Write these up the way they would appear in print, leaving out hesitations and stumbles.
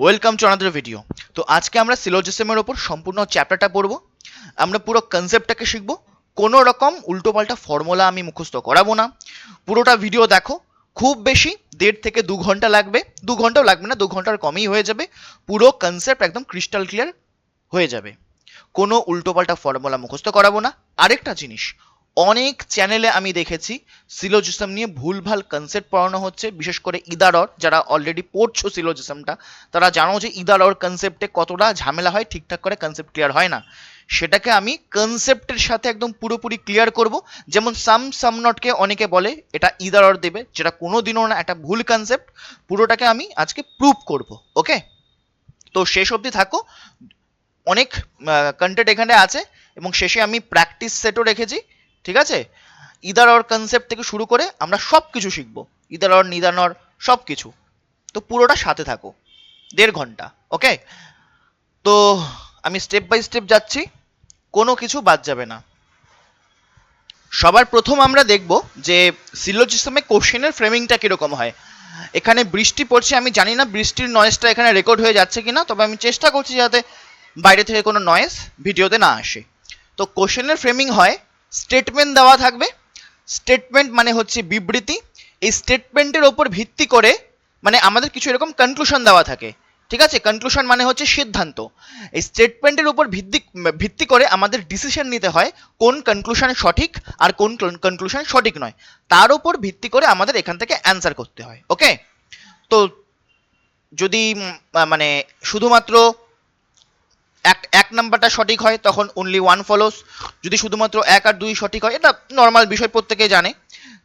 Welcome to another video. তো আজকে আমরা সিলোজিজমের ওপর সম্পূর্ণ চ্যাপ্টারটা পড়বো। আমরা পুরো কনসেপ্টটাকে শিখবো। কোনো রকম উল্টোপাল্টা ফর্মুলা আমি মুখস্থ করাবো না। পুরোটা ভিডিও দেখো। খুব বেশি 1.5 থেকে 2 ঘন্টা লাগবে। 2 ঘন্টাও লাগবে না, 2 ঘন্টার কমই হয়ে যাবে। পুরো কনসেপ্ট একদম ক্রিস্টাল ক্লিয়ার হয়ে যাবে। কোনো উল্টোপাল্টা ফর্মুলা মুখস্থ করাবো না। আরেকটা জিনিস, অনেক চ্যানেলে আমি দেখেছি সিলোজিজম নিয়ে ভুলভাল কনসেপ্ট পড়ানো হচ্ছে, বিশেষ করে ইদার অর। যারা অলরেডি পড়ছো সিলোজিজমটা তারা জানো যে ইদার অর কনসেপ্টে কতটা ঝামেলা হয়, ঠিকঠাক করে কনসেপ্ট ক্লিয়ার হয় না। সেটাকে আমি কনসেপ্টের সাথে একদম পুরোপুরি ক্লিয়ার করব। যেমন সাম নটকে অনেকে বলে এটা ইদার অর দেবে, যেটা কোনোদিনও না, একটা ভুল কনসেপ্ট। পুরোটাকে আমি আজকে প্রুভ করব। ওকে, তো শেষ অবধি থাকো। অনেক কন্টেন্ট এখানে আছে এবং শেষে আমি প্র্যাকটিস সেটও রেখেছি। ঠিক আছে, ইদার অর কনসেপ্ট থেকে শুরু করে আমরা সব কিছু শিখবো, ইদার অর নিদার অর সব কিছু। তো পুরোটা সাথে থাকো, 1.5 ঘন্টা। ওকে, তো আমি স্টেপ বাই স্টেপ যাচ্ছি, কোনো কিছু বাদ যাবে না। সবার প্রথম আমরা দেখব যে সিলোজিজমে কোশ্চেনের ফ্রেমিংটা কিরকম হয়। এখানে বৃষ্টি পড়ছে, আমি জানি না বৃষ্টির নয়েজটা এখানে রেকর্ড হয়ে যাচ্ছে কিনা, তবে আমি চেষ্টা করছি যাতে বাইরে থেকে কোনো নয়েজ ভিডিওতে না আসে। তো কোশ্চেনের ফ্রেমিং হয়, স্টেটমেন্ট দেওয়া থাকবে। স্টেটমেন্ট মানে হচ্ছে বিবৃতি। এই স্টেটমেন্টের ওপর ভিত্তি করে মানে আমাদের কিছু এরকম কনক্লুশন দেওয়া থাকে। ঠিক আছে, কনক্লুশন মানে হচ্ছে সিদ্ধান্ত। এই স্টেটমেন্টের উপর ভিত্তি করে আমাদের ডিসিশন নিতে হয় কোন কনক্লুশন সঠিক আর কোন কনক্লুশন সঠিক নয়। তার উপর ভিত্তি করে আমাদের এখান থেকে অ্যান্সার করতে হয়। ওকে, তো যদি মানে শুধুমাত্র এক নাম্বারটা সঠিক হয় তখন অনলি 1 ফলোস। যদি শুধুমাত্র 1 আর 2 সঠিক হয়, এটা নর্মাল বিষয়, প্রত্যেকেই জানে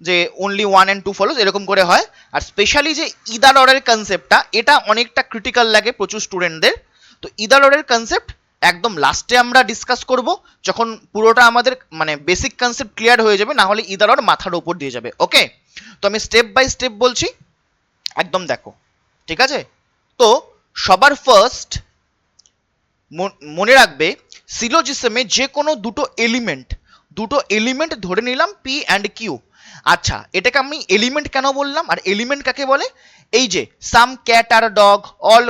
যে অনলি 1 and 2 ফলোস, এরকম করে হয়। আর স্পেশালি যে ইদার অরের কনসেপ্টটা, এটা অনেকটা ক্রিটিক্যাল লাগে প্রচুর স্টুডেন্টদের। তো ইদার অরের কনসেপ্ট একদম লাস্টে আমরা ডিসকাস করব, যখন পুরোটা আমাদের মানে বেসিক কনসেপ্ট ক্লিয়ার হয়ে যাবে, না হলে ইদার অর মাথার উপর দিয়ে যাবে। ওকে, তো আমি স্টেপ বাই স্টেপ বলছি, একদম দেখো। ঠিক আছে, তো সবার ফার্স্ট মনে রাখবে সিলোজিজমে যে কোনো দুটো এলিমেন্ট ধরে নিলাম পি অ্যান্ড কিউ। আচ্ছা, এটাকে আমি এলিমেন্ট কেন বললাম আর এলিমেন্ট কাকে বলে? এই যে সাম cat are dog, all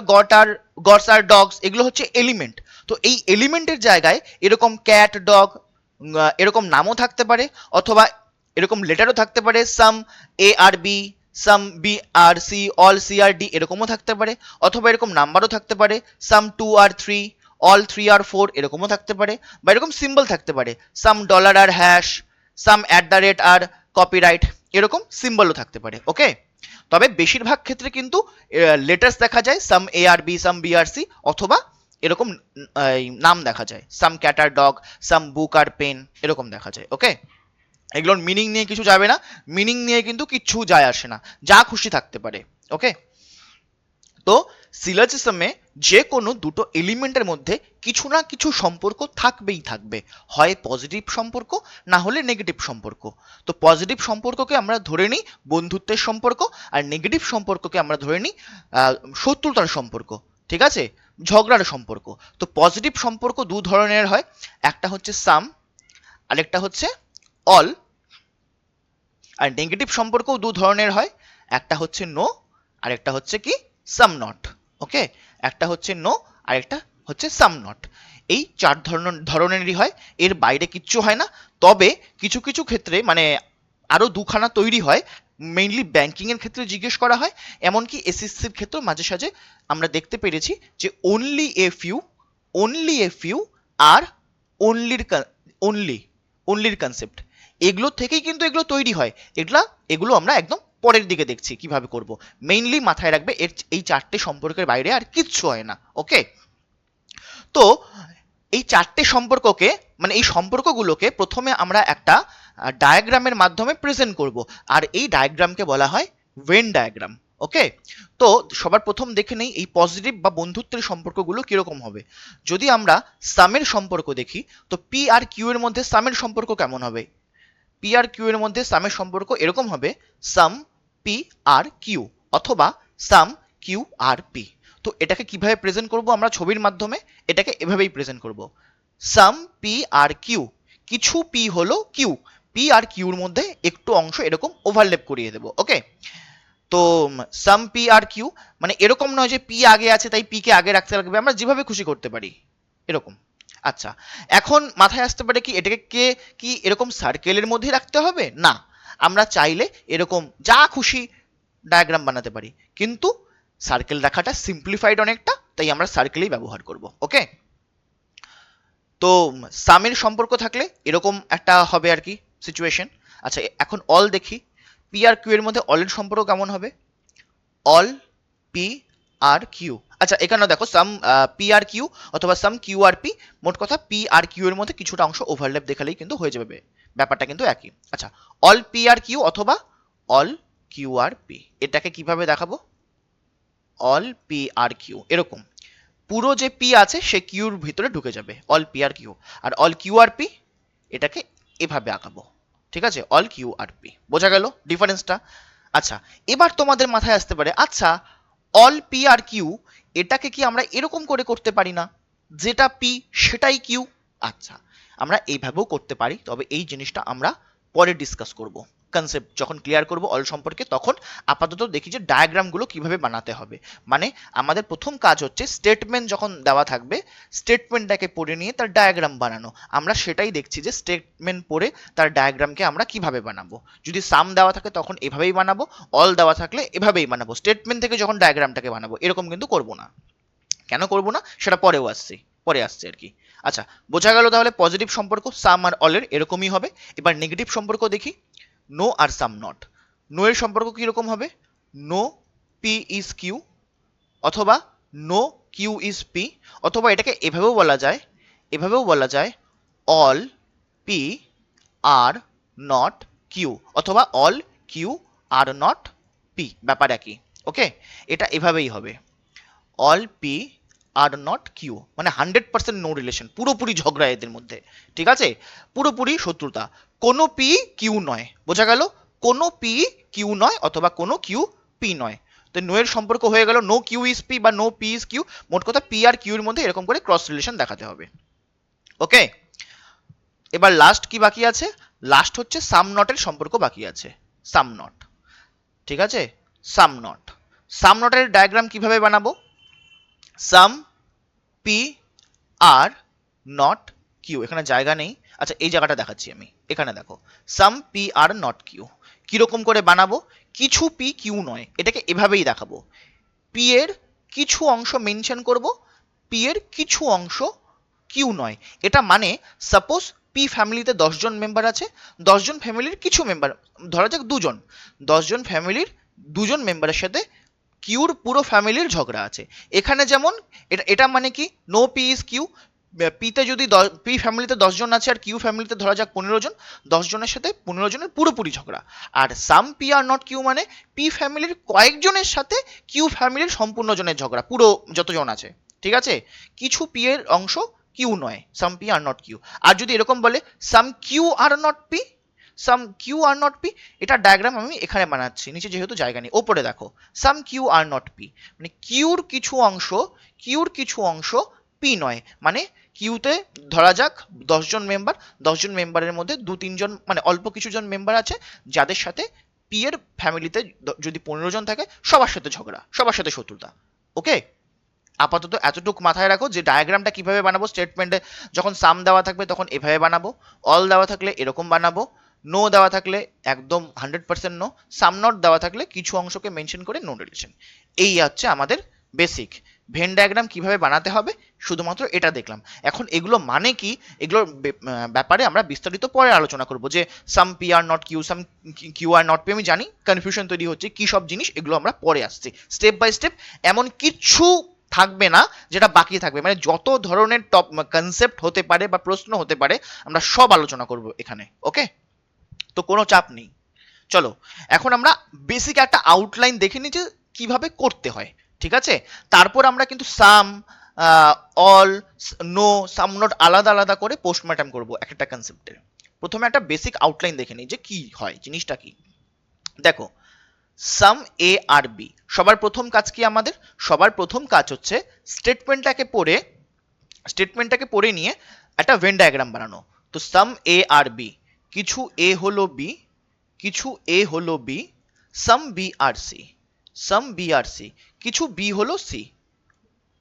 গটস R dogs, এগুলো হচ্ছে এলিমেন্ট। তো এই এলিমেন্টের জায়গায় এরকম ক্যাট ডগ এরকম নামও থাকতে পারে, অথবা এরকম লেটারও থাকতে পারে, some A are B, some B are C, all C are D, এরকমও থাকতে পারে। অথবা এরকম নাম্বারও থাকতে পারে, সাম 2 আর 3, অল 3 আর 4, এরকমও থাকতে পারে। বা এরকম সিম্বল থাকতে পারে, সাম ডলার আর হ্যাশ, সাম @, আর কপিরাইট, এরকম সিম্বলও থাকতে পারে। ওকে, তবে বেশিরভাগ ক্ষেত্রে কিন্তু লেটার্স দেখা যায়, some A are B, some B are C, অথবা এরকম নাম দেখা যায়, some cat are dog, some book are pen, এরকম দেখা যায়। ওকে, এগুলোর মিনিং নিয়ে কিছু যাবে না, মিনিং নিয়ে কিন্তু কিচ্ছু যায় আসে না, যা খুশি থাকতে পারে। ওকে, তো সিলোজিজমে যে কোনো দুটো এলিমেন্টের মধ্যে কিছু না কিছু সম্পর্ক থাকবেই থাকবে, হয় পজিটিভ সম্পর্ক, না হলে নেগেটিভ সম্পর্ক। তো পজিটিভ সম্পর্ককে আমরা ধরে নিই বন্ধুত্বের সম্পর্ক, আর নেগেটিভ সম্পর্ককে আমরা ধরে নিই শত্রুতার সম্পর্ক। ঠিক আছে, ঝগড়ার সম্পর্ক। তো পজিটিভ সম্পর্ক দু ধরনের হয়, একটা হচ্ছে সাম, আরেকটা হচ্ছে অল। আর নেগেটিভ সম্পর্কও দু ধরনের হয়, একটা হচ্ছে নো, আর একটা হচ্ছে কি সাম নট। ওকে, একটা হচ্ছে নো, আর একটা হচ্ছে সাম নট। এই চার ধরনেরই হয়, এর বাইরে কিচ্ছু হয় না। তবে কিছু কিছু ক্ষেত্রে মানে আরো দুখানা তৈরি হয়, মেইনলি ব্যাংকিং এর ক্ষেত্রে জিজ্ঞেস করা হয়, এমনকি এসএসসির ক্ষেত্রে মাঝে সাঝে আমরা দেখতে পেরেছি যে অনলি এ ফিউ আর অনলির অনলির কনসেপ্ট, এগুলো থেকেই কিন্তু এগুলো তৈরি হয়। এগুলো আমরা একদম পরের দিকে দেখছি কিভাবে করব। মেইনলি মাথায় রাখবে এই চারটে সম্পর্কের বাইরে আর কিচ্ছু হয় না। ওকে, তো এই চারটে সম্পর্ককে মানে এই সম্পর্কগুলোকে প্রথমে আমরা একটা ডায়াগ্রামের মাধ্যমে প্রেজেন্ট করব, আর এই ডায়াগ্রামকে বলা হয় ভেন ডায়াগ্রাম। ওকে, তো সবার প্রথম দেখে নেই এই পজিটিভ বা বন্ধুত্বের সম্পর্কগুলো কিরকম হবে। যদি আমরা সামের সম্পর্ক দেখি, তো পি আর কিউ এর মধ্যে সামের সম্পর্ক কেমন হবে? পি আর কিউ এর মধ্যে সামের সম্পর্ক এরকম হবে, সাম পি আর কিউ, অথবা সাম কিউ আর পি। তো এটাকে কিভাবে প্রেজেন্ট করব আমরা ছবির মাধ্যমে? এটাকে এভাবেই প্রেজেন্ট করব, সাম পি আর কিউ, কিছু পি হলো কিউ, পি আর কিউর মধ্যে একটু অংশ এরকম ওভারল্যাপ করিয়ে দেব। ওকে, তো সাম পি আর কিউ মানে এরকম নয় যে পি আগে আছে তাই পি কে আগে রাখতে লাগবে, আমরা যেভাবে খুশি করতে পারি এরকম। আচ্ছা, এখন মাথায় আসতে পারে কি এটাকে কি এরকম সার্কেলের মধ্যে রাখতে হবে? না, আমরা চাইলে এরকম যা খুশি ডায়াগ্রাম বানাতে পারি, কিন্তু সার্কেল রাখাটা সিম্পলিফাইড অনেকটা, তাই আমরা সার্কেলই ব্যবহার করব। ওকে, তো সামের সম্পর্ক থাকলে এরকম একটা হবে আর কি সিচুয়েশন। আচ্ছা, এখন অল দেখি, পি আর কিউ এর মধ্যে অলের সম্পর্ক কেমন হবে? All P are Q. আচ্ছা, এখানে দেখো সাম পি আর কিউ অথবা সাম কিউ আর পি, মোট কথা পি আর কিউ এর মধ্যে কিছুটা অংশ ওভারল্যাপ দেখালেই কিন্তু হয়ে যাবে, ব্যাপারটা কিন্তু একই। আচ্ছা, অল পি আর কিউ অথবা অল কিউ আর পি, এটাকে কিভাবে দেখাবো? অল পি আর কিউ এরকম, পুরো যে পি আছে সে কিউর ভিতরে ঢুকে যাবে, all P are Q. R all Q R P এটাকে এভাবে আঁকাবো, ঠিক আছে? অল কিউ আর পি, বোঝা গেল ডিফারেন্সটা? আচ্ছা, এবার তোমাদের মাথায় আসতে পারে, আচ্ছা অল পি আর কিউ এটাকে কি আমরা এরকম করে করতে পারি না, যেটা পি সেটাই কিউ? আচ্ছা, আমরা এইভাবেও করতে পারি, তবে এই জিনিসটা আমরা পরে ডিসকাস করব, কনসেপ্ট যখন ক্লিয়ার করব অল সম্পর্কে, তখন আপাতত দেখি যে ডায়াগ্রামগুলো কিভাবে বানাতে হবে। মানে আমাদের প্রথম কাজ হচ্ছে স্টেটমেন্ট যখন দেওয়া থাকবে স্টেটমেন্টটাকে পড়ে নিয়ে তার ডায়াগ্রাম বানানো, আমরা সেটাই দেখছি যে স্টেটমেন্ট পড়ে তার ডায়াগ্রামকে আমরা কিভাবে বানাবো। যদি সাম দেওয়া থাকে তখন এভাবেই বানাবো, অল দেওয়া থাকলে এভাবেই বানাবো, স্টেটমেন্ট থেকে যখন ডায়াগ্রামটাকে বানাবো এরকম কিন্তু করব না। কেন করব না সেটা পরে আসছে আর কি। আচ্ছা, বোঝা গেল তাহলে পজিটিভ সম্পর্ক সাম আর অলের এরকমই হবে। এবার নেগেটিভ সম্পর্ক দেখি, নো আর সাম নট। নো এর সম্পর্ক কিরকম হবে? নো পি ইজ কিউ অথবা নো কিউ ইজ পি, অথবা এটাকে এভাবেও বলা যায় all P are not Q অথবা all Q are not P, ব্যাপার একই। ওকে, এটা এভাবেই হবে, all P are not Q, মানে 100% নো রিলেশন, পুরোপুরি ঝগড়া এদের মধ্যে, ঠিক আছে? পুরোপুরি শত্রুতা, কোনো পি কিউ নয়, বোঝা গেল? কোনো পি কিউ নয় অথবা কোনো কিউ পি নয়। তো নো এর সম্পর্ক হয়ে গেল নো কিউ ইজ পি বা নো পি ইজ কিউ, মোট কথা পি আর কিউ এর মধ্যে এরকম করে ক্রস রিলেশন দেখাতে হবে। ওকে, এবার লাস্ট কি বাকি আছে? লাস্ট হচ্ছে সাম নটের সম্পর্ক বাকি আছে, সাম নট, ঠিক আছে? সাম নটের ডায়াগ্রাম কিভাবে বানাবো? সাম পি আর নট কিউ, এখানে জায়গা নেই, আচ্ছা এই জায়গাটা দেখাচ্ছি আমি, এখানে দেখো সাম পি আর নট কিউ কিরকম করে বানাবো? কিছু পি কিউ নয়, এটাকে এভাবেই দেখাবো, পি এর কিছু অংশ মেনশন করব, পি এর কিছু অংশ কিউ নয়। এটা মানে সাপোজ পি ফ্যামিলিতে 10 জন মেম্বার আছে, 10 জন ফ্যামিলির কিছু মেম্বার, ধরা যাক 2 জন, 10 জন ফ্যামিলির 2 জন মেম্বারের সাথে কিউর পুরো ফ্যামিলির ঝগড়া আছে। এখানে যেমন এটা মানে কি নো পি ইজ কিউ, পিতে যদি পি ফ্যামিলিতে 10 জন আছে আর কিউ ফ্যামিলিতে ধরা যাক 15 জন, 10 জনের সাথে 15 জনের পুরোপুরি ঝগড়া। আর সাম পি আর নট কিউ মানে পি ফ্যামিলির কয়েকজনের সাথে কিউ ফ্যামিলির সম্পূর্ণ জনের ঝগড়া, পুরো যতজন আছে, ঠিক আছে? কিছু পি এর অংশ কিউ নয়, some P are not Q. আর যদি এরকম বলে some Q are not P, some Q are not P, এটা ডায়াগ্রাম আমি এখানে বানাচ্ছি, নিচে যেহেতু জায়গা নেই, ওপরে দেখো some Q are not P, মানে কিউর কিছু অংশ পি নয়, মানে কিউতে ধরা যাক 10 জন মেম্বার, 10 জন মেম্বারের মধ্যে 2-3 জন মানে অল্প কিছু জন মেম্বার আছে যাদের সাথে পি এর ফ্যামিলিতে যদি 15 জন থাকে সবার সাথে ঝগড়া, সবার সাথে শত্রুতা। ওকে, আপাতত এতটুকু মাথায় রাখো যে ডায়াগ্রামটা কিভাবে বানাবো, স্টেটমেন্টে যখন সাম দেওয়া থাকবে তখন এভাবে বানাবো, অল দেওয়া থাকলে এরকম বানাবো, নো দেওয়া থাকলে একদম 100% নো, সাম নট দেওয়া থাকলে কিছু অংশকে মেনশন করে নো রিলেশন। এই হচ্ছে আমাদের বেসিক ভেন ডায়াগ্রাম কিভাবে বানাতে হবে, শুধুমাত্র এটা দেখলাম। এখন এগুলো মানে কি, এগুলোর ব্যাপারে আমরা বিস্তারিত পরে আলোচনা করব, যে some P are not Q, some Q are not P, আমি জানি কনফিউশন তৈরি হচ্ছে কি সব জিনিস, এগুলো আমরা পরে আসছি স্টেপ বাই স্টেপ, এমন কিছু থাকবে না যেটা বাকি থাকবে, মানে যত ধরনের টপ কনসেপ্ট হতে পারে বা প্রশ্ন হতে পারে আমরা সব আলোচনা করব এখানে। ওকে, তো কোনো চাপ নেই। চলো এখন আমরা বেসিক একটা আউটলাইন দেখে নিই যে কিভাবে করতে হয়, ঠিক আছে? তারপর আমরা কিন্তু সাম, অল, নো, সাম নট আলাদা আলাদা করে পোস্টমর্টম করব একটা কনসেপ্টের। প্রথমে একটা বেসিক আউটলাইন দেখে নিই যে কি হয় জিনিসটা কি। দেখো সাম এ আর বি, সবার প্রথম কাজ কি আমাদের? সবার প্রথম কাজ হচ্ছে স্টেটমেন্টটাকে পড়ে নিয়ে একটা ভেন ডায়াগ্রাম বানানো। তো সাম এ আর বি, কিছু এ হলো বি, কিছু এ হলো B, some B are C, some B are C, কিছু বি হলো সি,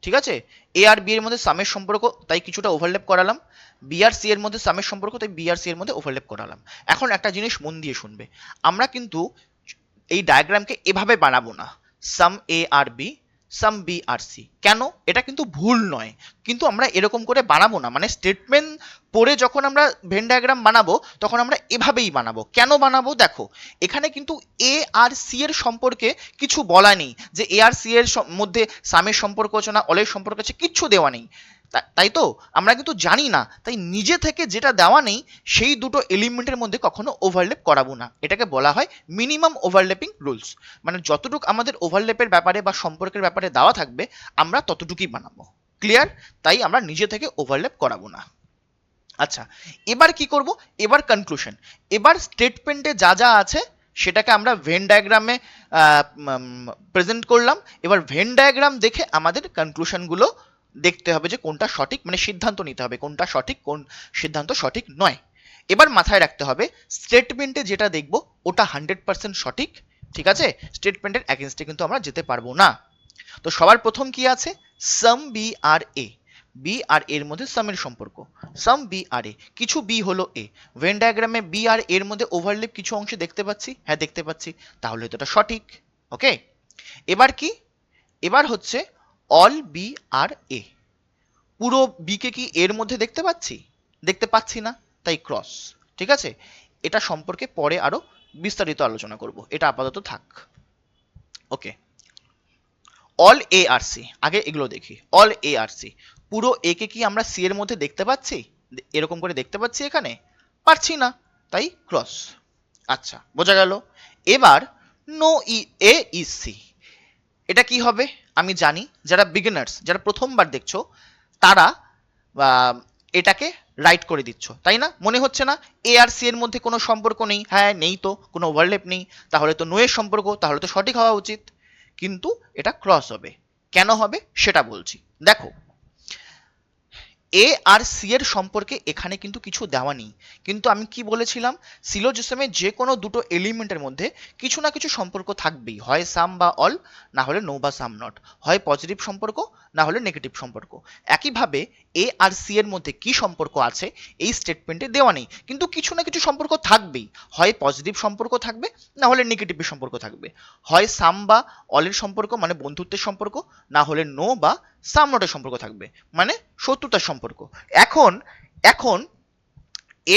ঠিক আছে। এ আর বি এর মধ্যে সামের সম্পর্ক, তাই কিছুটা ওভারল্যাপ করালাম। বি আর সি এর মধ্যে সামের সম্পর্ক, তাই বি আর সি এর মধ্যে ওভারল্যাপ করালাম। এখন একটা জিনিস মন দিয়ে শুনবে, আমরা কিন্তু এই ডায়াগ্রামকে এভাবে বানাবো না, some A are B, some B are C. কেন? এটা কিন্তু ভুল নয়, কিন্তু আমরা এরকম করে বানাবো না। মানে স্টেটমেন্ট পড়ে যখন আমরা ভেন ডায়াগ্রাম বানাবো তখন আমরা এভাবেই বানাবো। কেন বানাবো? দেখো, এখানে কিন্তু এ আর সি এর সম্পর্কে কিছু বলা নেই যে এ আর সি এর মধ্যে সামের সম্পর্ক আছে না অলের সম্পর্ক আছে, কিচ্ছু দেওয়া নেই। তাই তো আমরা কিন্তু জানি না, তাই নিজে থেকে যেটা দেওয়া নেই সেই দুটো এলিমেন্টের মধ্যে কখনো ওভারল্যাপ করাবো না। এটাকে বলা হয় মিনিমাম ওভারল্যাপিং রুলস। মানে যতটুকু আমাদের ওভারল্যাপের ব্যাপারে বা সম্পর্কের ব্যাপারে দেওয়া থাকবে আমরা ততটুকুই বানাবো। ক্লিয়ার? তাই আমরা নিজে থেকে ওভারল্যাপ করাবো না। আচ্ছা, এবার কি করব? এবার কনক্লুশন। এবার স্টেটমেন্টে যা যা আছে সেটাকে আমরা ভেন ডায়াগ্রামে প্রেজেন্ট করলাম। এবার ভেন ডায়াগ্রাম দেখে আমাদের কনক্লুশনগুলো দেখতে হবে যে কোনটা সঠিক, মানে সিদ্ধান্ত নিতে হবে কোনটা সঠিক, কোন সিদ্ধান্ত সঠিক নয়। এবার মাথায় রাখতে হবে স্টেটমেন্টে যেটা দেখব ওটা 100% সঠিক, ঠিক আছে। স্টেটমেন্টের এগেনস্টে কিন্তু আমরা যেতে পারবো না। তো সবার প্রথম কি আছে? Some B are A, B আর এর মধ্যে সামের সম্পর্ক, সাম বি আর এ, কিছু বি হলো এ। ভেন ডায়াগ্রামে বি আর এর মধ্যে ওভারল্যাপ কিছু অংশে দেখতে পাচ্ছি, হ্যাঁ দেখতে পাচ্ছি, তাহলে তো এটা সঠিক। ওকে, এবার কি? এবার হচ্ছে অল বি আর এ, পুরো বি কে কি এর মধ্যে দেখতে পাচ্ছি? দেখতে পাচ্ছি না, তাই ক্রস। ঠিক আছে, এটা সম্পর্কে পরে আরো বিস্তারিত আলোচনা করব, এটা আপাতত থাক। ওকে, অল এ আর সি, আগে এগুলো দেখি। অল এ আর সি, পুরো এ কে কি আমরা সি এর মধ্যে দেখতে পাচ্ছি? এরকম করে দেখতে পাচ্ছি এখানে? পাচ্ছি না, তাই ক্রস। আচ্ছা, বোঝা গেল। এবার no E A is C, এটা কি হবে? আমি জানি যারা বিগিনার্স, যারা প্রথমবার দেখছো তারা এটাকে রাইট করে দিচ্ছ, তাই না? মনে হচ্ছে না এ আর সি এর মধ্যে কোনো সম্পর্ক নেই? হ্যাঁ নেই তো, কোনো ওভারল্যাপ নেই, তাহলে তো নো এর সম্পর্ক, তাহলে তো সঠিক হওয়া উচিত। কিন্তু এটা ক্রস হবে। কেন হবে সেটা বলছি। দেখো, এ আর সি এর সম্পর্কে এখানে কিন্তু কিছু দেওয়া নেই, কিন্তু আমি কি বলেছিলাম, সিলোজিজমে যে কোনো দুটো এলিমেন্টের মধ্যে কিছু না কিছু সম্পর্ক থাকবেই, হয় সাম বা অল, না হলে নো বা সাম নট, হয় পজিটিভ সম্পর্ক না হলে নেগেটিভ সম্পর্ক। একইভাবে এ আর সি এর মধ্যে কি সম্পর্ক আছে এই স্টেটমেন্টে দেওয়া নেই, কিন্তু কিছু না কিছু সম্পর্ক থাকবেই, হয় পজিটিভ সম্পর্ক থাকবে না হলে নেগেটিভ সম্পর্ক থাকবে, হয় সাম বা অলের সম্পর্ক মানে বন্ধুত্বের সম্পর্ক, না হলে নো বা সাম নটের সম্পর্ক থাকবে মানে শত্রুতার সম্পর্ক। এখন এখন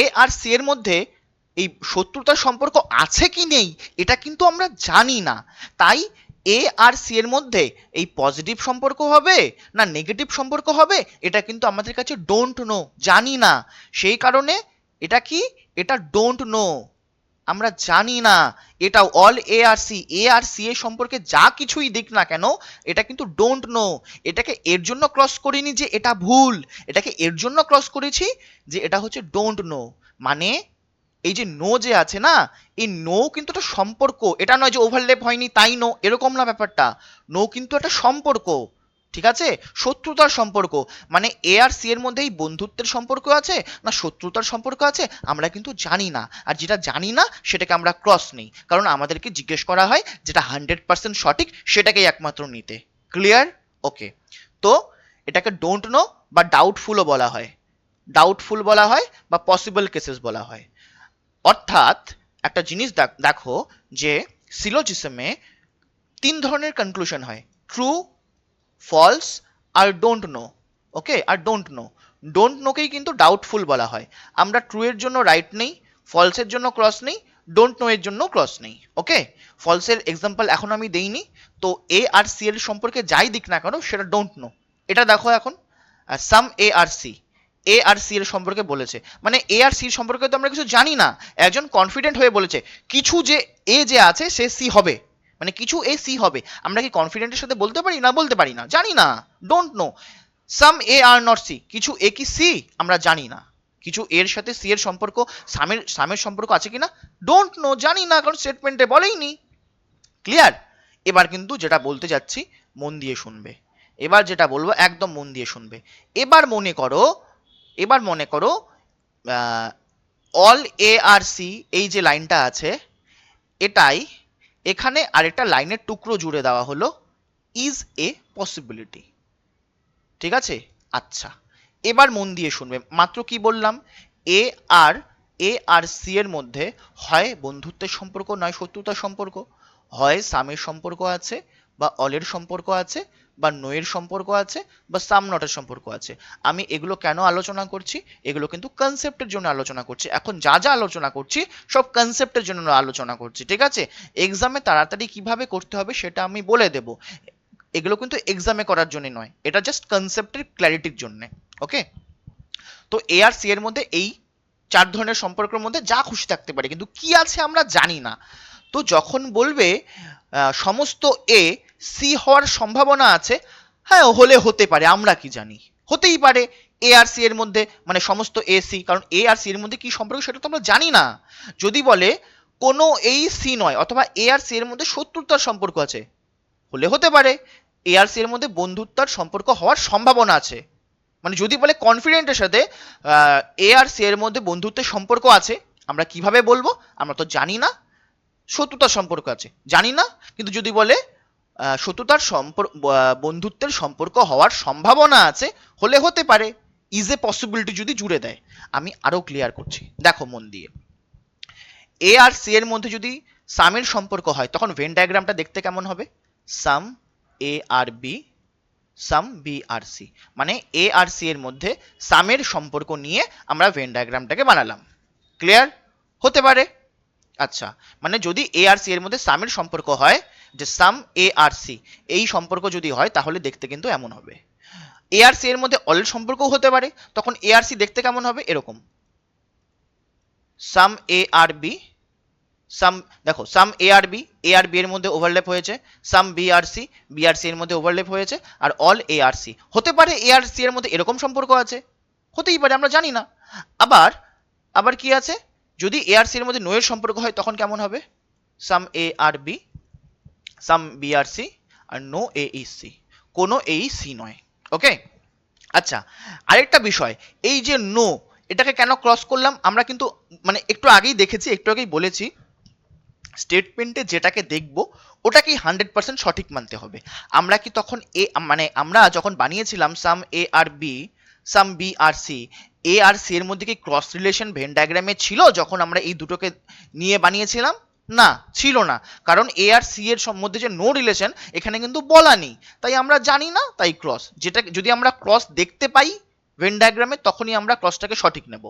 এ আর সি এর মধ্যে এই শত্রুতার সম্পর্ক আছে কি নেই এটা কিন্তু আমরা জানি না, তাই এ আর সি এর মধ্যে এই পজিটিভ সম্পর্ক হবে না নেগেটিভ সম্পর্ক হবে এটা কিন্তু আমাদের কাছে ডোন্ট নো, জানি না। সেই কারণে এটা কি? এটা ডোন্ট নো, আমরা জানি না। এটা all A R C, A R C এর সম্পর্কে যা কিছুই দিক না কেন এটা কিন্তু ডোন্ট নো। এটাকে এর জন্য ক্রস করিনি যে এটা ভুল, এটাকে এর জন্য ক্রস করেছি যে এটা হচ্ছে ডোন্ট নো। মানে এই যে নো যে আছে না, এই নো কিন্তু একটা সম্পর্ক, এটা নয় যে ওভারল্যাপ হয়নি তাই নো, এরকম না ব্যাপারটা। নো কিন্তু একটা সম্পর্ক, ঠিক আছে, শত্রুতার সম্পর্ক। মানে এ আর সি এর মধ্যেই বন্ধুত্বের সম্পর্ক আছে না শত্রুতার সম্পর্ক আছে আমরা কিন্তু জানি না, আর যেটা জানি না সেটাকে আমরা ক্রস নেই, কারণ আমাদেরকে জিজ্ঞেস করা হয় যেটা 100% সঠিক সেটাকেই একমাত্র নিতে। ক্লিয়ার? ওকে, তো এটাকে ডোন্ট নো বা ডাউটফুলও বলা হয়, ডাউটফুল বলা হয় বা পসিবল কেসেস বলা হয়। অর্থাৎ একটা জিনিস দেখো যে সিলোজিজমে তিন ধরনের কনক্লুশন হয়, ট্রু, ফলস আর ডোন্ট নো। ওকে, আর ডোন্ট নো, ডোন্ট নোকেই কিন্তু ডাউটফুল বলা হয়। আমরা ট্রু এর জন্য রাইট নেই, ফলসের জন্য ক্রস নেই, ডোন্ট নো এর জন্য ক্রস নেই। ওকে, ফলসের এক্সাম্পল এখন আমি দেইনি, তো এ আর সি এর সম্পর্কে যাই দিক না কেন সেটা ডোন্ট নো। এটা দেখো এখন some A R C, A R C এর সম্পর্কে বলেছে, মানে এ আর সি সম্পর্কে তো আমরা কিছু জানি না, একজন কনফিডেন্ট হয়ে বলেছে কিছু যে এ যে আছে সে সি হবে, মানে কিছু এ সি হবে। আমরা কি কনফিডেন্টের সাথে বলতে পারি না? বলতে পারি না, জানি না, don't know. Some A are not C, কিছু এ কি সি আমরা জানি না, কিছু এর সাথে সি এর সম্পর্ক, সামের সম্পর্ক আছে কিনা ডোন্ট নো, জানি না, কারণ স্টেটমেন্টে বলেইনি। ক্লিয়ার? এবার কিন্তু যেটা বলতে যাচ্ছি মন দিয়ে শুনবে, এবার যেটা বলবো একদম মন দিয়ে শুনবে। এবার মনে করো, এবার মনে করো অল এ আর সি এই যে লাইনটা আছে এটাই এখানে আরেকটা লাইনের টুকরো জুড়ে দেওয়া হলো ইজ এ পসিবিলিটি। ঠিক আছে, আচ্ছা এবার মন দিয়ে শুনবে, মাত্র কি বললাম, এ আর সি এর মধ্যে হয় বন্ধুত্বের সম্পর্ক নয় শত্রুতার সম্পর্ক, হয় সামের সম্পর্ক আছে বা অলের সম্পর্ক আছে বা নয়ের সম্পর্ক আছে বা সাম নটের সম্পর্ক আছে। আমি এগুলো কেন আলোচনা করছি, এগুলো কিন্তু কনসেপ্টের জন্য আলোচনা করছি। এখন যা যা আলোচনা করছি সব কনসেপ্টের জন্য আলোচনা করছি, ঠিক আছে? এক্সামে তাড়াতাড়ি কিভাবে করতে হবে সেটা আমি বলে দেব, এগুলো কিন্তু এক্সামে করার জন্য নয়, এটা জাস্ট কনসেপ্টের ক্ল্যারিটির জন্য। ওকে, তো এ আর সি এর মধ্যে এই চার ধরনের সম্পর্কের মধ্যে যা খুশি থাকতে পারে, কিন্তু কি আছে আমরা জানি না। তো যখন বলবে সমস্ত এ সি হওয়ার সম্ভাবনা আছে, হ্যাঁ হলে হতে পারে, আমরা কি জানি, হতেই পারে এ আর সি এর মধ্যে, মানে সমস্ত এ সি, কারণ এ আর সি এর মধ্যে কি সম্পর্ক সেটা তো আমরা জানি না। যদি বলে কোনো এই সি নয় অথবা এ আর সি এর মধ্যে শত্রুতার সম্পর্ক আছে, হলে হতে পারে এ আর সি এর মধ্যে বন্ধুত্বের সম্পর্ক হওয়ার সম্ভাবনা আছে। মানে যদি বলে কনফিডেন্টের সাথে এ আর সি এর মধ্যে বন্ধুত্বের সম্পর্ক আছে, আমরা কিভাবে বলবো, আমরা তো জানি না। শত্রুতার সম্পর্ক আছে জানি না, কিন্তু যদি বলে শত্রুতার সম্পর্ক বন্ধুত্বের সম্পর্ক হওয়ার সম্ভাবনা আছে, হলে হতে পারে, ইজ এ পসিবিলিটি যদি জুড়ে দেয়। আমি আরো ক্লিয়ার করছি, দেখো মন দিয়ে। এ আর সি এর মধ্যে যদি সামের সম্পর্ক হয় তখন ভেন ডায়াগ্রামটা দেখতে কেমন হবে, some A are B, some B are C, মানে এ আর সি এর মধ্যে সামের সম্পর্ক নিয়ে আমরা ভেন ডায়াগ্রামটাকে বানালাম। ক্লিয়ার? হতে পারে। আচ্ছা, মানে যদি এ আর সি এর মধ্যে সামের সম্পর্ক হয়, যে সাম এ আর সি, এই সম্পর্ক যদি হয় তাহলে দেখতে কিন্তু এমন হবে। এ আর সি এর মধ্যে অল সম্পর্কও হতে পারে, তখন এ আর সি দেখতে কেমন হবে, এরকম সাম এ আর বি, সাম, দেখো সাম এ আর বি এর মধ্যে ওভারল্যাপ হয়েছে, সাম বি আর সি এর মধ্যে ওভারল্যাপ হয়েছে, আর অল এ আর সি। হতে পারে এ আর সি এর মধ্যে এরকম সম্পর্ক আছে, হতেই পারে, আমরা জানি না। আবার আবার কি আছে, যদি এ আর সি এর মধ্যে নো এর সম্পর্ক হয় তখন কেমন হবে, some A are B, some B are C, আর নো এ ইজ সি, কোনো এই সি নয়। ওকে, আচ্ছা আরেকটা বিষয়, এই যে নো, এটাকে কেন ক্রস করলাম, আমরা কিন্তু মানে একটু আগেই দেখেছি, একটু আগেই বলেছি, স্টেটমেন্টে যেটাকে দেখব ওটাকেই 100% সঠিক মানতে হবে। আমরা কি তখন এ, মানে আমরা যখন বানিয়েছিলাম some A are B, some B are C, A R C এর মধ্যে কি ক্রস রিলেশন ভেন ডায়াগ্রামে ছিল যখন আমরা এই দুটোকে নিয়ে বানিয়েছিলাম? না, ছিল না, কারণ এ আর সি এর মধ্যে যে নো রিলেশন এখানে কিন্তু বলা নেই, তাই আমরা জানি না, তাই ক্রস, যেটা যদি আমরা ক্রস দেখতে পাই ভেন ডায়াগ্রামে তখনই আমরা ক্রসটাকে সঠিক নেব।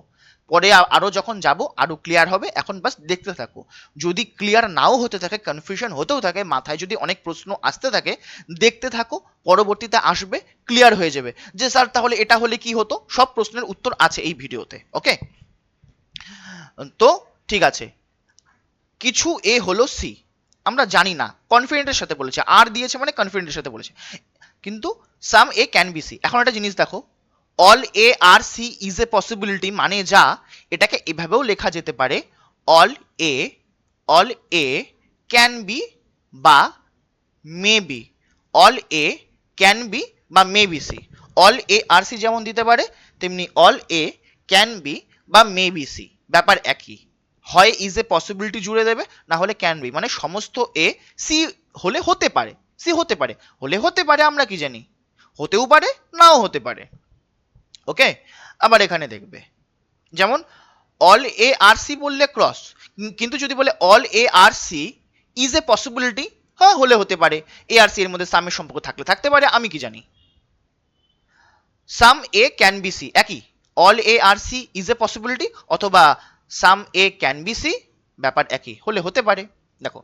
পরে আরো যখন যাব আরো ক্লিয়ার হবে, এখন বাস দেখতে থাকো। যদি ক্লিয়ার নাও হতে থাকে, কনফিউশন হতেও থাকে, মাথায় যদি অনেক প্রশ্ন আসতে থাকে, দেখতে থাকো, পরবর্তীতে আসবে, ক্লিয়ার হয়ে যাবে যে স্যার তাহলে এটা হলে কি হতো। সব প্রশ্নের উত্তর আছে এই ভিডিওতে। ওকে, তো ঠিক আছে, কিছু এ হলো সি, আমরা জানি না, কনফিডেন্টের সাথে বলেছে, আর দিয়েছে মানে কনফিডেন্টের সাথে বলেছে, কিন্তু some A can be C. এখন একটা জিনিস দেখো, all A R C is a possibility মানে যা, এটাকে এভাবেও লেখা যেতে পারে, অল এ ক্যান বি বা may be, all A can be বা may be C. All A R C যেমন দিতে পারে, তেমনি অল এ ক্যান বি বা মে বি সি, ব্যাপার একই। হয় ইজ এ পসিবিলিটি জুড়ে দেবে, না হলে ক্যান বি, মানে সমস্ত এ সি হলে হতে পারে, সি হতে পারে, হলে হতে পারে, আমরা কি জানি, হতেও পারে নাও হতে পারে। ওকে, আবার এখানে দেখবে যেমন অল এ আর সি বললে ক্রস, কিন্তু যদি বলে all A R C is a possibility, হ্যাঁ হলে হতে পারে, এ আর সি এর মধ্যে সামের সম্পর্ক থাকলে থাকতে পারে, আমি কি জানি। Some A can be C একই, all A R C is a possibility অথবা some A can be C, ব্যাপার একই, হলে হতে পারে। দেখো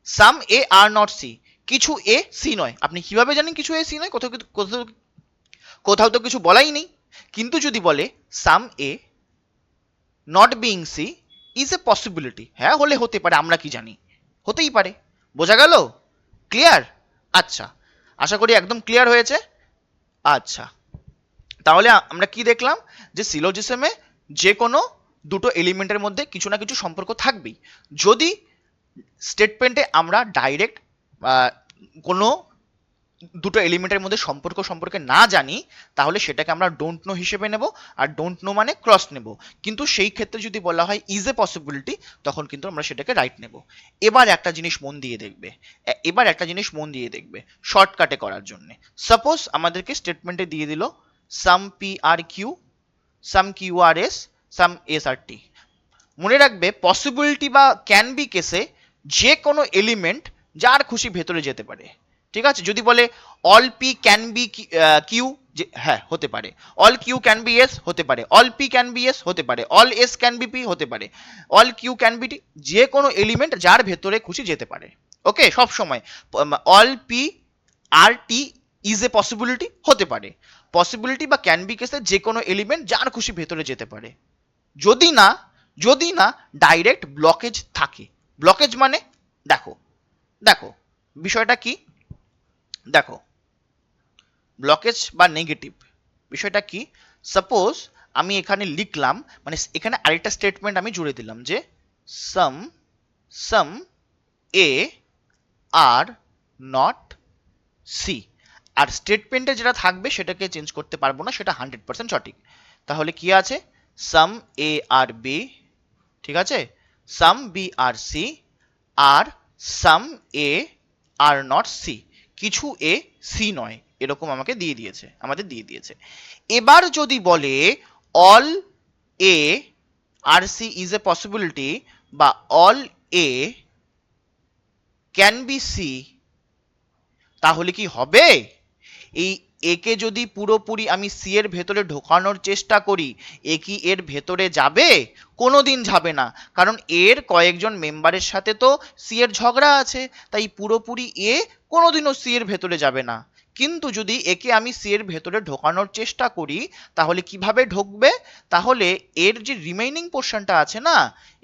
সাম এ আর নট সি, কিছু এ সি নয়, আপনি কিভাবে জানেন কিছু এ সি নয়, কোথাও কোথাও কোথাও তো কিছু বলাই নেই। কিন্তু যদি বলে some A not being C is a possibility, হ্যাঁ হলে হতে পারে, আমরা কি জানি, হতেই পারে। বোঝা গেল? ক্লিয়ার? আচ্ছা, আশা করি একদম ক্লিয়ার হয়েছে। আচ্ছা, তাহলে আমরা কি দেখলাম, যে সিলোজিজমে যে কোনো দুটো এলিমেন্টের মধ্যে কিছু না কিছু সম্পর্ক থাকবেই। যদি স্টেটমেন্টে আমরা ডাইরেক্ট কোনো দুটো এলিমেন্টের মধ্যে সম্পর্কে না জানি, তাহলে সেটাকে আমরা ডোন্ট নো হিসেবে নেব, আর ডোন্ট নো মানে ক্রস নেব। কিন্তু সেই ক্ষেত্রে যদি বলা হয় ইজ এ পসিবিলিটি, তখন কিন্তু আমরা সেটাকে রাইট নেব। এবার একটা জিনিস মন দিয়ে দেখবে শর্টকাটে করার জন্য। সাপোজ আমাদেরকে স্টেটমেন্টে দিয়ে দিল সাম P are Q, some Q R S, some S আর টি। মনে রাখবে পসিবিলিটি বা ক্যান বি কেসে যে কোনো এলিমেন্ট যার খুশি ভেতরে যেতে পারে। ঠিক আছে, যদি বলে all P can be Q, হ্যাঁ হতে পারে। All Q can be S হতে পারে, all P can be S হতে পারে, all S can be P হতে পারে, all Q can be T, যে কোনো এলিমেন্ট যার ভেতরে খুশি যেতে পারে। ওকে, সব সময় all P are T is a possibility হতে পারে। পসিবিলিটি বা ক্যান বি কেসে যে কোনো এলিমেন্ট যার খুশি ভেতরে যেতে পারে, যদি না ডাইরেক্ট ব্লকেজ থাকে। ব্লকেজ মানে দেখো দেখো বিষয়টা কি, দেখো ব্লকেজ বা নেগেটিভ বিষয়টা কি। সাপোজ আমি এখানে লিখলাম, মানে এখানে আরেকটা স্টেটমেন্ট আমি জুড়ে দিলাম যে সাম সাম এ আর নট সি, আর স্টেটমেন্টে যেটা থাকবে সেটাকে চেঞ্জ করতে পারবো না, সেটা 100% সঠিক। তাহলে কি আছে, সাম এ আর বি, ঠিক আছে, সাম বি আর সি, আর some A are not C, কিছু এ সি নয়, এরকম আমাদের দিয়ে দিয়েছে। এবার যদি বলে all A R C is a possibility, বা all A can be C, তাহলে কি হবে? এই একে যদি পুরোপুরি আমি সি এর ভেতরে ঢোকানোর চেষ্টা করি, এ কি এর ভেতরে যাবে? কোনোদিন যাবে না, কারণ এর কয়েকজন মেম্বারের সাথে তো সি এর ঝগড়া আছে, তাই পুরোপুরি এ কোনোদিনও সি এর ভেতরে যাবে না। কিন্তু যদি একে আমি সি এর ভেতরে ঢোকানোর চেষ্টা করি, তাহলে কিভাবে ঢুকবে? তাহলে এর যে রিমেইনিং পোর্শনটা আছে না,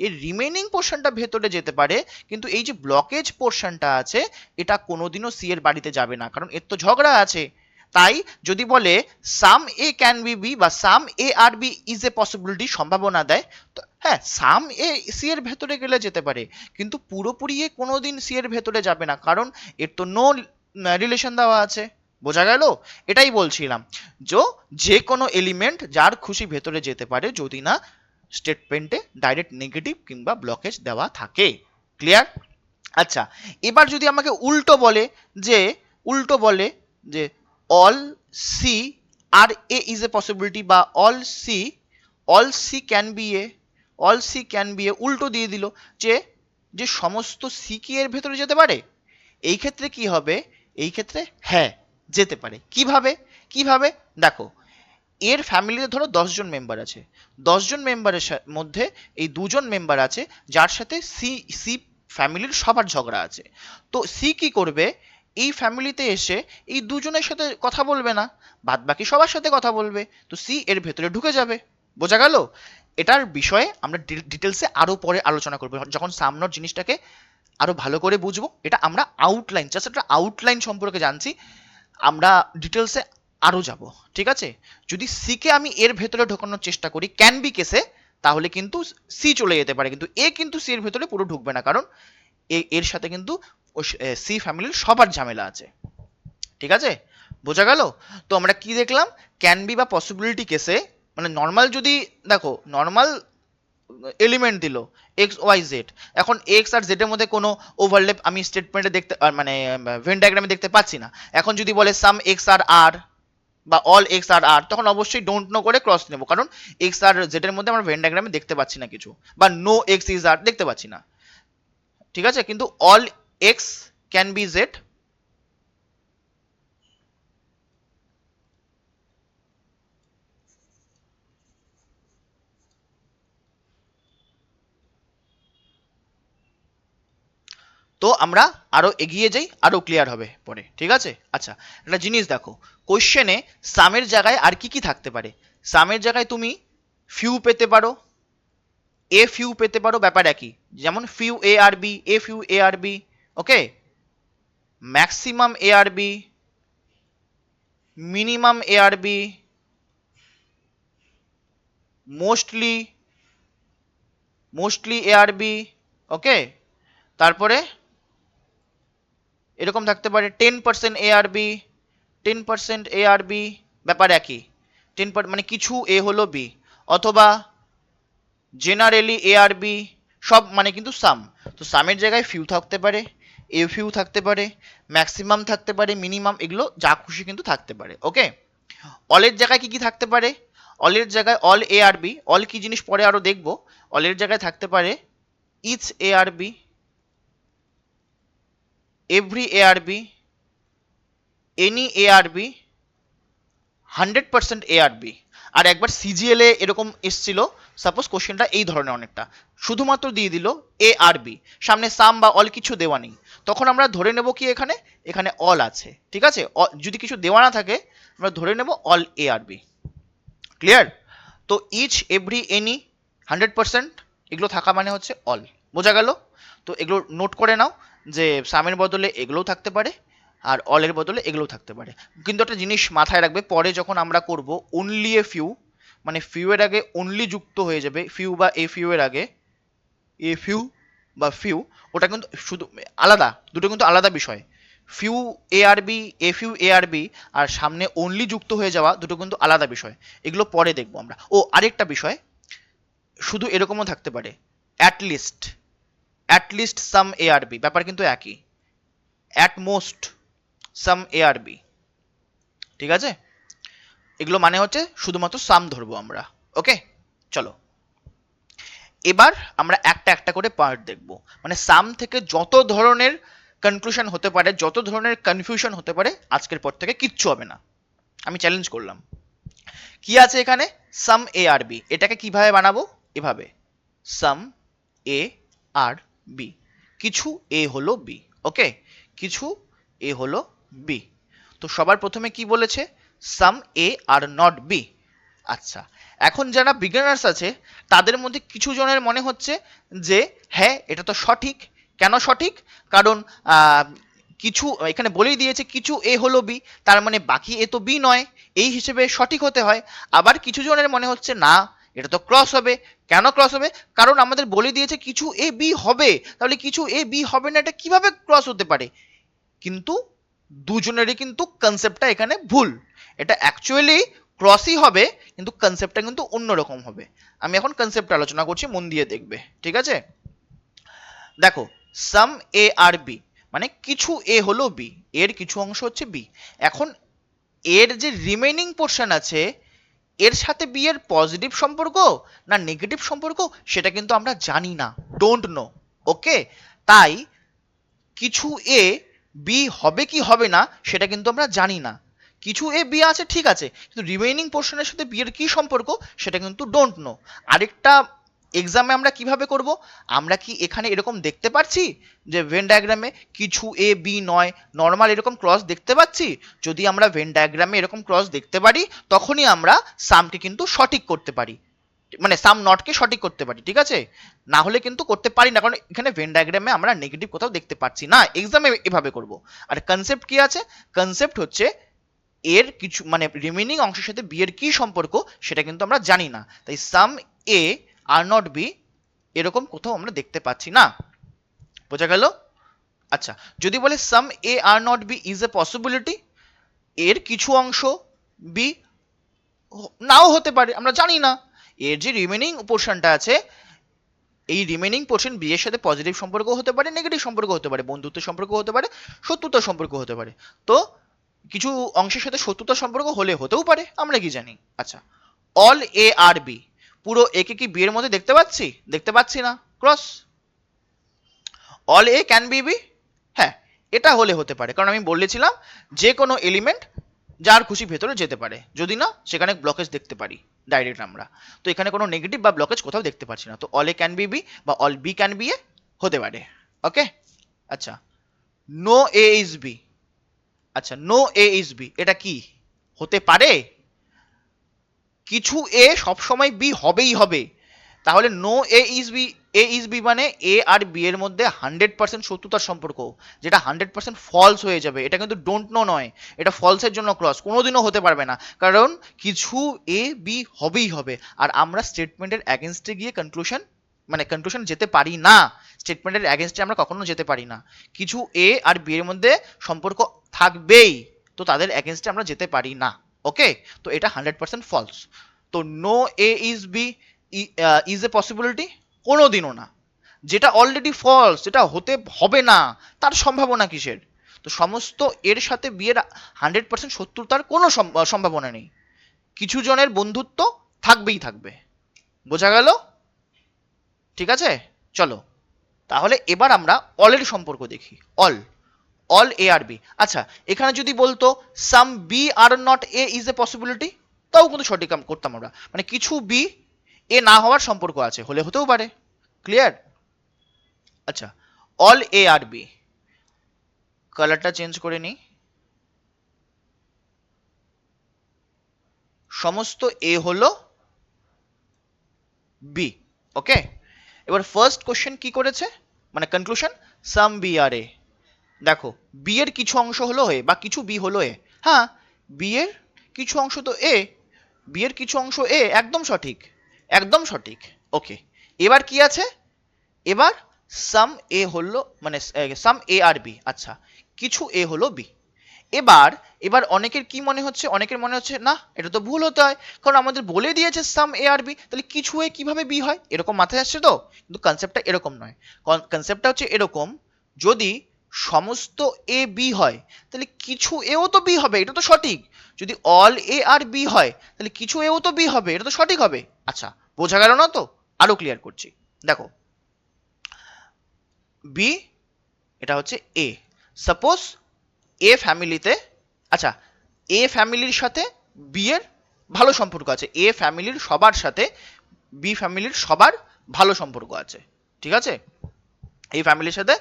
এর রিমেইনিং পোর্শনটা ভেতরে যেতে পারে, কিন্তু এই যে ব্লকেজ পোর্শনটা আছে, এটা কোনোদিনও সি এর বাড়িতে যাবে না, কারণ এর তো ঝগড়া আছে। তাই যদি বলে some A can be B, বা সাম A are B is a possibility সম্ভাবনা দেয়, তো হ্যাঁ সাম এ সি এর ভেতরে গেলে যেতে পারে, কিন্তু পুরোপুরি এ কোনোদিন সি এর ভেতরে যাবে না, কারণ এর তো নো রিলেশন দেওয়া আছে। বোঝা গেল? এটাই বলছিলাম, যে কোনো এলিমেন্ট যার খুশি ভেতরে যেতে পারে, যদি না স্টেটমেন্টে ডাইরেক্ট নেগেটিভ কিংবা ব্লকেজ দেওয়া থাকে। ক্লিয়ার? আচ্ছা, এবার যদি আমাকে উল্টো বলে যে all C are A is a possibility, বা all C can be A, উল্টো দিয়ে দিল যে যে সমস্ত সি কি এর ভেতরে যেতে পারে। এই ক্ষেত্রে কি হবে? এই ক্ষেত্রে হ্যাঁ যেতে পারে। কিভাবে দেখো, এর ফ্যামিলিতে ধরো 10 জন মেম্বার আছে, 10 জন মেম্বারের মধ্যে এই দুজন মেম্বার আছে যার সাথে সি ফ্যামিলির সবার ঝগড়া আছে। তো সি কি করবে, এই ফ্যামিলিতে এসে এই দুজনের সাথে কথা বলবে না, বাদ বাকি সবার সাথে কথা বলবে, তো সি এর ভেতরে ঢুকে যাবে। বোঝা গেল? এটার বিষয়ে আমরা ডিটেলসে আরো পরে আলোচনা করবো, যখন সামনের জিনিসটাকে আরো ভালো করে বুঝবো। এটা আমরা জাস্ট একটা আউটলাইন সম্পর্কে জানছি, আমরা ডিটেলসে আরো যাব। ঠিক আছে, যদি সি কে আমি এর ভেতরে ঢোকানোর চেষ্টা করি ক্যান বি কেসে, তাহলে কিন্তু সি চলে যেতে পারে, কিন্তু এ কিন্তু সি এর ভেতরে পুরো ঢুকবে না, কারণ এর সাথে কিন্তু সি ফ্যামিলির সবার ঝামেলা আছে। ঠিক আছে, বোঝা গেল? তো আমরা কি দেখলাম, ক্যান বি বা পসিবিলিটি কেসে, মানে নর্মাল যদি দেখো, নর্মাল এলিমেন্ট দিল এক্স ওয়াই জেড, এখন এক্স আর জেড এর মধ্যে কোনো ওভারল্যাপ আমি স্টেটমেন্টে দেখতে মানে ভেন ডায়াগ্রামে দেখতে পাচ্ছি না। এখন যদি বলে সাম এক্স আর আর, বা অল এক্স আর আর, তখন অবশ্যই ডোন্ট নো করে ক্রস নেব, কারণ এক্স আর জেড এর মধ্যে আমরা ভেন ডায়াগ্রামে দেখতে পাচ্ছি না কিছু, বা নো এক্স ইজ আর দেখতে পাচ্ছি না। ঠিক আছে, কিন্তু all x can be Z, তো আমরা আরো এগিয়ে যাই, আরো ক্লিয়ার হবে পরে। ঠিক আছে, আচ্ছা একটা জিনিস দেখো, কোশ্চেনে সামের জায়গায় আর কি কি থাকতে পারে। সামের জায়গায় তুমি ফিউ পেতে পারো, এ ফিউ পেতে পারো, ব্যাপার একই, যেমন few A are B, a few A are B, okay, maximum A are B, minimum A are B, mostly A are B, okay, তারপরে এরকম থাকতে পারে 10% এ are B, 10% A are B, ব্যাপার একই। 10 মানে কিছু এ হলো বি, অথবা জেনারেলি এ আর বি, সব মানে কিন্তু সাম। তো সামের জায়গায় ফিউ থাকতে পারে, এ ফিউ থাকতে পারে, ম্যাক্সিমাম থাকতে পারে, মিনিমাম, এগুলো যা খুশি কিন্তু থাকতে পারে। ওকে, অলের জায়গায় কি কি থাকতে পারে? অলের জায়গায় all A are B, all কি জিনিস পরে আরো দেখবো। অলের জায়গায় থাকতে পারে each A are B, every A are B, any A are B, 100% A are B. আর একবার সিজিএল এ এরকম এসছিল, সাপোজ কোশ্চেনটা এই ধরনের অনেকটা, শুধুমাত্র দিয়ে দিল এ আর বি, সামনে সাম বা অল কিছু দেওয়া নেই, তখন আমরা ধরে নেব কি এখানে, এখানে অল আছে। ঠিক আছে, যদি কিছু দেওয়া না থাকে আমরা ধরে নেব all A are B. Clear? তো ইচ, এভরি, এনি, 100% এগুলো থাকা মানে হচ্ছে অল। বোঝা গেল? তো এগুলো নোট করে নাও যে সামের বদলে এগুলোও থাকতে পারে আর অলের বদলে এগুলোও থাকতে পারে। কিন্তু একটা জিনিস মাথায় রাখবে, পরে যখন আমরা করব অনলি এ ফিউ, মানে ফিউ এর আগে অনলি যুক্ত হয়ে যাবে, ফিউ বা এ ফিউ এর আগে এ ফিউ বা ফিউ, ওটা কিন্তু শুধু আলাদা, দুটো কিন্তু আলাদা বিষয়। Few A are B, a few A are B আর সামনে অনলি যুক্ত হয়ে যাওয়া, দুটো কিন্তু আলাদা বিষয়। এগুলো পরে দেখবো আমরা। ও আরেকটা বিষয়, শুধু এরকমও থাকতে পারে, at least some A are B, ব্যাপার কিন্তু একই, at most some A are B. ঠিক আছে, এগুলো মানে হচ্ছে শুধুমাত্র সাম ধরবো আমরা। ওকে, চলো এবার আমরা একটা একটা করে পার্ট দেখব। মানে সাম থেকে যত ধরনের কনক্লুশন হতে পারে, যত ধরনের কনফিউশন হতে পারে, আজকের পর থেকে কিচ্ছু হবে না, আমি চ্যালেঞ্জ করলাম। কি আছে এখানে? সাম এ আর বি। এটাকে কিভাবে বানাবো? এভাবে, সাম এ আর বি, কিছু এ হলো বি। ওকে, কিছু এ হলো বি। তো সবার প্রথমে কি বলেছে? সাম এ আর নট বি। আচ্ছা, এখন যারা বিগিনার্স আছে তাদের মধ্যে কিছু জনের মনে হচ্ছে যে হ্যাঁ এটা তো সঠিক। কেন সঠিক? কারণ কিছু এখানে বলেই দিয়েছে কিছু এ হলো বি, তার মানে বাকি এ তো বি নয়, এই হিসেবে সঠিক হতে হয়। আবার কিছু জনের মনে হচ্ছে না এটা তো ক্রস হবে। কেন ক্রস হবে? কারণ আমাদের বলে দিয়েছে কিছু এ বি হবে, তাহলে কিছু এ বি হবে না, এটা কিভাবে ক্রস হতে পারে? কিন্তু দুজনেরই কিন্তু কনসেপ্টটা এখানে ভুল। এটা অ্যাকচুয়ালি ক্রসই হবে, কিন্তু কনসেপ্টটা কিন্তু অন্যরকম হবে। আমি এখন কনসেপ্ট আলোচনা করছি, মন দিয়ে দেখবে। ঠিক আছে, দেখো, সাম এ আর বি মানে কিছু এ হলো বি, এর কিছু অংশ হচ্ছে বি। এখন এর যে রিমেইনিং পোর্শন আছে, এর সাথে বি এর পজিটিভ সম্পর্ক না নেগেটিভ সম্পর্ক সেটা কিন্তু আমরা জানি না, ডোন্ট নো। ওকে, তাই কিছু এ বি হবে কি হবে না সেটা কিন্তু আমরা জানি না। কিছু এ বি আছে ঠিক আছে, কিন্তু রিমেইনিং পোর্শনের সাথে বি এর কি সম্পর্ক সেটা কিন্তু ডোন্ট নো। আরেকটা এক্সামে আমরা কিভাবে করব? আমরা কি এখানে এরকম দেখতে পাচ্ছি যে ভেন ডায়াগ্রামে কিছু এ বি নয়, নর্মাল এরকম ক্রস দেখতে পাচ্ছি? যদি আমরা ভেন ডায়াগ্রামে এরকম ক্রস দেখতে পারি তখনই আমরা সামকে কিন্তু সঠিক করতে পারি, মানে সাম নটকে সঠিক করতে পারি। ঠিক আছে, না হলে কিন্তু করতে পারি না, কারণ এখানে ভেন ডায়াগ্রামে আমরা নেগেটিভ কোথাও দেখতে পাচ্ছি না। এক্সামে এভাবে করব। আর কনসেপ্ট কি আছে? কনসেপ্ট হচ্ছে এর কিছু মানে রিমেইনিং অংশের সাথে বি এর কি সম্পর্ক সেটা কিন্তু আমরা জানি না, তাই some A are not B এরকম কোথাও আমরা দেখতে পাচ্ছি না। বোঝা গেল? আচ্ছা, যদি বলে some A are not B is a possibility, এর কিছু অংশ বি নাও হতে পারে, আমরা জানি না। এর যে রিমেইনিং পোর্শনটা আছে, এই রিমেইনিং পোর্শন বি এর সাথে পজিটিভ সম্পর্ক হতে পারে, নেগেটিভ সম্পর্ক হতে পারে, বন্ধুত্বের সম্পর্ক হতে পারে, শত্রুতার সম্পর্ক হতে পারে। তো কিছু অংশের সাথে শত্রুতার সম্পর্ক হলে হতেও পারে, আমরা কি জানি। আচ্ছা, অল এ আর বি, পুরো একে কি বি এর মধ্যে দেখতে পাচ্ছি? দেখতে পাচ্ছি না, cross. All A can be B, হ্যাঁ এটা হলে হতে পারে, কারণ আমি বলেছিলাম যে কোনো এলিমেন্ট যার খুশি ভেতরে যেতে পারে, যদি না সেখানে ব্লকেজ দেখতে পারি ডাইরেক্ট আমরা। তো এখানে কোনো নেগেটিভ বা ব্লকেজ কোথাও দেখতে পাচ্ছি না, তো all A can be B বা all B can be A হতে পারে। ওকে, আচ্ছা, নো এ ইজ বি। আচ্ছা, নো এ ইজ বি এটা কি হতে পারে? কিছু এ সবসময় বি হবেই হবে, তাহলে no A is B, A is B মানে এ আর বি এর মধ্যে 100% শত্রুতার সম্পর্ক, যেটা 100% ফলস হয়ে যাবে। এটা কিন্তু ডোন্ট নো নয়, এটা ফলসের জন্য ক্রস, কোনোদিনও হতে পারবে না, কারণ কিছু এ বি হবেই হবে। আর আমরা স্টেটমেন্টের অ্যাগেনস্টে গিয়ে কনক্লুশন যেতে পারি না, স্টেটমেন্টের অ্যাগেনস্টে আমরা কখনো যেতে পারি না। কিছু এ আর বি এর মধ্যে সম্পর্ক থাকবেই, তো তাদের এগেনস্টে আমরা যেতে পারি না। ওকে, তো এটা 100% ফলস। তো no A is B is a possibility, কোনোদিনও না। যেটা অলরেডি ফলস, যেটা হতে হবে না, তার সম্ভাবনা কিসের? তো সমস্ত এর সাথে বিয়ের 100% শত্রুতার কোনো সম্ভাবনা নেই। কিছু জনের বন্ধুত্ব থাকবেই থাকবে। বোঝা গেল? ঠিক আছে, চলো তাহলে এবার আমরা অলের সম্পর্ক দেখি। All, all A are B. আচ্ছা, এখানে যদি বলতো সাম B are not A is a possibility, তাও কিন্তু সঠিক করতাম আমরা, মানে কিছু বি এ না হওয়ার সম্পর্ক আছে, হলে হতেও পারে। ক্লিয়ার? আচ্ছা, অল এ আর বি, কালারটা চেঞ্জ করে নিই। সমস্ত এ হলো বি। ওকে, এবার ফার্স্ট কোশ্চেন কি করেছে, মানে কনক্লুশন, সাম বি আর এ। দেখো, বি এর কিছু অংশ হলো এ, বা কিছু বি হলো এ। হ্যাঁ, বি এর কিছু অংশ তো এ, বি এর কিছু অংশ এ, একদম সঠিক, একদম সঠিক। ওকে, এবার কি আছে, এবার সাম এ হলো, মানে সাম এ আর বি। আচ্ছা, কিছু এ হলো বি। এবার এবার অনেকের কি মনে হচ্ছে, অনেকের মনে হচ্ছে না এটা তো ভুল হতে হয়, কারণ আমাদের বলে দিয়েছে সাম এ আর বি, তাহলে কিছু এ কিভাবে বি হয়, এরকম মাথায় আসছে তো। কিন্তু কনসেপ্টটা এরকম নয়, কনসেপ্টটা হচ্ছে এরকম, যদি সমস্ত এ বি হয় তাহলে কিছু এও তো বি হবে, এটা তো সঠিক। যদি অল এ আর বি হয় তাহলে কিছু এও তো বি হবে, এটা তো সঠিক হবে। আচ্ছা, বোঝা গেল না তো? আরো ক্লিয়ার করছি, দেখো, বি এটা হচ্ছে এ। সাপোজ এ ফ্যামিলিতে, আচ্ছা, এ ফ্যামিলির সাথে বি এর ভালো সম্পর্ক আছে, এ ফ্যামিলির সবার সাথে বি ফ্যামিলির সবার ভালো সম্পর্ক আছে। ঠিক আছে, এই ফ্যামিলির সাথে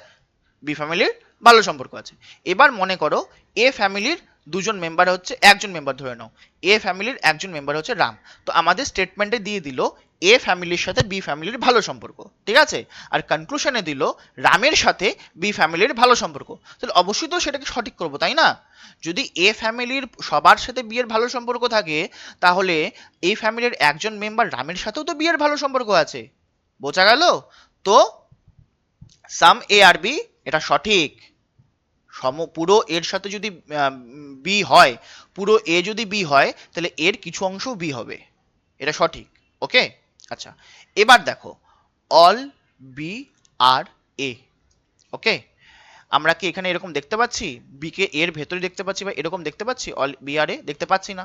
বি ফ্যামিলির ভালো সম্পর্ক আছে। এবার মনে করো এ ফ্যামিলির দুজন মেম্বার হচ্ছে, একজন মেম্বার ধরে নাও, এ ফ্যামিলির একজন মেম্বার হচ্ছে রাম। তো আমাদের স্টেটমেন্টে দিয়ে দিল এ ফ্যামিলির সাথে বি ফ্যামিলির ভালো সম্পর্ক, ঠিক আছে, আর কনক্লুশনে দিল রামের সাথে বি ফ্যামিলির ভালো সম্পর্ক। তাহলে অবশ্যই তো সেটাকে সঠিক করবো, তাই না? যদি এ ফ্যামিলির সবার সাথে বিয়ের ভালো সম্পর্ক থাকে, তাহলে এই ফ্যামিলির একজন মেম্বার রামের সাথেও তো বিয়ের ভালো সম্পর্ক আছে। বোঝা গেল? তো সাম এ আর বি এটা সঠিক। পুরো এর সাথে যদি বি হয়, পুরো এ যদি বি হয় তাহলে এর কিছু অংশ বি হবে, এটা সঠিক। ওকে, আচ্ছা, এবার দেখো অল বি আর এ। ওকে, আমরা কি এখানে এরকম দেখতে পাচ্ছি, বি কে এর ভেতরে দেখতে পাচ্ছি, বা এরকম দেখতে পাচ্ছি অল বি আর এ? দেখতে পাচ্ছি না,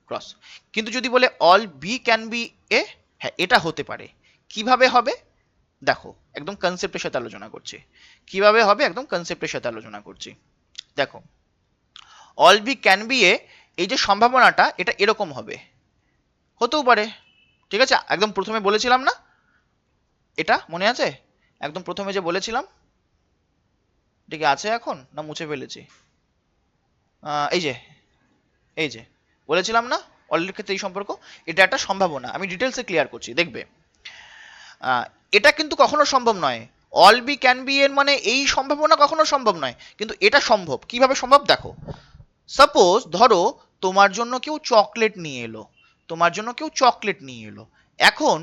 ক্রস। কিন্তু যদি বলে অল বি ক্যান বি এ, হ্যাঁ এটা হতে পারে। কিভাবে হবে দেখো, একদম কনসেপ্টের সাথে আলোচনা করছি। কিভাবে হবে, একদম কনসেপ্টের সাথে আলোচনা করছি। দেখো, all B can be A, এই যে সম্ভাবনাটা এটা এরকম হবে, হতেও পারে। ঠিক আছে, একদম প্রথমে বলেছিলাম না, এটা মনে আছে একদম প্রথমে যে বলেছিলাম? ঠিক আছে, এখন না মুছে ফেলেছি? এই যে, এই যে বলেছিলাম না অলের ক্ষেত্রে এই সম্পর্ক, এটা একটা সম্ভাবনা। আমি ডিটেলসে ক্লিয়ার করছি, দেখবে। এটা কিন্তু কখনো সম্ভব নয়, অল বি ক্যান বি এর মানে এই সম্ভাবনা কখনো সম্ভব নয়, কিন্তু এটা সম্ভব। কিভাবে সম্ভব দেখো, সাপোজ ধরো তোমার জন্য কেউ চকলেট নিয়ে এলো, তোমার জন্য কেউ চকলেট নিয়ে এলো। এখন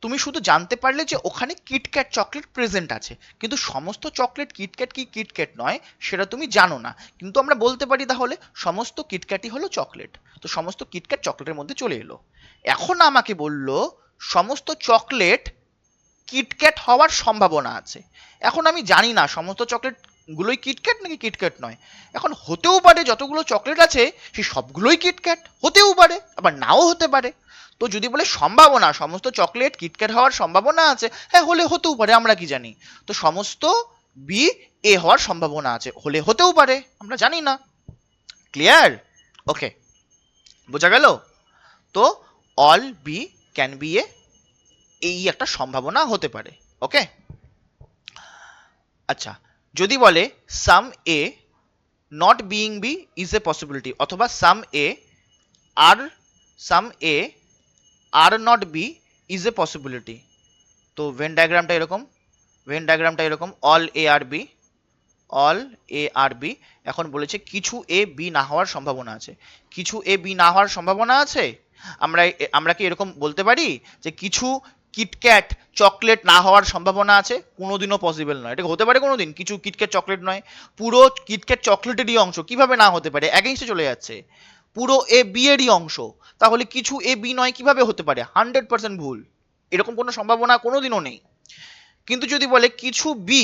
তুমি শুধু জানতে পারলে যে ওখানে কিটক্যাট চকলেট প্রেজেন্ট আছে, কিন্তু সমস্ত চকলেট কিটক্যাট কি কিটক্যাট নয় সেটা তুমি জানো না। কিন্তু আমরা বলতে পারি তাহলে সমস্ত কিটক্যাটই হলো চকলেট। তো সমস্ত কিটক্যাট চকলেটের মধ্যে চলে এলো। এখন আমাকে বলল সমস্ত চকলেট কিটক্যাট হওয়ার সম্ভাবনা আছে। এখন আমি জানি না সমস্ত চকলেট গুলোই কিটক্যাট নাকি কিটক্যাট নয়। এখন হতেও পারে যতগুলো চকলেট আছে সেই সবগুলোই কিটক্যাট, হতেও পারে আবার নাও হতে পারে। তো যদি বলে সম্ভাবনা সমস্ত চকলেট কিটক্যাট হওয়ার সম্ভাবনা আছে, হ্যাঁ হলে হতেও পারে, আমরা কি জানি? তো সমস্ত বি এ হওয়ার সম্ভাবনা আছে, হলে হতেও পারে, আমরা জানি না। ক্লিয়ার? ওকে, বোঝা গেল? তো all B can be A, এই একটা সম্ভাবনা হতে পারে। ওকে, আচ্ছা, যদি বলে some A not being B is a possibility, অথবা some A are some A are not B is a possibility. তো ভেন ডায়াগ্রামটা এরকম, ভেন ডায়াগ্রামটা এরকম, all A are B, all A are B. এখন বলেছে কিছু এ বি না হওয়ার সম্ভাবনা আছে, কিছু এ বি না হওয়ার সম্ভাবনা আছে। আমরা আমরা কি এরকম বলতে পারি যে কিছু কিটক্যাট চকলেট না হওয়ার সম্ভাবনা আছে? কোনোদিনও পসিবল নয়। এটা হতে পারে কোনোদিন? কিছু কিটক্যাট চকলেট নয়, পুরো কিটক্যাট চকলেটেরই অংশ, কিভাবে না হতে পারে? এগেইনস্টে চলে যাচ্ছে। পুরো এ বি এরই অংশ, তাহলে কিছু এ বি নয় কিভাবে হতে পারে? 100% ভুল, এরকম কোনো সম্ভাবনা কোনোদিনও নেই। কিন্তু যদি বলে কিছু বি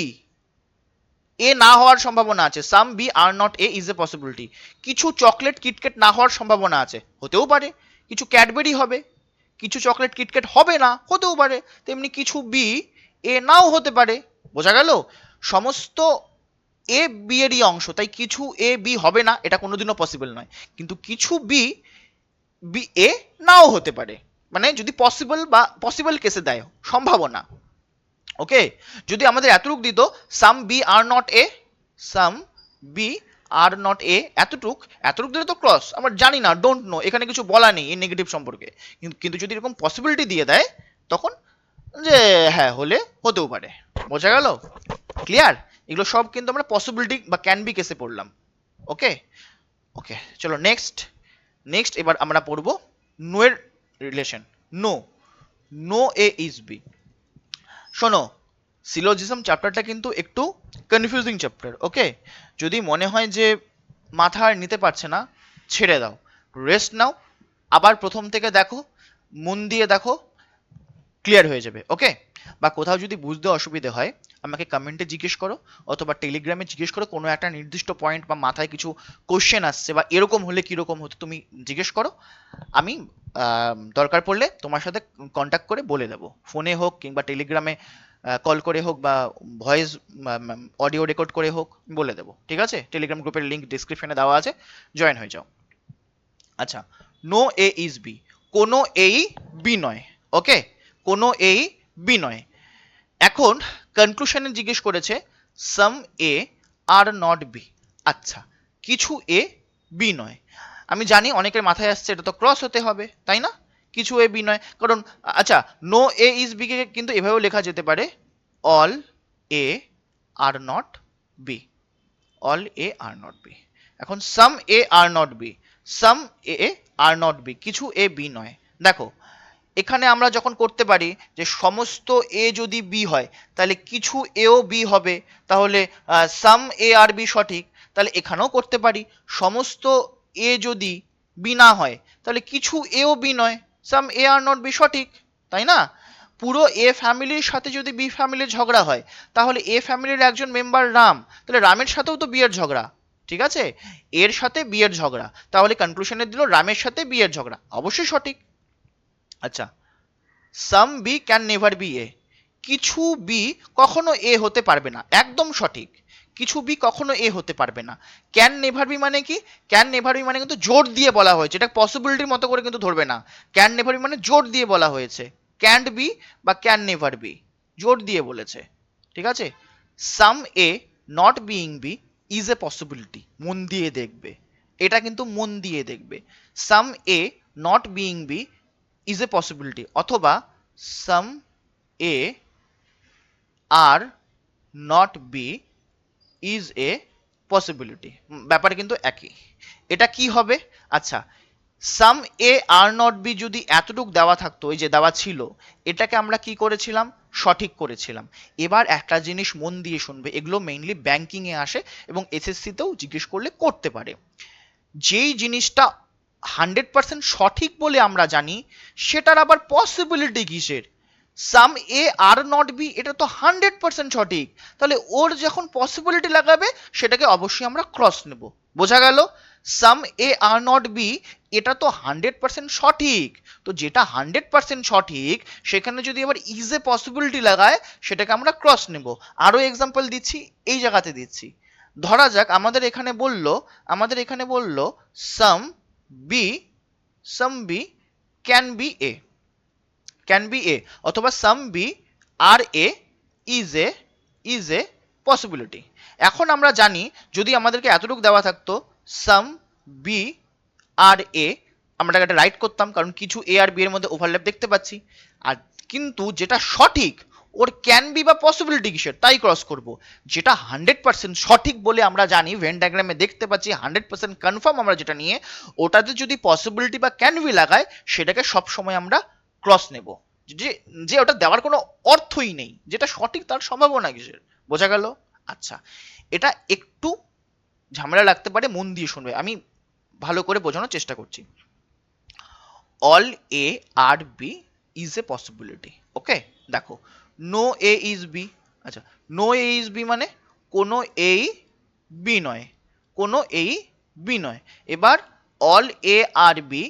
এ না হওয়ার সম্ভাবনা আছে, some B are not A is a possibility, কিছু চকলেট কিটক্যাট না হওয়ার সম্ভাবনা আছে, হতেও পারে। কিছু ক্যাডবেরি হবে, কিছু চকলেট কিটক্যাট হবে না, হতেও পারে। তেমনি কিছু বি এ নাও হতে পারে। বোঝা গেল? সমস্ত এ বি এরই অংশ, তাই কিছু এ বি হবে না এটা কোনোদিনও পসিবল নয়। কিন্তু কিছু বি বি এ নাও হতে পারে, মানে যদি পসিবল বা পসিবল কেসে দেয় সম্ভাবনা। ওকে, যদি আমাদের এতটুক দিত সাম B are not A, some B are not এ, এতটুক দিলে তো ক্রস, আমরা জানি না, ডোন্ট নো, এখানে কিছু বলা নেই এই নেগেটিভ সম্পর্কে। কিন্তু যদি এরকম পসিবিলিটি দিয়ে দেয় তখন যে হ্যাঁ হলে হতেও পারে। বোঝা গেল? ক্লিয়ার? এগুলো সব কিন্তু আমরা পসিবিলিটি বা ক্যান বি কেসে পড়লাম। ওকে ওকে, চলো নেক্সট এবার আমরা পড়বো নো এর relation. No, no A is B. শোনো, সিলোজিজম চ্যাপ্টারটা কিন্তু একটু কনফিউজিং চ্যাপ্টার। ওকে, যদি মনে হয় যে মাথা আর নিতে পারছে না, ছেড়ে দাও, রেস্ট নাও, আবার প্রথম থেকে দেখো, মন দিয়ে দেখো, ক্লিয়ার হয়ে যাবে। ওকে, বা কোথাও যদি বুঝতে অসুবিধে হয় আমাকে কমেন্টে জিজ্ঞেস করো, অথবা টেলিগ্রামে জিজ্ঞেস করো, কোনো একটা নির্দিষ্ট পয়েন্ট বা মাথায় কিছু কোশ্চেন আসছে বা এরকম হলে কীরকম হতো তুমি জিজ্ঞেস করো, আমি দরকার পড়লে তোমার সাথে কন্ট্যাক্ট করে বলে দেবো, ফোনে হোক কিংবা টেলিগ্রামে কল করে হোক বা ভয়েস অডিও রেকর্ড করে হোক, বলে দেবো। ঠিক আছে? টেলিগ্রাম গ্রুপের লিঙ্ক ডিসক্রিপশনে দেওয়া আছে, জয়েন হয়ে যাও। আচ্ছা, নো এ ইজ বি, কোনো এই বি নয়। ওকে, কোনো এই বি নয়। এখন কনক্লুশনে জিজ্ঞেস করেছে সাম এ আর নট বি। আচ্ছা, কিছু এ বি নয়, আমি জানি অনেকের মাথায় আসছে এটা তো ক্রস হতে হবে, তাই না? কিছু এ বি নয়, কারণ আচ্ছা, নো এ ইজ বি কে কিন্তু এভাবেও লেখা যেতে পারে all A are not B, all A are not B. এখন some A are not B, some A are not B, কিছু এ বি নয়। দেখো, এখানে আমরা যখন করতে পারি যে সমস্ত এ যদি বি হয় তাহলে কিছু এও বি হবে, তাহলে সাম এ আর বি সঠিক। তাহলে এখানেও করতে পারি সমস্ত এ যদি বি না হয় তাহলে কিছু এও বি নয়, সাম এ আর নট বি সঠিক, তাই না? পুরো এ ফ্যামিলির সাথে যদি বি ফ্যামিলির ঝগড়া হয় তাহলে এ ফ্যামিলির একজন মেম্বার রাম, তাহলে রামের সাথেও তো বি এর ঝগড়া। ঠিক আছে, এর সাথে বি এর ঝগড়া, তাহলে কনক্লুশনে দিল রামের সাথে বি এর ঝগড়া, অবশ্যই সঠিক। আচ্ছা, some B can never be A, কিছু বি কখনো এ হতে পারবে না, একদম সঠিক। কিছু বি কখনো এ হতে পারবে না। ক্যান নেভার বি মানে কি? ক্যান নেভার বি মানে কিন্তু জোর দিয়ে বলা হয়েছে, এটা পসিবিলিটির মতো করে কিন্তু ধরবে না। ক্যান নেভার বি মানে জোর দিয়ে বলা হয়েছে, ক্যান্ট বি বা ক্যান নেভার বি, জোর দিয়ে বলেছে। ঠিক আছে? Some A not being B is a possibility, মন দিয়ে দেখবে, এটা কিন্তু মন দিয়ে দেখবে। সাম এ নট বিইং বি is a possibility, অথবা some a are not b is a possibility, ব্যাপারে কিন্তু একই। এটা কি হবে? আচ্ছা, সাম এ আর নট বি যদি এতটুক দেওয়া থাকতো, এই যে দেওয়া ছিল, এটাকে আমরা কি করেছিলাম? সঠিক করেছিলাম। এবার একটা জিনিস মন দিয়ে শুনবে, এগুলো মেইনলি ব্যাংকিং এ আসে এবং এসএসসি তেও জিজ্ঞেস করলে করতে পারে। যেই জিনিসটা 100% সঠিক বলে আমরা জানি, সেটার আবার পসিবিলিটি কিসের? সাম এ আর নট বি, এটা তো 100% সঠিক, তাহলে ওর যখন পসিবিলিটি লাগাবে সেটাকে অবশ্যই আমরা ক্রস নেব। বোঝা গেল? সাম এ আর নট বি, এটা তো 100% সঠিক, তো যেটা 100% সঠিক সেখানে যদি আবার ইজ এ পসিবিলিটি লাগায় সেটাকে আমরা ক্রস নেব। আরো এক্সাম্পল দিচ্ছি, এই জায়গাতে দিচ্ছি। ধরা যাক আমাদের এখানে বলল some B can be A, can be A, অথবা some B are A is a possibility. এখন আমরা জানি যদি আমাদেরকে এতটুকু দেওয়া থাকতো সাম বি আর এ, আমরা এটা রাইট করতাম, কারণ কিছু এ আর বি এর মধ্যে ওভারল্যাপ দেখতে পাচ্ছি। আর কিন্তু যেটা সঠিক ওর ক্যান বি বা পসিবিলিটি কিসের তাই ক্রস করব। যেটা 100% সঠিক বলে আমরা জানি, ভেন ডায়াগ্রামে দেখতে পাচ্ছি 100% কনফার্ম আমরা যেটা নিয়ে, ওটাতে যদি পসিবিলিটি বা ক্যান বি লাগায় সেটাকে সব সময় আমরা ক্রস নেব। যে যে ওটা দেওয়ার কোনো অর্থই নেই, যেটা সঠিক তার সম্ভাবনা কিসের? বোঝা গেল? আচ্ছা, এটা একটু ঝামেলা লাগতে পারে, মন দিয়ে শুনবে, আমি ভালো করে বোঝানোর চেষ্টা করছি। All A are B is a possibility. Okay, দেখো, নো এ ইজ বি। আচ্ছা, নো এ ইজ বি মানে কোনো এই বি নয়, কোনো এই বি নয়। এবার all A are B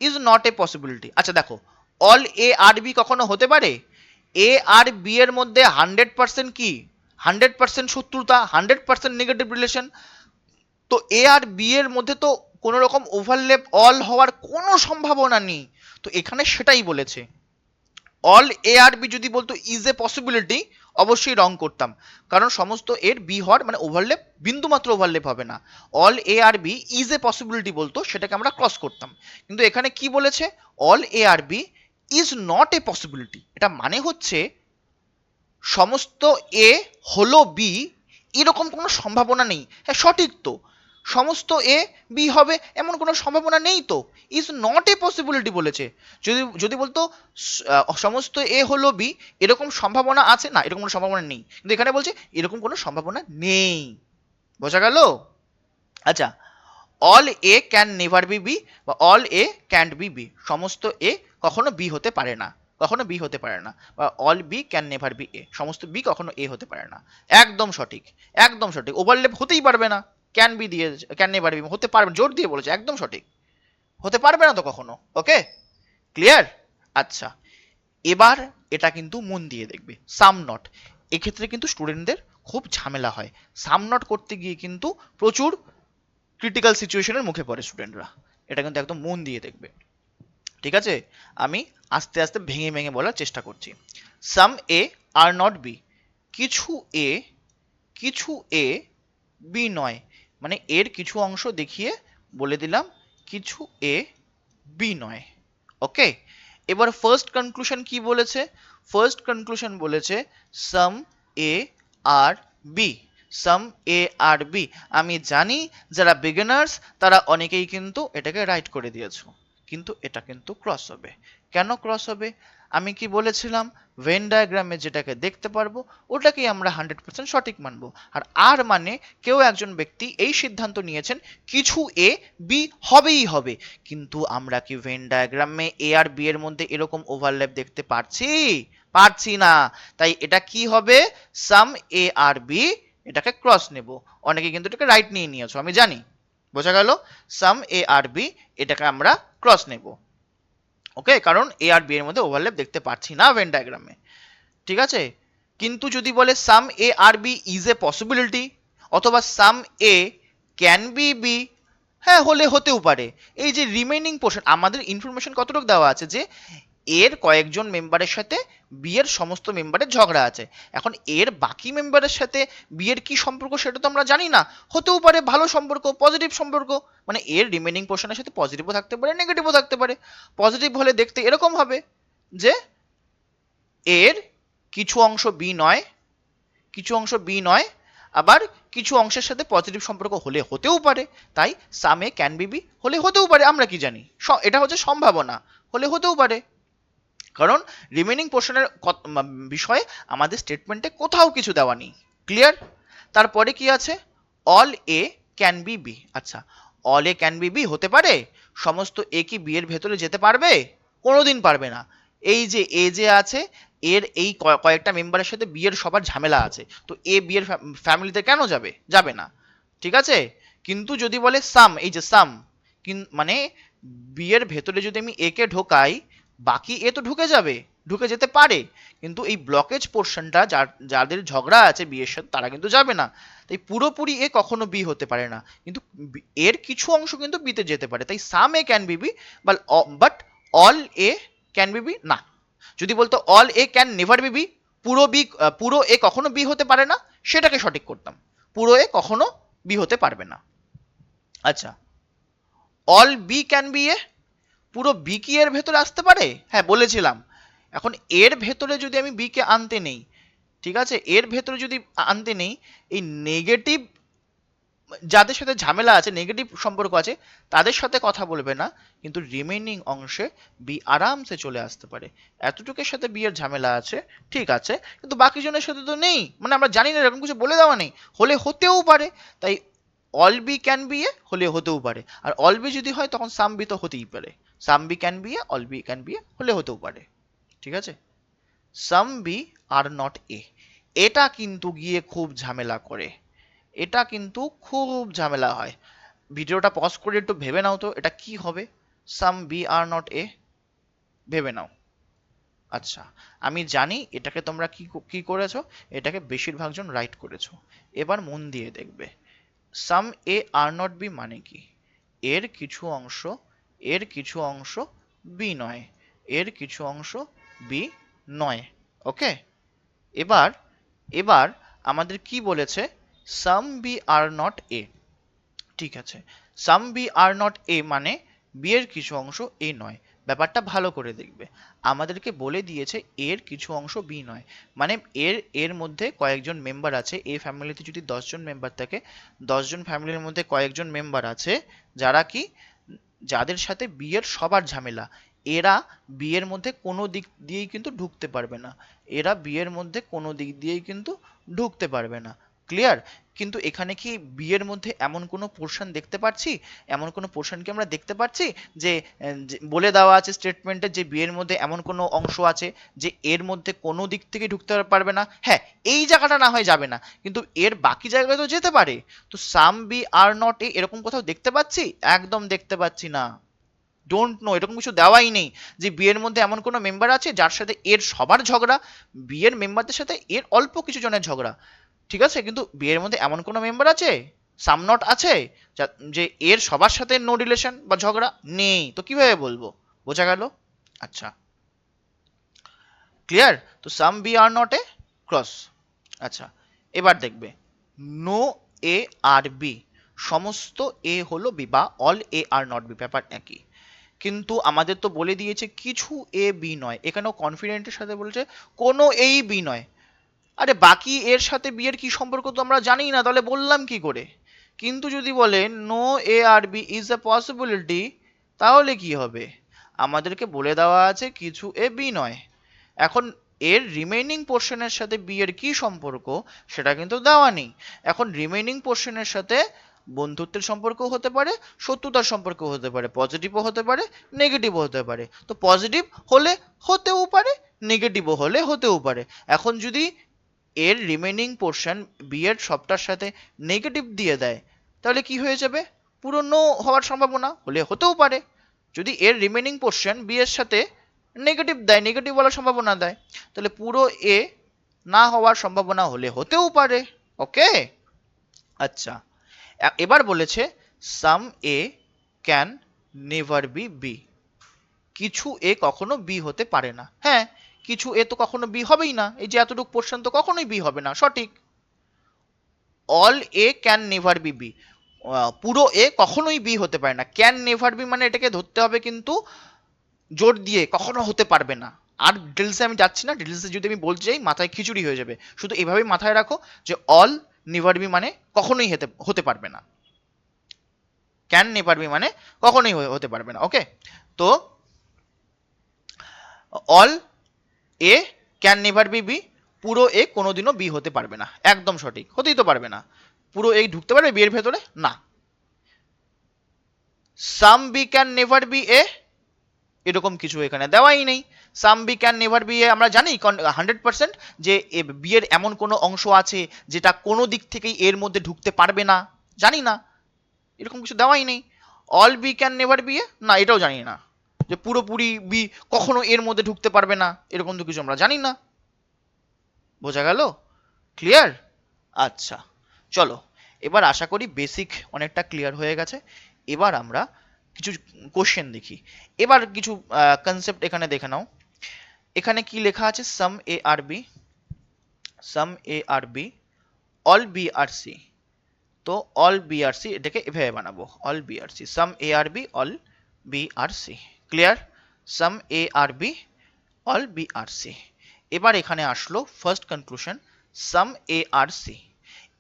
is not a possibility. আচ্ছা দেখো, অল এ আর বি কখনো হতে পারে? এ আর বি এর মধ্যে 100% কি, 100% শত্রুতা, 100% নেগেটিভ রিলেশন। তো এ আর বি এর মধ্যে তো কোনো রকম ওভারল্যাপ অল হওয়ার কোনো সম্ভাবনা নেই। তো এখানে সেটাই বলেছে। অল এ আর বি যদি বলতো ইজ এ পসিবিলিটি, অবশ্যই রং করতাম, কারণ সমস্ত এর বি হওয়ার মানে ওভারল্যাপ, বিন্দুমাত্র ওভারল্যাপ হবে না। All A are B is a possibility বলতো, সেটাকে আমরা ক্রস করতাম। কিন্তু এখানে কি বলেছে? All A are B is not a possibility. এটা মানে হচ্ছে সমস্ত এ হলো বি এরকম কোনো সম্ভাবনা নেই। হ্যাঁ সঠিক তো, সমস্ত এ বি হবে এমন কোনো সম্ভাবনা নেই তো, ইজ নট এ পসিবিলিটি বলেছে। যদি যদি বলতো সমস্ত এ হলো বি এরকম সম্ভাবনা আছে, না এরকম কোনো সম্ভাবনা নেই, কিন্তু এখানে বলছে এরকম কোনো সম্ভাবনা নেই। বোঝা গেল? আচ্ছা, all A can never be B, বা all A can't be B, সমস্ত এ কখনো বি হতে পারে না, কখনো বি হতে পারে না, বা all B can never be A, সমস্ত বি কখনো এ হতে পারে না। একদম সঠিক, একদম সঠিক, ওভারল্যাপ হতেই পারবে না। ক্যান বি দিয়ে, ক্যান নেভার বি হতে পারবে, জোর দিয়ে বলেছে, একদম সঠিক, হতে পারবে না তো কখনো। ওকে, ক্লিয়ার? আচ্ছা, এবার এটা কিন্তু মন দিয়ে দেখবে, সাম নট। এক্ষেত্রে কিন্তু স্টুডেন্টদের খুব ঝামেলা হয়, সাম নট করতে গিয়ে কিন্তু প্রচুর ক্রিটিক্যাল সিচুয়েশনের মুখে পড়ে স্টুডেন্টরা। এটা কিন্তু একদম মন দিয়ে দেখবে, ঠিক আছে? আমি আস্তে আস্তে ভেঙে ভেঙে বলার চেষ্টা করছি। সাম এ আর নট বি, কিছু এ, কিছু এ বি নয়, মানে এর কিছু অংশ দেখিয়ে বলে দিলাম কিছু এ বি নয়। ওকে, এবার ফার্স্ট কনক্লুশন কি বলেছে? ফার্স্ট কনক্লুশন বলেছে সাম A are B, some A are B. আমি জানি যারা বিগিনার্স তারা অনেকেই কিন্তু এটাকে রাইট করে দিয়েছো, কিন্তু এটা কিন্তু ক্রস হবে। কেন ক্রস হবে? আমি কি বলেছিলাম? ভেন ডায়াগ্রামে যেটাকে দেখতে পারবো ওটাকেই আমরা 100% সঠিক মানবো। আর আর মানে কেউ একজন ব্যক্তি এই সিদ্ধান্ত নিয়েছেন কিছু এ বি হবেই হবে, কিন্তু আমরা কি ভেন ডায়াগ্রামে এ আর বি এর মধ্যে এরকম ওভারল্যাপ দেখতে পারছি? পারছি না। তাই এটা কি হবে? সাম এ আর বি, এটাকে ক্রস নেব। অনেকে কিন্তু এটাকে রাইট নিয়ে নিয়েছো আমি জানি। বোঝা গেল? সাম এ আর বি, এটাকে আমরা ক্রস নেব। ওকে, কারণ এ আর বি এর মধ্যে ওভারল্যাপ দেখতে পাচ্ছি না ভেন ডায়াগ্রামে, ঠিক আছে? কিন্তু যদি বলে some A are B is a possibility, অথবা some A can be B, হ্যাঁ হলে হতেও পারে। এই যে রিমেইনিং পোর্শন, আমাদের ইনফরমেশন কতটুকু দেওয়া আছে যে এর কয়েকজন মেম্বারের সাথে বি এর সমস্ত মেম্বারের ঝগড়া আছে। এখন এর বাকি মেম্বারের সাথে বি এর কি সম্পর্ক সেটা তো আমরা জানি না, হতেও পারে ভালো সম্পর্ক, পজিটিভ সম্পর্ক, মানে এর রিমেইনিং পোর্শনের সাথে পজিটিভও থাকতে পারে, নেগেটিভও থাকতে পারে। পজিটিভ হলে দেখতে এরকম হবে যে এর কিছু অংশ বি নয়, কিছু অংশ বি নয়, আবার কিছু অংশের সাথে পজিটিভ সম্পর্ক হলে হতেও পারে। তাই some A can be B হলে হতেও পারে, আমরা কি জানি, এটা হচ্ছে সম্ভাবনা, হলে হতেও পারে। কারণ রিমেনিং পোর্শনের বিষয়ে আমাদের স্টেটমেন্টে কোথাও কিছু দেওয়া নেই। ক্লিয়ার? তারপরে কি আছে? All A can be B. আচ্ছা, all A can be B হতে পারে, সমস্ত এ কি বি এর ভেতরে যেতে পারবে? কোনোদিন পারবে না। এই যে এ যে আছে, এর এই কয়েকটা মেম্বারের সাথে বি এর সবার ঝামেলা আছে, তো এ বি এর ফ্যামিলিতে কেন যাবে? যাবে না, ঠিক আছে? কিন্তু যদি বলে সাম, এই যে সাম, মানে বি এর ভেতরে যদি আমি এ কে ঢোকাই, বাকি এ তো ঢুকে যাবে, ঢুকে যেতে পারে, কিন্তু এই ব্লকেজ পোর্শনটা যাদের ঝগড়া আছে বি এর সাথে তারা কিন্তু যাবে না। তাই পুরোপুরি এ কখনো বি হতে পারে না, কিন্তু এর কিছু অংশ কিন্তু বিতে যেতে পারে। তাই some A can be B, but all A can be B না। যদি বলতো all A can never be B, পুরো এ কখনো বি হতে পারে না, সেটাকে সঠিক করতাম। পুরো এ কখনো বি হতে পারবে না। আচ্ছা, all B can be A, পুরো বি কি এর ভেতরে আসতে পারে? হ্যাঁ বলেছিলাম। এখন এর ভেতরে যদি আমি বি কে আনতে নেই, ঠিক আছে, এর ভেতরে যদি আনতে নেই, এই নেগেটিভ যাদের সাথে ঝামেলা আছে, নেগেটিভ সম্পর্ক আছে, তাদের সাথে কথা বলবে না, কিন্তু রিমেইনিং অংশে বি আরামসে চলে আসতে পারে। এতটুকুর সাথে বি এর ঝামেলা আছে, ঠিক আছে, কিন্তু বাকি জনের সাথে তো নেই, মানে আমরা জানি না, এরকম কিছু বলে দেওয়া নেই, হলে হতেও পারে। তাই all B can be A, হলে হতেও পারে। আর অল বি যদি হয় তখন সাম বি তো হতেই পারে। Some B can be A, all B can be A, হলে হতেও পারে। ঠিক আছে, সাম বি আর নট এ, এটা কিন্তু গিয়ে খুব ঝামেলা করে, এটা কিন্তু খুব ঝামেলা হয়। ভিডিওটা পজ করে একটু ভেবে নাও তো এটা কি হবে। সাম বি আর নট এ, ভেবে নাও। আচ্ছা, আমি জানি এটাকে তোমরা কি কি করেছো, এটাকে বেশিরভাগ জন রাইট করেছো। এবার মন দিয়ে দেখবে, সাম এ আর নট বি মানে কি, এর কিছু অংশ, এর কিছু অংশ বি নয়, এর কিছু অংশ বি নয়। ওকে, এবার এবার আমাদের কি বলেছে, সাম বি আর নট এ। ঠিক আছে, সাম বি আর নট এ মানে বি এর কিছু অংশ এ নয়। ব্যাপারটা ভালো করে দেখবে, আমাদেরকে বলে দিয়েছে এর কিছু অংশ বি নয়, মানে এর মধ্যে কয়েকজন মেম্বার আছে। এ ফ্যামিলিতে যদি 10 জন মেম্বার থাকে, 10 জন ফ্যামিলির মধ্যে কয়েকজন মেম্বার আছে যারা কি, যাদের সাথে বি এর সবার ঝামেলা। এরা বি এর মধ্যে কোনো দিক দিয়েই কিন্তু ঢুকতে পারবে না, এরা বি এর মধ্যে কোনো দিক দিয়েই কিন্তু ঢুকতে পারবে না। ক্লিয়ার? কিন্তু এখানে কি বি এর মধ্যে এমন কোনো পোর্শন দেখতে পাচ্ছি, এমন কোনো পোর্শন কি আমরা দেখতে পাচ্ছি যে বলে দেওয়া আছে স্টেটমেন্টে যে বি এর মধ্যে এমন কোনো অংশ আছে যে এর মধ্যে কোনো দিক থেকে ঢুকতে পারবে না? হ্যাঁ, এই জায়গাটা না হয় যাবে না, কিন্তু এর বাকি জায়গায় তো যেতে পারে। তো সাম বি আর নট এ এরকম কোথাও দেখতে পাচ্ছি? একদম দেখতে পাচ্ছি না। ডোন্ট নো, এরকম কিছু দেওয়াই নেই যে বি এর মধ্যে এমন কোনো মেম্বার আছে যার সাথে এর সবার ঝগড়া, বি এর মেম্বারদের সাথে এর অল্প কিছু জনের ঝগড়া। ঠিক আছে, কিন্তু বি এর মধ্যে এমন কোনো মেম্বার আছে, সাম নট আছে, যে এর সবার সাথে নো রিলেশন বা ঝগড়া নেই। তো কিভাবে বলবো? বোঝা গেল? আচ্ছা, ক্লিয়ার? তো সাম B are not A cross. আচ্ছা, এবার দেখবে নো এ আর বি, সমস্ত এ হলো বি বা all A are not B, ব্যাপার একই। কিন্তু আমাদের তো বলে দিয়েছে কিছু এ বি নয়, এখানেও কনফিডেন্টের সাথে বলেছে কোনো এই বি নয়। আরে বাকি এর সাথে বি এর কি সম্পর্ক তো আমরা জানি না, তাহলে বললাম কি করে? কিন্তু যদি বলে no A are B is a possibility, তাহলে কি হবে? আমাদেরকে বলে দেওয়া আছে কিছু এ বি নয়। এখন এর রিমেইনিং পোর্শনের সাথে বি এর কি সম্পর্ক সেটা কিন্তু দেওয়া নেই। এখন রিমেইনিং পোর্শনের সাথে বন্ধুত্বের সম্পর্ক হতে পারে, শত্রুতার সম্পর্ক হতে পারে, পজিটিভও হতে পারে, নেগেটিভও হতে পারে। তো পজিটিভ হলে হতেও পারে, নেগেটিভও হলে হতেও পারে। এখন যদি এর রিমেইনিং পোর্শন বি এর সবটার সাথে নেগেটিভ দিয়ে দেয়, তাহলে কি হয়ে যাবে? পুরো নো হওয়ার সম্ভাবনা, হলে হতেও পারে। যদি এর রিমেইনিং পোর্শন বি এর সাথে নেগেটিভ দেয়, নেগেটিভ বলার সম্ভাবনা দেয়, তাহলে পুরো এ না হওয়ার সম্ভাবনা, হলে হতেও পারে। ওকে, আচ্ছা, এবার বলেছে সাম A can never be B, কিছু এ কখনো বি হতে পারে না। হ্যাঁ, কিছু এ তো কখনো বি হবেই না, এই যে এতটুকু পোর্শন তো কখনোই বি হবে না, সঠিক। All A can never be B, পুরো এ কখনোই বি হতে পারে না। ক্যান নেভার বি মানে এটাকে ধরতে হবে কিন্তু জোর দিয়ে, কখনো হতে পারবে না। আর ডিটেলসে আমি যাচ্ছি না, ডিটেলসে যদি আমি বলতে যাই মাথায় খিচুড়ি হয়ে যাবে। শুধু এভাবেই মাথায় রাখো যে অল নেভার বি মানে কখনোই হতে পারবে না, ক্যান নেভার বি মানে কখনোই হতে পারবে না। ওকে, তো all A can never be B, পুরো এ কোনোদিনও বি হতে পারবে না। একদম সঠিক, হতেই তো পারবে না। পুরো এ ঢুকতে পারবে বি এর ভেতরে? না। Some B can never be A, এরকম কিছু এখানে দেওয়াই নেই। Some B can never be A, আমরা জানি 100% যে বি এর এমন কোনো অংশ আছে যেটা কোনো দিক থেকেই এর মধ্যে ঢুকতে পারবে না, জানি না, এরকম কিছু দেওয়াই নেই। All B can never be A, না এটাও জানি না যে পুরোপুরি বি কখনো এর মধ্যে ঢুকতে পারবে না, এরকম তো কিছু আমরা জানি না। বোঝা গেল? ক্লিয়ার? আচ্ছা, চলো, এবার আশা করি বেসিক অনেকটা ক্লিয়ার হয়ে গেছে। এবার আমরা কিছু কোশ্চেন দেখি। এবার কিছু কনসেপ্ট এখানে দেখে নাও। এখানে কি লেখা আছে? Some A are B, some A are B, all B are C. তো অল বি আর সি, এটাকে এভাবে বানাবো, all B are C, some A are B, all B are C. Clear? Some A are B, all B are C. এবার এখানে আসলো first conclusion, some A R C.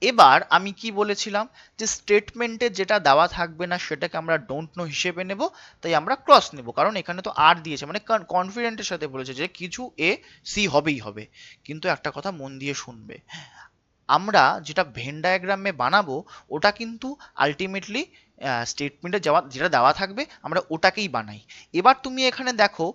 এবার আমি কি বলেছিলাম যে স্টেটমেন্টে যেটা দেওয়া থাকবে না সেটাকে আমরা ডোন্ট নো হিসেবে নেব, তাই আমরা ক্রস নেব, কারণ এখানে তো আর দিয়েছে মানে কনফিডেন্টের সাথে বলেছে যে কিছু এ সি হবেই হবে। কিন্তু একটা কথা মন দিয়ে শুনবে, আমরা যেটা ভেন ডায়াগ্রামে বানাবো ওটা কিন্তু আলটিমেটলি স্টেটমেন্টে যাওয়া যেটা দেওয়া থাকবে আমরা ওটাকেই বানাই। এবার তুমি এখানে দেখো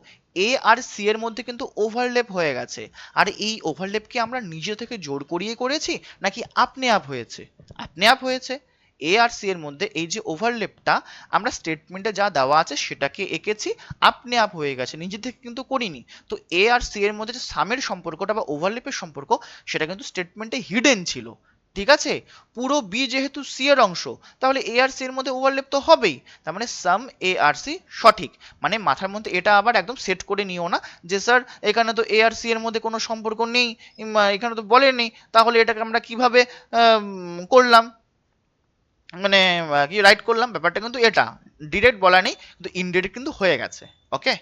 এ আর সি এর মধ্যে কিন্তু ওভারল্যাপ হয়ে গেছে, আর এই ওভারল্যাপকে আমরা নিজে থেকে জোর করিয়ে করেছি নাকি আপনি আপ হয়েছে? আপনি আপ হয়েছে। এ আর সি এর মধ্যে এই যে ওভারল্যাপটা আমরা স্টেটমেন্টে যা দেওয়া আছে সেটাকে এঁকেছি, আপনি আপ হয়ে গেছে, নিজে থেকে কিন্তু করিনি। তো এ আর সি এর মধ্যে যে সামের সম্পর্কটা বা ওভারল্যাপের সম্পর্ক সেটা কিন্তু স্টেটমেন্টে হিডেন ছিল, ঠিক আছে? পুরো বি যেহেতু সি এর অংশ, তাহলে এ আর সি এর মধ্যে ওভারল্যাপ তো হবেই, তার মানে সাম এ আর সি সঠিক। মানে মাথার মধ্যে এটা আবার একদম সেট করে নিও না যে স্যার এখানে তো এ আর সি এর মধ্যে কোনো সম্পর্ক নেই, এখানে তো বলেনি, তাহলে এটাকে আমরা কিভাবে করলাম, মানে কি রাইট করলাম? ব্যাপারটা কিন্তু এটা ডিরেক্ট বলা নেই, কিন্তু ইনডিরেক্ট কিন্তু হয়ে গেছে। ওকে,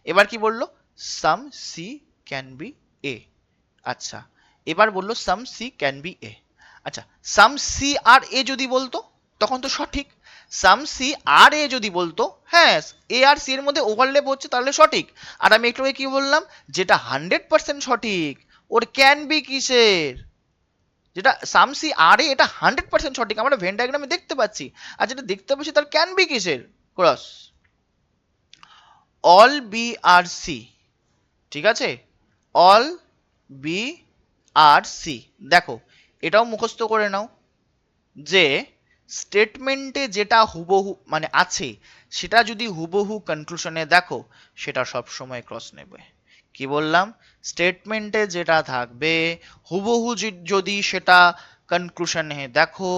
এবার কি বললো? সাম সি ক্যান বি এ। আচ্ছা, এবার বললো সাম সি ক্যান বি এ। আচ্ছা, সাম সি আর এ যদি বলতো তখন তো সঠিক। সাম সি আর এ যদি বলতো হ্যাঁ এ আর সি এর মধ্যে ওভারল্যাপ হচ্ছে তাহলে সঠিক। আর আমি একটু আগে কি বললাম, যেটা 100% সঠিক ওর ক্যান বি কিসের? যেটা সাম সি আর এ এটা 100% সঠিক আমরা ভেন ডায়াগ্রামে দেখতে পাচ্ছি, আর যেটা দেখতে পাচ্ছি তার ক্যান বি কিসের? Cross all B are C, ঠিক আছে? All B are C. দেখো এটাও মুখস্থ করে নাও যে স্টেটমেন্টে যেটা হুবহু মানে আছে সেটা যদি হুবহু কনক্লুশনে দেখো সেটা সব সময় ক্রস নেবে। কি বললাম? স্টেটমেন্টে যেটা থাকবে হুবহু যদি সেটা কনক্লুশনে দেখো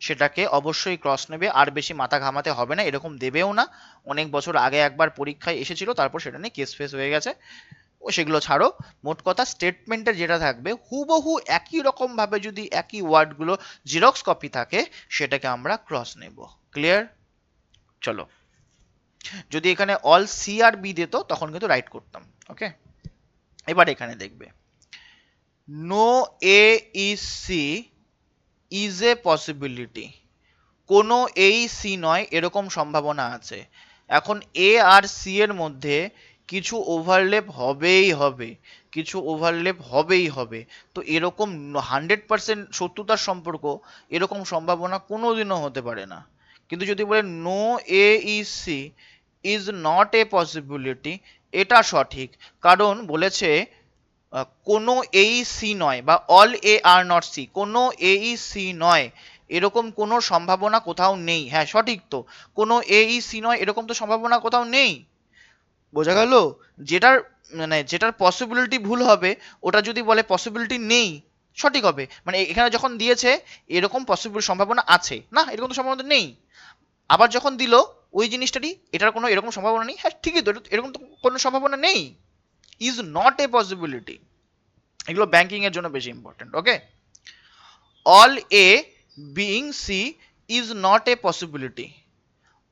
সেটাকে অবশ্যই ক্রস নেবে, আর বেশি মাথা ঘামাতে হবে না, এরকম দেবেও না। অনেক বছর আগে একবার পরীক্ষায় এসেছিল, তারপর সেটা নিয়ে কেস ফেস হয়ে গেছে, ও সেগুলো ছাড়ো। মোট কথা স্টেটমেন্টের যেটা থাকবে হুবহু একই রকম ভাবে যদি একই ওয়ার্ডগুলো জিরক্স কপি থাকে সেটাকে আমরা ক্রস নেব। ক্লিয়ার? চলো, যদি এখানে অল সি আর বি দিত তখন কিন্তু রাইট করতাম। ওকে, এবার এখানে দেখবে no A is C is a possibility. কোনো এই সি নয় এরকম সম্ভাবনা আছে। এখন এ আর সি এর মধ্যে কিছু ওভারল্যাপ হবেই হবে, কিছু ওভারল্যাপ হবেই হবে। তো এরকম 100% শত্রুতার সম্পর্ক এরকম সম্ভাবনা কোনোদিনও হতে পারে না। কিন্তু যদি বলে no A is C is not a possibility, এটা সঠিক। কারণ বলেছে কোনো এই সি নয় বা all A are not C, কোনো এই সি নয় এরকম কোনো সম্ভাবনা কোথাও নেই। হ্যাঁ সঠিক তো, কোনো এই সি নয় এরকম তো সম্ভাবনা কোথাও নেই। বোঝা গেল? যেটার মানে যেটার পসিবিলিটি ভুল হবে ওটা যদি বলে পসিবিলিটি নেই সঠিক হবে। মানে এখানে যখন দিয়েছে এরকম পসিবল সম্ভাবনা আছে, না এরকম তো সম্ভাবনা নেই। আবার যখন দিল ওই জিনিসটারই এটার কোনো এরকম সম্ভাবনা নেই, হ্যাঁ ঠিকই তো, এরকম তো কোনো সম্ভাবনা নেই, ইজ নট এ পসিবিলিটি। এগুলো ব্যাংকিং এর জন্য বেশি important. Okay, all A being C is not a possibility.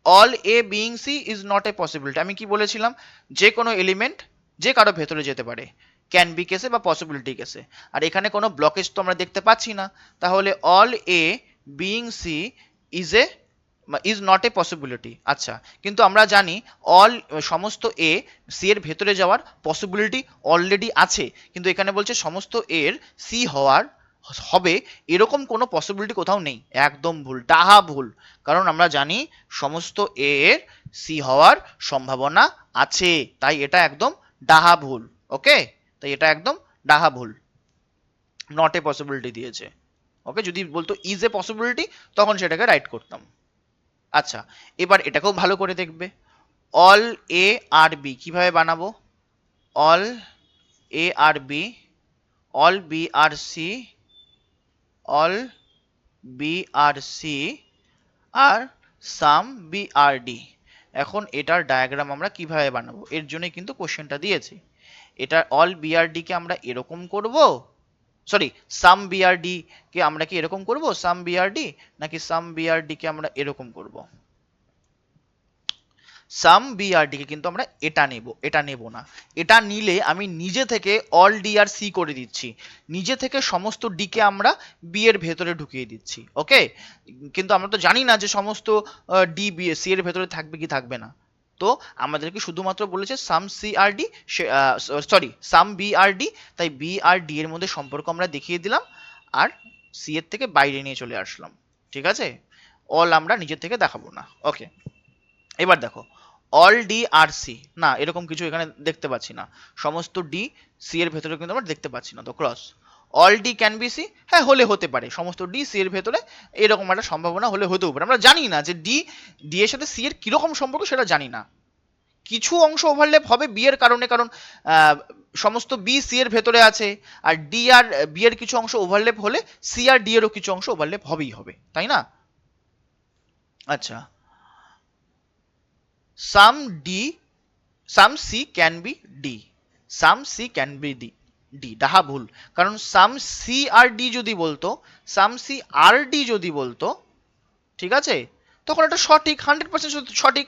All A being C is not a possibility. আমি কি বলেছিলাম? যে কোনো এলিমেন্ট যে কারো ভেতরে যেতে পারে, ক্যান বি কেসে বা পসিবিলিটি কেসে। আর এখানে কোনো ব্লকেজ তো আমরা দেখতে পাচ্ছি না, তাহলে all A being C is A is not a possibility. আচ্ছা, কিন্তু আমরা জানি অল সমস্ত এ সি এর ভেতরে যাওয়ার পসিবিলিটি অলরেডি আছে, কিন্তু এখানে বলছে সমস্ত এর সি হওয়ার হবে এরকম কোনো পসিবিলিটি কোথাও নেই। একদম ভুল, ডাহা ভুল। কারণ আমরা জানি সমস্ত এ এর সি হওয়ার সম্ভাবনা আছে, তাই এটা একদম ডাহা ভুল। ওকে, তাই এটা একদম ডাহা ভুল, নট এ পসিবিলিটি দিয়েছে। ওকে, যদি বলতো ইজ এ পসিবিলিটি তখন সেটাকে রাইট করতাম। আচ্ছা, এবার এটাকেও ভালো করে দেখবে, অল এ আর বি কিভাবে বানাবো? All A are B, all B are C, all B are C আর সাম বি আর ডি। এখন এটার ডায়াগ্রাম আমরা কিভাবে বানাবো এর জন্য কিন্তু কোশ্চেনটা দিয়েছি। এটা অল বিআরডি কে আমরা এরকম করব, সরি সাম বিআরডি কে আমরা কি এরকম করব সাম বিআরডি, নাকি সাম বিআরডি কে আমরা এরকম করব? সাম বি আর ডি কে কিন্তু আমরা এটা নেব না। এটা নিলে আমি নিজে থেকে অল ডি আর সি করে দিচ্ছি, নিজে থেকে সমস্ত ডি কে আমরা বি এর ভেতরে ঢুকিয়ে দিচ্ছি। ওকে, কিন্তু আমরা তো জানি না যে সমস্ত ডি বি সি এর ভেতরে থাকবে কি থাকবে না। তো আমাদেরকে শুধুমাত্র বলেছে some C are D, sorry some B R D, তাই বি আর ডি এর মধ্যে সম্পর্ক আমরা দেখিয়ে দিলাম আর সি এর থেকে বাইরে নিয়ে চলে আসলাম। ঠিক আছে, অল আমরা নিজের থেকে দেখাবো না। ওকে, এবার দেখো অল ডি আর সি, না এরকম কিছু এখানে দেখতে পাচ্ছি না, সমস্ত ডি সি এর ভেতরে কিন্তু আমরা দেখতে পাচ্ছি না, তো cross. All D can be C, হ্যাঁ হলে হতে পারে, সমস্ত ডি সি এর ভেতরে এরকম একটা সম্ভাবনা হলে হতেও পারে। আমরা জানি না যে ডি এর সাথে সি এর কিরকম সম্পর্ক সেটা জানি না, কিছু অংশ ওভারল্যাপ হবে বি এর কারণে, কারণ সমস্ত বি সি এর ভেতরে আছে, আর ডি আর বি এর কিছু অংশ ওভারল্যাপ হলে সি আর ডি এরও কিছু অংশ ওভারল্যাপ হবেই হবে, তাই না? আচ্ছা, some D some C can be D, some C can be D, D ডাহা ভুল, কারণ সাম সি আর ডি যদি বলতো, সাম সি আর ডি যদি বলতো, ঠিক আছে, তখন এটা সঠিক, 100% সঠিক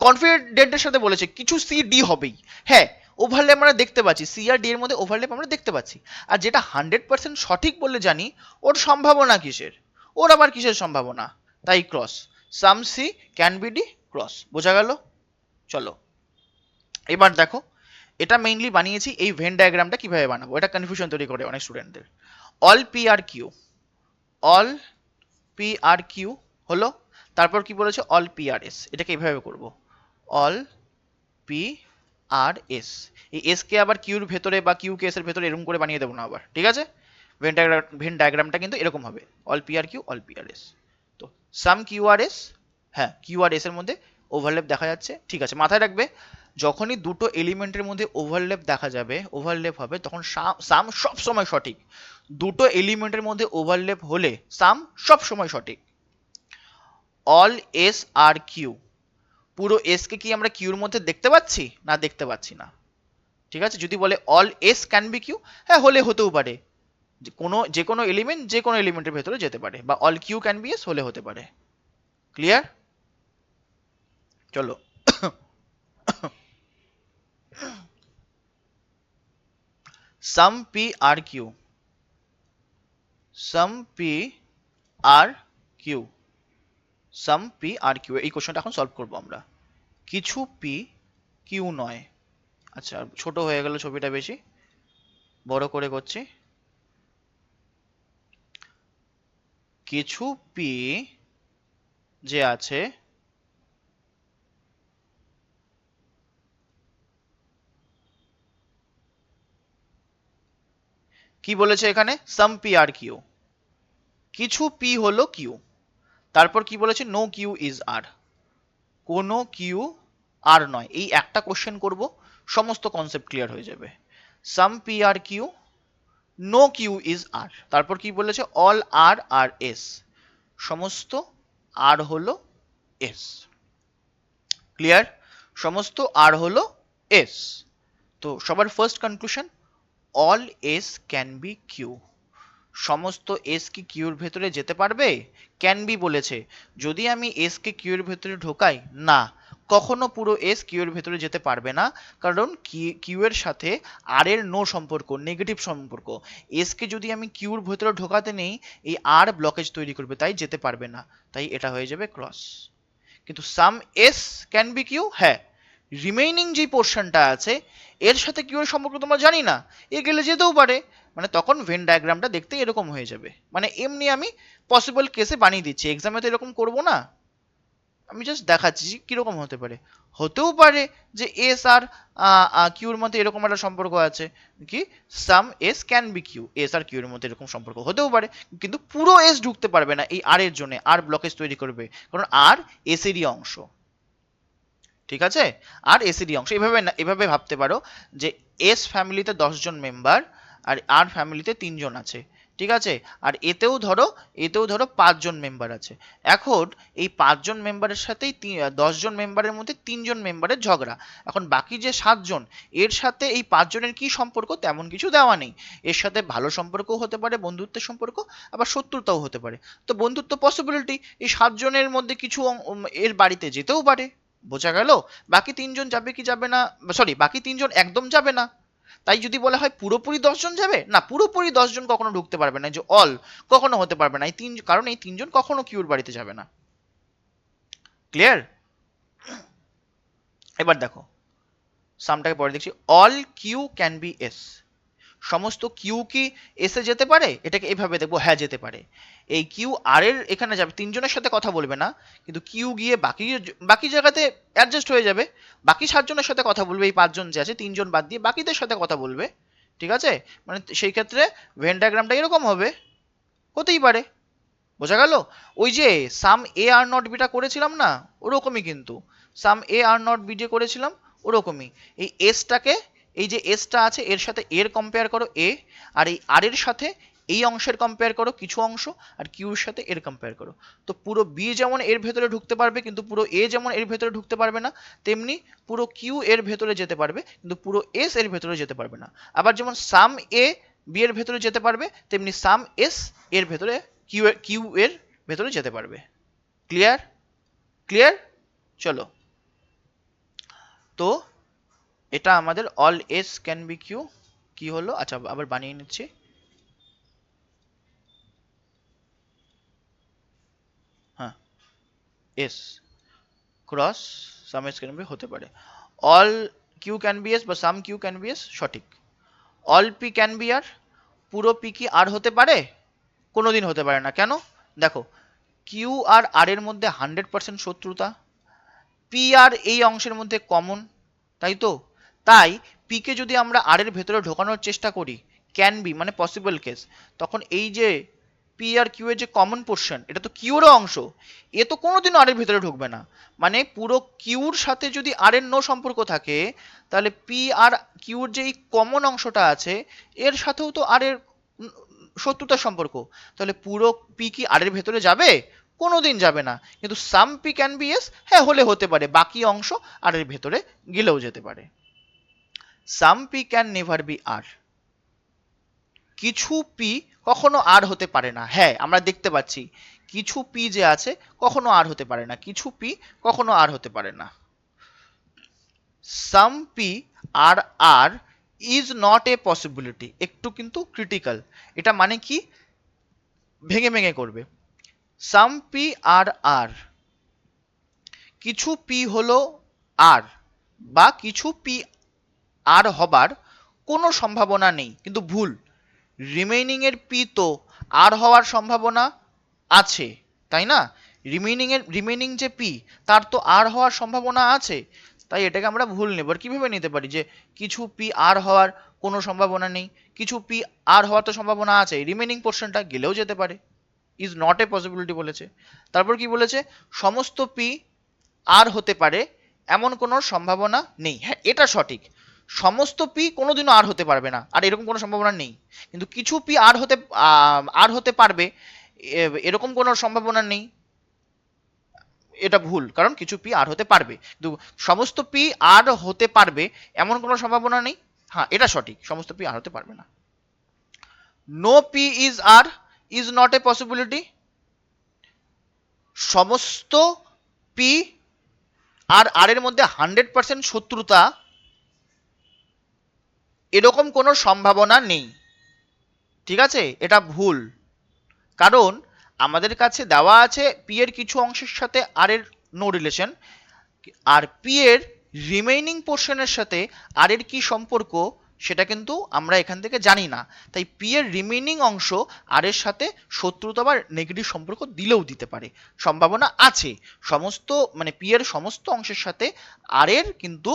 কনফিডেন্টের সাথে বলেছে কিছু সি ডি হবেই। হ্যাঁ, ওভারল্যাপ আমরা দেখতে পাচ্ছি, সি আর ডি এর মধ্যে ওভারল্যাপ আমরা দেখতে পাচ্ছি, আর যেটা 100% সঠিক বলে জানি ওর সম্ভাবনা কিসের, ওর আবার কিসের সম্ভাবনা, তাই cross. Some C can be D, cross, বোঝা গেল? চলো এবার দেখো, এটা মেইনলি বানিয়েছি এই ভেন ডায়াগ্রামটা কিভাবে বানাবো, এটা কনফিউশন তৈরি করে অনেক স্টুডেন্টদের। All P are Q, all P are Q হলো, তারপর কি বলেছে অল পি আর এস, এটাকে এইভাবে করব, অল পি আর এস, এই এস কে আবার কিউর ভেতরে বা কিউ কে এস এর ভেতরে এরকম করে বানিয়ে দেবো না আবার, ঠিক আছে? ভেন ডায়াগ্রামটা কিন্তু এরকম হবে, all P are Q, all P R S. তো সাম কিউ আর এস, হ্যাঁ কিউ আর এস এর মধ্যে ওভারল্যাপ দেখা যাচ্ছে, ঠিক আছে, মাথায় রাখবে যখনই দুটো এলিমেন্টের মধ্যে ওভারল্যাপ দেখা যাবে, ওভারল্যাপ হবে, তখন সাম সব সময় সঠিক। দুটো এলিমেন্টের মধ্যে ওভারল্যাপ হলে সাম সব সময় সঠিক। অল এস আর কিউ, পুরো এস কে কি আমরা কিউর মধ্যে দেখতে পাচ্ছি না? দেখতে পাচ্ছি না, ঠিক আছে? যদি বলে all S can be Q, হ্যাঁ হলে হতেও পারে, যে কোনো এলিমেন্ট যে কোনো এলিমেন্টের ভেতরে যেতে পারে, বা all Q can be S হলে হতে পারে। ক্লিয়ার? চলো some P are Q, some P are Q, some P are Q, এই কোশ্চেনটা এখন সলভ করবো আমরা। কিছু পি কিউ নয়, আচ্ছা ছোট হয়ে গেল ছবিটা, বেশি বড় করে করছি। কিছু পি যে আছে কি বলেছে এখানে, সাম পি আর কিউ, কিছু পি হলো কিউ, তারপর কি বলেছে নো কিউ ইজ আর, কোনো কিউ আর নয়, এই একটা কোশ্চেন করব, সমস্ত কনসেপ্ট ক্লিয়ার হয়ে যাবে। Some P are Q, no Q is R, তারপর কি বলেছে অল আর আর এস, সমস্ত আর হলো এস। ক্লিয়ার? সমস্ত আর হলো এস। তো সবার first conclusion, all S can be Q, সমস্ত এস কি কিউর ভেতরে যেতে পারবে? ক্যান বি বলেছে, যদি আমি এস কে কিউর ভেতরে ঢোকাই, না, কখনো পুরো এস কিউর ভেতরে যেতে পারবে না, কারণ কিউ এর সাথে আর এর নো সম্পর্ক, নেগেটিভ সম্পর্ক, এস কে যদি আমি কিউর ভেতরে ঢোকাতে নেই, এই আর ব্লকেজ তৈরি করবে, তাই যেতে পারবে না, তাই এটা হয়ে যাবে ক্রস। কিন্তু সাম এস ক্যান বি কিউ, হ্যাঁ, রিমেইনিং যে পোর্শনটা আছে এর সাথে কিউ এর সম্পর্ক তোমরা জানি না, এ গেলে যেতেও পারে, মানে তখন ভেন ডায়াগ্রামটা দেখতে এরকম হয়ে যাবে, মানে এমনি আমি পসিবল কেসে বানিয়ে দিচ্ছি, এক্সামে তো এরকম করব না, আমি জাস্ট দেখাচ্ছি কিরকম হতে পারে। হতেও পারে যে এস আর কিউর মধ্যে এরকম একটা সম্পর্ক আছে, কি some S can be Q, S আর কিউর মধ্যে এরকম সম্পর্ক হতেও পারে, কিন্তু পুরো এস ঢুকতে পারবে না এই আর এর জন্য, আর ব্লকেজ তৈরি করবে, কারণ আর এস এরই অংশ, ঠিক আছে? আর এসিডি অংশ, এভাবে ভাবতে পারো যে এস ফ্যামিলিতে 10 জন মেম্বার আর আর ফ্যামিলিতে 3 জন আছে, ঠিক আছে? আর এতেও ধরো 5 জন মেম্বার আছে। এখন এই 5 জন মেম্বারের সাথেই 10 জন মেম্বারের মধ্যে 3 জন মেম্বারের ঝগড়া, এখন বাকি যে 7 জন, এর সাথে এই 5 জনের কি সম্পর্ক তেমন কিছু দেওয়া নেই, এর সাথে ভালো সম্পর্কও হতে পারে, বন্ধুত্বের সম্পর্ক, আবার শত্রুতাও হতে পারে। তো বন্ধুত্ব পসিবিলিটি, এই 7 জনের মধ্যে কিছু এর বাড়িতে যেতেও পারে, বোঝা গেল? বাকি 3 জন যাবে কি যাবে না, সরি বাকি 3 জন একদম যাবে না। তাই যদি বলা হয় পুরোপুরি 10 জন যাবে, না পুরোপুরি 10 জন কখনো ঢুকতে পারবে না, যে অল কখনো হতে পারবে না, কারণ এই 3 জন কখনো কিউর বাড়িতে যাবে না। ক্লিয়ার? এবার দেখো সামটাকে পরে দেখছি, all Q can be S. সমস্ত কিউ কি এসে যেতে পারে? এটাকে এভাবে দেখবো, হ্যাঁ যেতে পারে। এই কিউ আর এর এখানে যাবে, 3 জনের সাথে কথা বলবে না, কিন্তু কিউ গিয়ে বাকি বাকি জায়গাতে অ্যাডজাস্ট হয়ে যাবে, বাকি 7 জনের সাথে কথা বলবে, এই 5 জন যে আছে 3 জন বাদ দিয়ে বাকিদের সাথে কথা বলবে। ঠিক আছে, মানে সেই ক্ষেত্রে ভেন ডায়াগ্রামটা এরকম হবে, হতেই পারে। বোঝা গেল? ওই যে সাম এ আর নট বিটা করেছিলাম না, ওরকমই কিন্তু some A are not B যে করেছিলাম ওরকমই। এই এসটাকে, এই যে এসটা আছে এর সাথে এর কম্পেয়ার করো এ, আর এই আর এর সাথে এই অংশের কম্পেয়ার করো কিছু অংশ, আর কিউর সাথে এর কম্পেয়ার করো। তো পুরো বি যেমন এর ভেতরে ঢুকতে পারবে কিন্তু পুরো এ যেমন এর ভেতরে ঢুকতে পারবে না, তেমনি পুরো কিউ এর ভেতরে যেতে পারবে কিন্তু পুরো এস এর ভেতরে যেতে পারবে না। আবার যেমন সাম এ বি এর ভেতরে যেতে পারবে, তেমনি সাম এস এর ভেতরে কিউ এর ভেতরে যেতে পারবে। ক্লিয়ার? ক্লিয়ার? চলো, তো এটা আমাদের all S can be Q কি হলো, আচ্ছা আবার বানিয়ে নিচ্ছি। হ্যাঁ, S cross some S can be হতে পারে, all Q can be S বা some Q can be S সঠিক। All P can be R, পুরো পি কি আর হতে পারে? কোনোদিন হতে পারে না। কেন? দেখো কিউ আর আর এর মধ্যে 100% শত্রুতা, পি আর এই অংশের মধ্যে কমন, তাই তো? তাই পি কে যদি আমরা আর এর ভেতরে ঢোকানোর চেষ্টা করি, ক্যান বি মানে পসিবল কেস, তখন এই যে পি আর কিউ এর যে কমন পোর্শন, এটা তো কিউরও অংশ, এ তো কোনোদিনও আর এর ভেতরে ঢুকবে না। মানে পুরো কিউর সাথে যদি আর এর নো সম্পর্ক থাকে, তাহলে পি আর কিউর যে এই কমন অংশটা আছে এর সাথেও তো আর এর শত্রুতার সম্পর্ক, তাহলে পুরো পি কি আর এর ভেতরে যাবে? কোনোদিন যাবে না। কিন্তু সাম পি ক্যান বি এস, হ্যাঁ হলে হতে পারে, বাকি অংশ আর এর ভেতরে গেলেও যেতে পারে। সাম পি ক্যান নেভার বি আর, কিছু পি কখনো আর হতে পারে না। হ্যাঁ আমরা দেখতে পাচ্ছি কিছু পি যে আছে কখনো আর হতে পারে না, কিছু পি কখনো আর হতে পারে না। Some P are R is not a possibility, একটু কিন্তু ক্রিটিক্যাল। এটা মানে কি, ভেঙে ভেঙে করবে। সাম পি আর আর, কিছু পি হলো আর বা কিছু পি আর হবার কোনো সম্ভাবনা নেই, কিন্তু ভুল। রিমেইনিং এর পি তো আর হওয়ার সম্ভাবনা আছে, তাই না? রিমেইনিং যে পি তার তো আর হওয়ার সম্ভাবনা আছে, তাই এটাকে আমরা ভুল নেব। আর কিভাবে নিতে পারি যে কিছু পি আর হওয়ার কোনো সম্ভাবনা নেই, কিছু পি আর হওয়ার তো সম্ভাবনা আছে, রিমেইনিং পোর্শনটা গেলেও যেতে পারে, ইজ নট এ পসিবিলিটি বলেছে। তারপর কি বলেছে, সমস্ত পি আর হতে পারে এমন কোনো সম্ভাবনা নেই। হ্যাঁ এটা সঠিক, সমস্ত পি কোনোদিনও আর হতে পারবে না, আর এরকম কোনো সম্ভাবনা নেই। কিন্তু কিছু পি আর হতে পারবে এরকম কোনো সম্ভাবনা নেই, এটা ভুল, কারণ কিছু পি আর হতে পারবে, কিন্তু সমস্ত পি আর হতে পারবে এমন কোনো সম্ভাবনা নেই। হ্যাঁ এটা সঠিক, সমস্ত পি আর হতে পারবে না। No P is R is not a possibility, সমস্ত পি আর আর এর মধ্যে 100% শত্রুতা এরকম কোনো সম্ভাবনা নেই। ঠিক আছে, এটা ভুল, কারণ আমাদের কাছে দেওয়া আছে পি এর কিছু অংশের সাথে আর এর নো রিলেশন, আর পি এর রিমেইনিং পোর্শনের সাথে আর এর কি সম্পর্ক সেটা কিন্তু আমরা এখান থেকে জানি না। তাই পি এর রিমেইনিং অংশ আর এর সাথে শত্রুতা বা নেগেটিভ সম্পর্ক দিলেও দিতে পারে, সম্ভাবনা আছে। সমস্ত মানে পি এর সমস্ত অংশের সাথে আর এর কিন্তু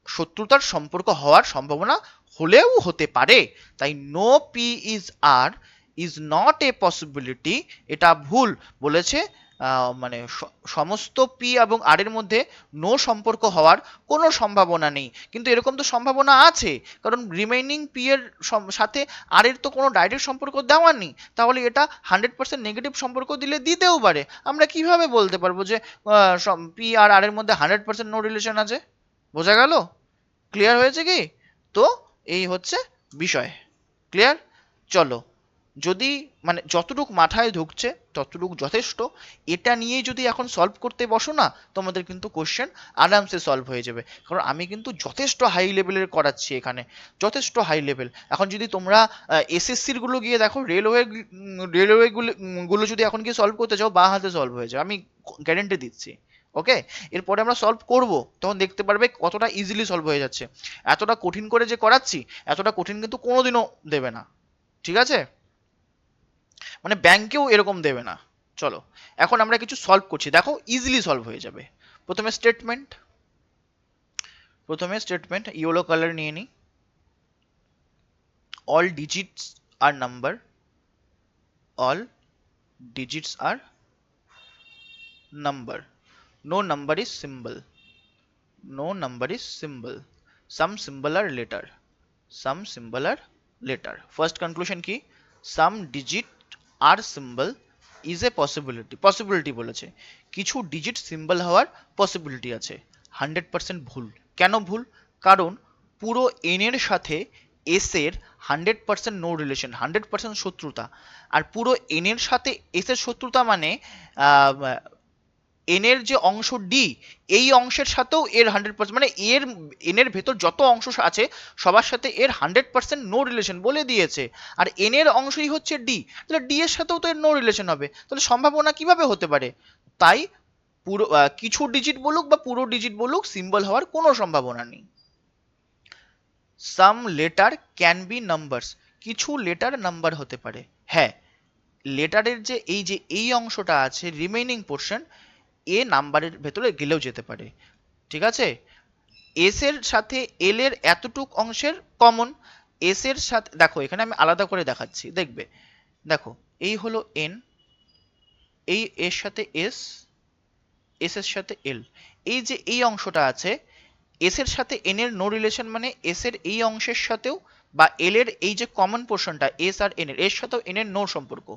শত্রুতার সম্পর্ক হওয়ার সম্ভাবনা হলেও হতে পারে। তাই no P is R is not a possibility, এটা ভুল বলেছে। মানে সমস্ত পি এবং আর এর মধ্যে নো সম্পর্ক হওয়ার কোনো সম্ভাবনা নেই, কিন্তু এরকম তো সম্ভাবনা আছে, কারণ রিমেইনিং পি এর সাথে আর এর তো কোনো ডাইরেক্ট সম্পর্ক দেওয়া নেই, তাহলে এটা 100% নেগেটিভ সম্পর্ক দিলে দিতেও পারে। আমরা কিভাবে বলতে পারবো যে পি আর আর এর মধ্যে 100% নো রিলেশন আছে? বোঝা গেল? ক্লিয়ার হয়েছে কি? তো এই হচ্ছে বিষয়। ক্লিয়ার? চলো যদি মানে যতটুক মাথায় ঢুকছে ততটুক যথেষ্ট, এটা নিয়েই যদি এখন সলভ করতে বসো না, তোমাদের কিন্তু কোশ্চেন আরামসে সলভ হয়ে যাবে। কারণ আমি কিন্তু যথেষ্ট হাই লেভেলের করাচ্ছি এখানে, যথেষ্ট হাই লেভেল। এখন যদি তোমরা এসএসসির গুলো গিয়ে দেখো, রেলওয়ে গুলো যদি এখন গিয়ে সলভ করতে চাও, বা হাতে সলভ হয়ে যায়, আমি গ্যারেন্টি দিচ্ছি। ওকে, এরপরে আমরা সলভ করব, তখন দেখতে পারবে কতটা ইজিলি সলভ হয়ে যাচ্ছে। এতটা কঠিন করে যে করাচ্ছি, এতটা কঠিন কিন্তু কোনোদিনও দেবে না, ঠিক আছে? মানে ব্যাংকেও এরকম দেবে না। চলো, এখন আমরা কিছু সলভ করছি, দেখো ইজিলি সলভ হয়ে যাবে। প্রথমে স্টেটমেন্ট, ইয়েলো কালার নিয়ে নিই। All digits are number, all digits are number, no number is symbol, no number is symbol, some symbol are letter, some symbol are letter. First conclusion কি? Some digit are symbol is a possibility, possibility বলেছে, কিছু digit symbol হওয়ার possibility আছে। 100% ভুল। কেন ভুল? কারণ পুরো এন এর সাথে এস এর 100% নো রিলেশন, 100% শত্রুতা। আর পুরো এন এর সাথে এস এর শত্রুতা মানে এন এর যে অংশ ডি, এই অংশের সাথেও এর 100%, মানে এর এন এর ভেতর যত অংশ আছে সবার সাথে এর 100% নো রিলেশন বলে দিয়েছে। আর এন এর অংশই হচ্ছে ডি, তাহলে ডি এর সাথেও তো এর নো রিলেশন হবে, তাহলে সম্ভাবনা কিভাবে হতে পারে? তাই পুরো কিছু ডিজিট বলুক বা পুরো ডিজিট বলুক, সিম্বল হওয়ার কোনো সম্ভাবনা নেই। সাম লেটার ক্যান বি নাম্বারস, কিছু লেটার নাম্বার হতে পারে। হ্যাঁ, লেটারের যে এই অংশটা আছে রিমেইনিং পোর্শন, এ নাম্বারের ভেতরে গেলেও যেতে পারে, ঠিক আছে? এস এর সাথে এল এর এতটুক অংশের কমন, এস এর সাথে দেখো এখানে আমি আলাদা করে দেখাচ্ছি, দেখবে। দেখো, এই হলো এন, এই এর সাথে এস, এস এর সাথে এল, এই যে এই অংশটা আছে, এস এর সাথে এন এর নো রিলেশন, মানে এস এর এই অংশের সাথেও বা এল এর এই যে কমন পোর্শনটা এস আর এন এর সাথেও এন এর নো সম্পর্ক,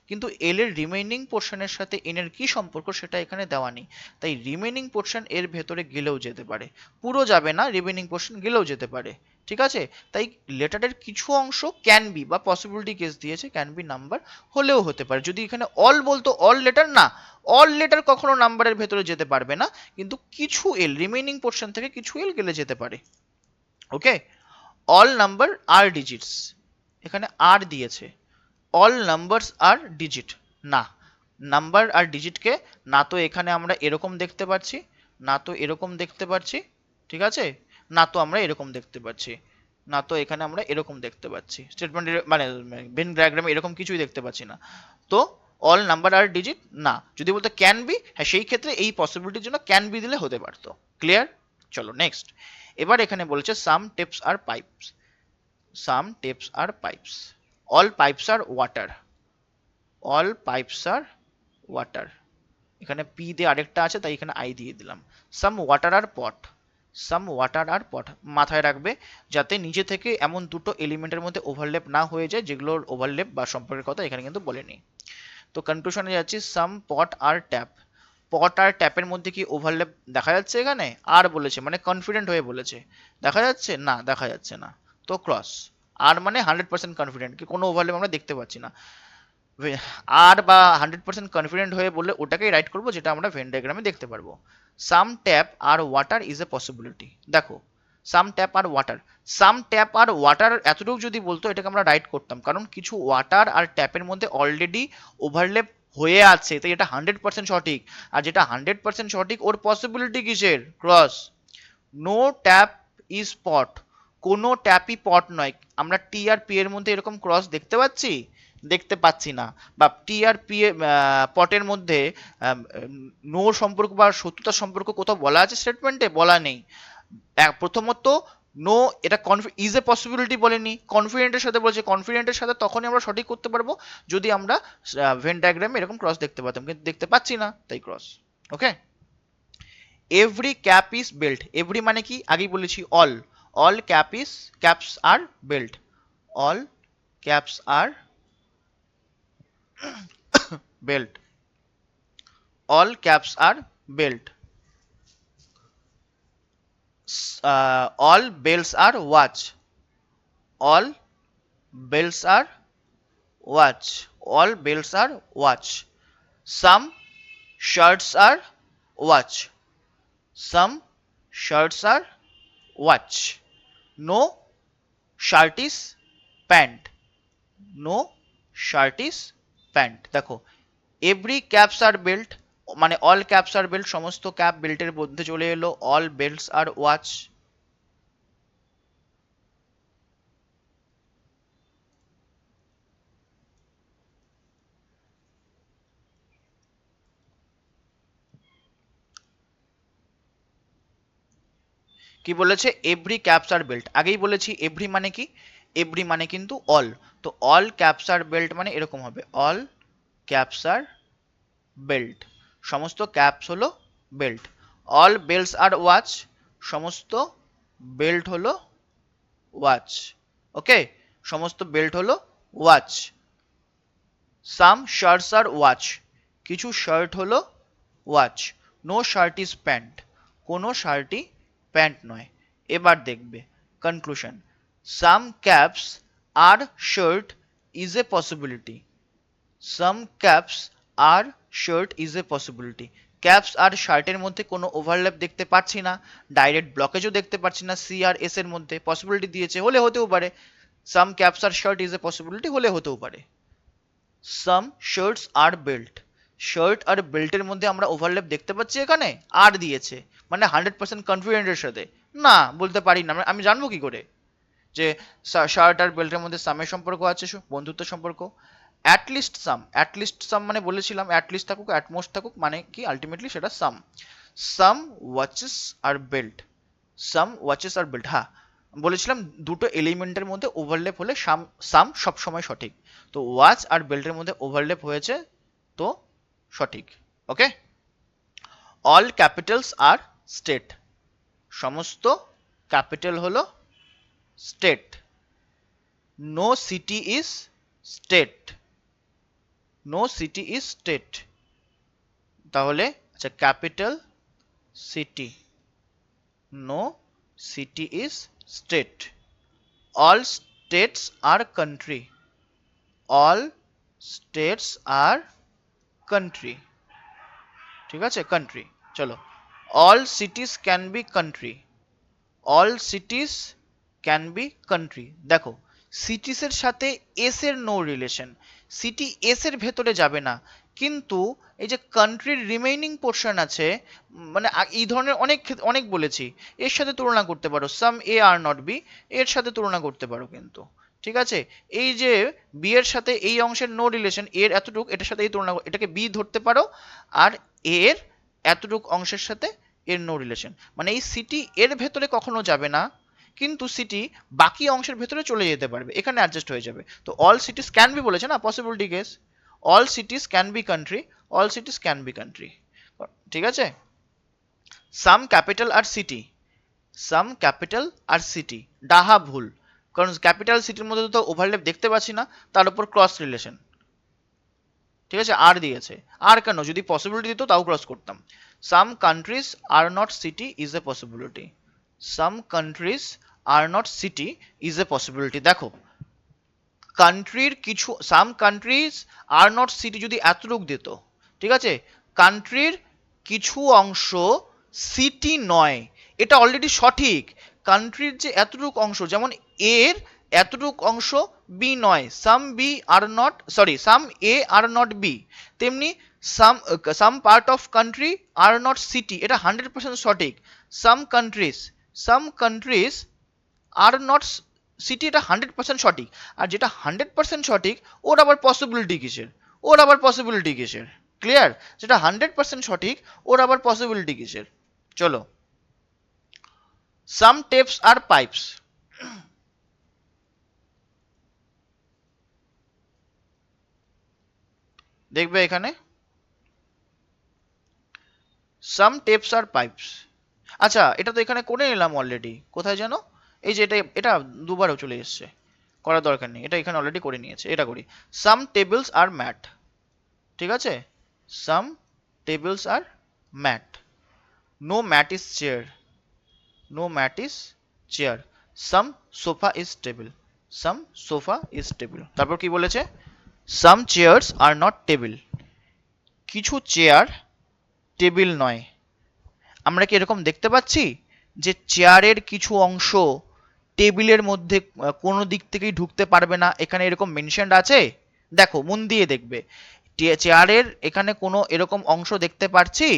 কিন্তু এল এর রিমেইনিং পোর্শনের সাথে এন এর কি সম্পর্ক সেটা এখানে দেওয়া নেই। তাই রিমেইনিং পোর্শন এর ভেতরে গেলেও যেতে পারে, পুরো যাবে না, রিমেইনিং পোর্শন গেলেও যেতে পারে, ঠিক আছে? তাই লেটারের কিছু অংশ ক্যান বি বা পসিবিলিটি কেস দিয়েছে, ক্যান বি নাম্বার হলেও হতে পারে। যদি এখানে অল বলতো, অল লেটার না, অল লেটার কখনো নাম্বারের ভেতরে যেতে পারবে না, কিন্তু কিছু এল, রিমেইনিং পোর্শন থেকে কিছু এল গেলে যেতে পারে। ওকে, অল নাম্বার আর ডিজিটস, এখানে আর দিয়েছে, অল নাম্বারস আর ডিজিট না, নাম্বার আর ডিজিটকে না তো এখানে আমরা এরকম দেখতে পাচ্ছি, না তো এরকম দেখতে পাচ্ছি, ঠিক আছে? না তো আমরা এরকম দেখতে পাচ্ছি, না তো এখানে আমরা এরকম দেখতে পাচ্ছি, স্টেটমেন্টের মানে ভেন ডায়াগ্রামে এরকম কিছুই দেখতে পাচ্ছি না। তো অল নাম্বার আর ডিজিট না। যদি বলতে ক্যান বি, হ্যাঁ সেই ক্ষেত্রে এই পসিবিলিটির জন্য ক্যান বি দিলে হতে পারতো। ক্লিয়ার? চলো নেক্সট। এবার এখানে বলেছে সাম টেপস আর পাইপস, সাম টেপস আর পাইপস, অল পাইপস আর ওয়াটার, অল পাইপস আর ওয়াটার, এখানে পি দিয়ে আরেকটা আছে তাই এখানে আই দিয়ে দিলাম। সাম ওয়াটার আর পট, সাম ওয়াটার আর পট, মাথায় রাখবে যাতে নিজে থেকে এমন দুটো এলিমেন্টের মধ্যে ওভারল্যাপ না হয়ে যায় যেগুলোর ওভারল্যাপ বা সম্পর্কের কথা এখানে কিন্তু বলেনি। তো কনক্লুশনে যাচ্ছি, সাম পট আর ট্যাপ, পট আর ট্যাপের মধ্যে কি ওভারল্যাপ দেখা যাচ্ছে এখানে? আর বলেছে মানে কনফিডেন্ট হয়ে বলেছে, দেখা যাচ্ছে না, দেখা যাচ্ছে না, তো ক্রস। আর মানে 100% কনফিডেন্ট কি কোনো ওভারল্যাপ আমরা দেখতে পাচ্ছি না। আর বা 100% কনফিডেন্ট হয়ে বললে ওটাকেই রাইট করবো যেটা আমরা ভেন ডায়াগ্রামে দেখতে পারবো। Some tap are water is a possibility, দেখো some tap are water, some tap are water এতটুকু যদি বলতো এটাকে আমরা রাইট করতাম, কারণ কিছু ওয়াটার আর ট্যাপের মধ্যে অলরেডি ওভারল্যাপ হয়ে আছে, তাই এটা 100% সঠিক। আর যেটা 100% সঠিক ওর পসিবিলিটি কিসের? ক্রস। নো ট্যাপ ইজ পট, কোনো ট্যাপই পট নয়। আমরা টি আর পি এর মধ্যে এরকম ক্রস দেখতে পাচ্ছি? দেখতে পাচ্ছি না। বা টি আর পি পটের মধ্যে নো সম্পর্ক বা শত্রুতার সম্পর্ক কোথাও বলা আছে স্টেটমেন্টে? বলা নেই। প্রথমত নো, এটা ইজ এ পসিবিলিটি বলেনি, কনফিডেন্টের সাথে বলেছে, কনফিডেন্টের সাথে তখনই আমরা সঠিক করতে পারবো যদি আমরা ভেন ডায়াগ্রামে এরকম ক্রস দেখতে পাতাম, কিন্তু দেখতে পাচ্ছি না, তাই cross. Okay, every cap is belt, every মানে কি আগেই বলেছি all, all cap is, caps are belt, all caps are belt, all caps are belt, all bells are watch, all bells are watch. All belts are watch. Some shirts are watch. Some shirts are watch. No shirt is pant. No shirt is pant. দেখো every caps are belt মানে all caps are belt, সমস্ত cap বেল্টের মধ্যে চলে এলো। all belts are watch. কি বলেছে? Every caps are belt. আগেই বলেছি এভরি মানে কি, এভরি মানে কিন্তু অল। তো অল ক্যাপস আর বেল্ট মানে এরকম হবে, অল ক্যাপস আর বেল্ট, সমস্ত ক্যাপস হলো belt. All belts are watch, সমস্ত বেল্ট হলো ওয়াচ। ওকে, সমস্ত বেল্ট হলো watch. Some shirts are watch, কিছু শার্ট হলো watch. No shirt is pant, কোনো শার্টই প্যান্ট নয়। এবার দেখবে conclusion. Some caps are shirt is a possibility. Some caps are shirt is a possibility. Caps আর শার্টের মধ্যে কোনো ওভারল্যাপ দেখতে পাচ্ছি না, ডাইরেক্ট ব্লকেজও দেখতে পাচ্ছি না। সি আর এস এর মধ্যে পসিবিলিটি দিয়েছে, হলে হতেও পারে। Some caps are shirt is a possibility, হলে হতেও পারে। Some shirts are belt, shirt আর বেল্টের মধ্যে আমরা ওভারল্যাপ দেখতে পাচ্ছি, এখানে আর দিয়েছে মানে 100% কনফিডেন্টের সাথে না বলতে পারি না। আমি জানবো কি করে যে শার্ট আর বেল্টের মধ্যে সামের সম্পর্ক আছে, বন্ধুত্ব সম্পর্ক? অ্যাটলিস্ট সাম, অ্যাটলিস্ট সাম মানে বলেছিলাম অ্যাটলিস্ট থাকুক অ্যাটমোস্ট থাকুক মানে কি আলটিমেটলি সেটা সাম। সাম ওয়াচেস আর বেল্ট, সাম ওয়াচেস আর বেল্ট, হ্যাঁ বলেছিলাম দুটো এলিমেন্টের মধ্যে ওভারল্যাপ হলে সাম সবসময় সঠিক। তো ওয়াচ আর বেল্টের মধ্যে ওভারল্যাপ হয়েছে, তো সঠিক। Okay. All capitals are state, সমস্ত ক্যাপিটাল হলো state. No city is state, no city is state. তাহলে আচ্ছা, capital city, no city is state. All states are country, all states are country, ঠিক আছে, কান্ট্রি। চলো, all cities can be country, all cities can be country. দেখো cities এর সাথে S এর no relation, city S এর ভেতরে যাবে না, কিন্তু এই যে কান্ট্রির রিমেইনিং পোর্শন আছে, মানে এই ধরনের অনেক অনেক বলেছি, এর সাথে তুলনা করতে পারো। সাম এ আর নট বি, এর সাথে তুলনা করতে পারো কিন্তু, ঠিক আছে। এই যে বি এর সাথে এই অংশের নো রিলেশন, এর এতটুক, এটার সাথে এই তুলনা, এটাকে বি ধরতে পারো, আর এর এতটুক অংশের সাথে এর নো রিলেশন, মানে এই সিটি এর ভেতরে কখনো যাবে না, কিন্তু সিটি বাকি অংশের ভেতরে চলে যেতে পারবে, এখানে অ্যাডজাস্ট হয়ে যাবে। তো অল সিটিজ ক্যান বি বলেছে না, possibility case, all cities can be country, all cities can be country, ঠিক আছে। সাম ক্যাপিটাল আর সিটি, সাম ক্যাপিটাল আর সিটি, ডাহা ভুল, কারণ ক্যাপিটাল সিটির মধ্যে তো ওভারল্যাপ দেখতে পাচ্ছি না, তার উপর ক্রস রিলেশন, ঠিক আছে, আর দিয়েছে। আর কেন, যদি পসিবিলিটি দিত তাও ক্রস করতাম। সাম countries are not city is a possibility, some countries are not city is a possibility. দেখো কান্ট্রির কিছু, সাম কান্ট্রিজ আর নট সিটি যদি এতটুক দিত, ঠিক আছে, কান্ট্রির কিছু অংশ সিটি নয়, এটা অলরেডি সঠিক। কান্ট্রির যে এতটুক অংশ, যেমন এর এতটুক অংশ বি নয়, some B are not, sorry some A are not B, তেমনি some part of country are not city, এটা 100% সঠিক। Some countries are not city, এটা 100% সঠিক। আর যেটা 100% সঠিক, ওর আবার পসিবিলিটি কিসের, ওর আবার পসিবিলিটি কিসের, ক্লিয়ার? যেটা 100% সঠিক, ওর আবার পসিবিলিটি কিসের? চলো, সাম টেপস আর পাইপস, দেখবে এখানে সাম টেপস আর পাইপস। আচ্ছা, এটা তো এখানে করে নিলাম অলরেডি, কোথায় যেন, এই যে এটা, এটা দুবারও চলে এসছে, করার দরকার নেই, এটা এখানে অলরেডি করে নিয়েছে। এটা করি, সাম টেবিলস আর ম্যাট, ঠিক আছে, some tables are mat. No mat is chair, no mat is chair. Some sofa is table, some sofa is table. তারপর কি বলেছে? Some chairs are not table, কিছু চেয়ার টেবিল নয়। আমরা কি এরকম দেখতে পাচ্ছি যে চেয়ারের কিছু অংশ টেবিলের মধ্যে কোনো দিক থেকেই ঢুকতে পারবে না, এখানে এরকম মেনশনড আছে? দেখো মন দিয়ে দেখবে, চেয়ারের এখানে কোনো এরকম অংশ দেখতে পাচ্ছি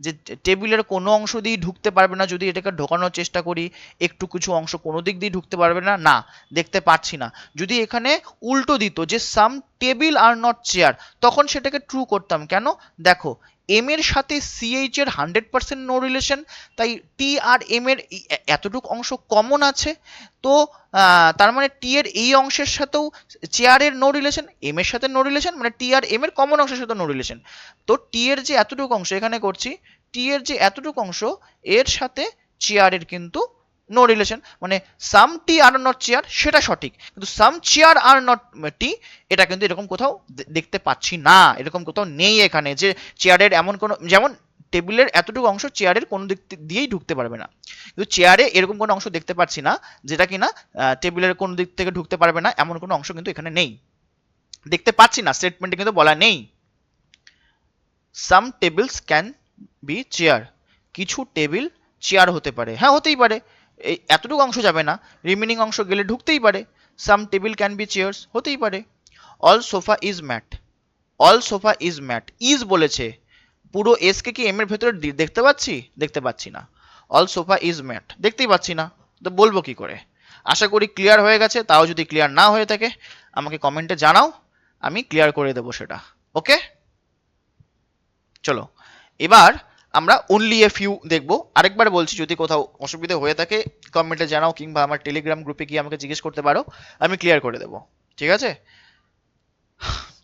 যে টেবিলের কোনো অংশ দিয়ে ঢুকতে পারবে না? যদি এটাকে ঢোকানোর চেষ্টা করি একটু কিছু অংশ কোনো দিক দিয়ে ঢুকতে পারবে না, না দেখতে পাচ্ছি না। যদি এখানে উল্টো দিত যে সাম টেবিল আর নট চেয়ার, তখন সেটাকে ট্রু করতাম। কেন? দেখো এম এর সাথে সিএইচ এর 100% নো রিলেশন, তাই টি আর এম এর এতটুকু অংশ কমন আছে। তো তার মানে টি এর এই অংশের সাথেও চেয়ারের নো রিলেশন, এম এর সাথে নো রিলেশন, মানে টি আর এম এর কমন অংশের সাথে নো রিলেশন। তো টি এর যে এতটুকু অংশ এখানে করছি, টি এর যে এতটুকু অংশ এর সাথে চেয়ারের কিন্তু নো রিলেশন, মানে সাম টি আর নট চেয়ার সেটা সঠিক, কিন্তু সাম চেয়ার আর নট টি এটা কিন্তু এরকম কোথাও দেখতে পাচ্ছি না, এরকম কোথাও নেই এখানে যে চেয়ারের এমন কোনো, যেমন টেবিলের এতটুকু অংশ চেয়ারের কোনো দিক দিয়েই ঢুকতে পারবে না, কিন্তু চেয়ারে এরকম কোনো অংশ দেখতে পাচ্ছি না যেটা কিনা টেবিলের কোনো দিক থেকে ঢুকতে পারবে না, এমন কোনো অংশ কিন্তু এখানে নেই, দেখতে পাচ্ছি না, স্টেটমেন্টে কিন্তু বলা নেই। সাম টেবিলস ক্যান বি চেয়ার, কিছু টেবিল চেয়ার হতে পারে, হ্যাঁ হতেই পারে, এই এতটুকু অংশ যাবে না, রিমেনিং অংশ গেলে ঢুকতেই পারে। Some table can be chairs হতেই পারে। All sofa is mat, all sofa is mat, is বলেছে, পুরো এস কে কি এম এর ভেতরে দেখতে পাচ্ছি? দেখতে পাচ্ছি না। অল সোফা ইজ ম্যাট দেখতেই পাচ্ছি না, তো বলবো কি করে? আশা করি ক্লিয়ার হয়ে গেছে, তাও যদি ক্লিয়ার না হয়ে থাকে আমাকে কমেন্টে জানাও, আমি ক্লিয়ার করে দেবো সেটা। ওকে, চলো এবার আমরা অনলি এ ফিউ দেখবো। আরেকবার বলছি, যদি কোথাও অসুবিধা হয়ে থাকে কমেন্টে জানাও, কিংবা আমার টেলিগ্রাম গ্রুপে গিয়ে আমাকে জিজ্ঞেস করতে পারো, আমি ক্লিয়ার করে দেবো। ঠিক আছে,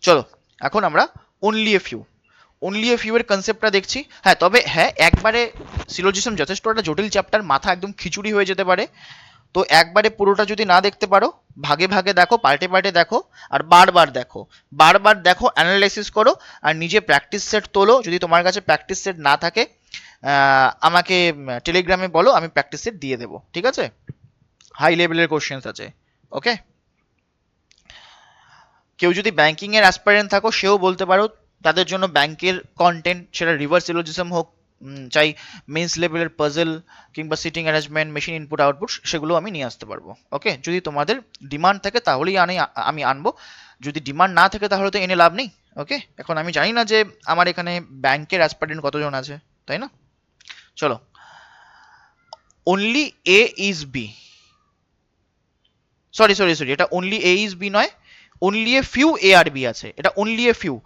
চলো এখন আমরা only a few, only a few এর কনসেপ্টটা দেখছি। হ্যাঁ, তবে হ্যাঁ একবারে সিলোজিজম যথেষ্ট একটা জটিল চ্যাপ্টার, মাথা একদম খিচুড়ি হয়ে যেতে পারে, তো একবারে পুরোটা যদি না দেখতে পারো ভাগে ভাগে দেখো, পাল্টে পাল্টে দেখো, আর বারবার দেখো, বারবার দেখো, অ্যানালাইসিস করো, আর নিজে প্র্যাকটিস সেট তোলো। যদি তোমার কাছে প্র্যাকটিস সেট না থাকে আমাকে টেলিগ্রামে বলো, আমি প্র্যাকটিস সেট দিয়ে দেবো। ঠিক আছে, হাই লেভেলের কোশ্চেন্স আছে। ওকে, কেউ যদি ব্যাংকিং এর অ্যাসপারেন্ট থাকো সেও বলতে পারো, তাদের জন্য ব্যাংকের কন্টেন্ট সেটা রিভার্স সিলোজিজম হোক, চাই মেন্স লেভেলের পাজল কিংবা seating arrangement, machine input output, সেগুলো আমি নিয়ে আসতে পারবো। ওকে, যদি তোমাদের ডিমান্ড থাকে তাহলেই আমি আনবো, যদি ডিমান্ড না থাকে তাহলে তো এনে লাভ নেই। ওকে, এখন আমি জানি না যে আমার এখানে ব্যাংকের অ্যাসপারেন্ট কতজন আছে, তাই না? চলো, only A is B, sorry sorry sorry, এটা অনলি এ ইজ বি নয়, only a few A are B আছে, এটা only a few.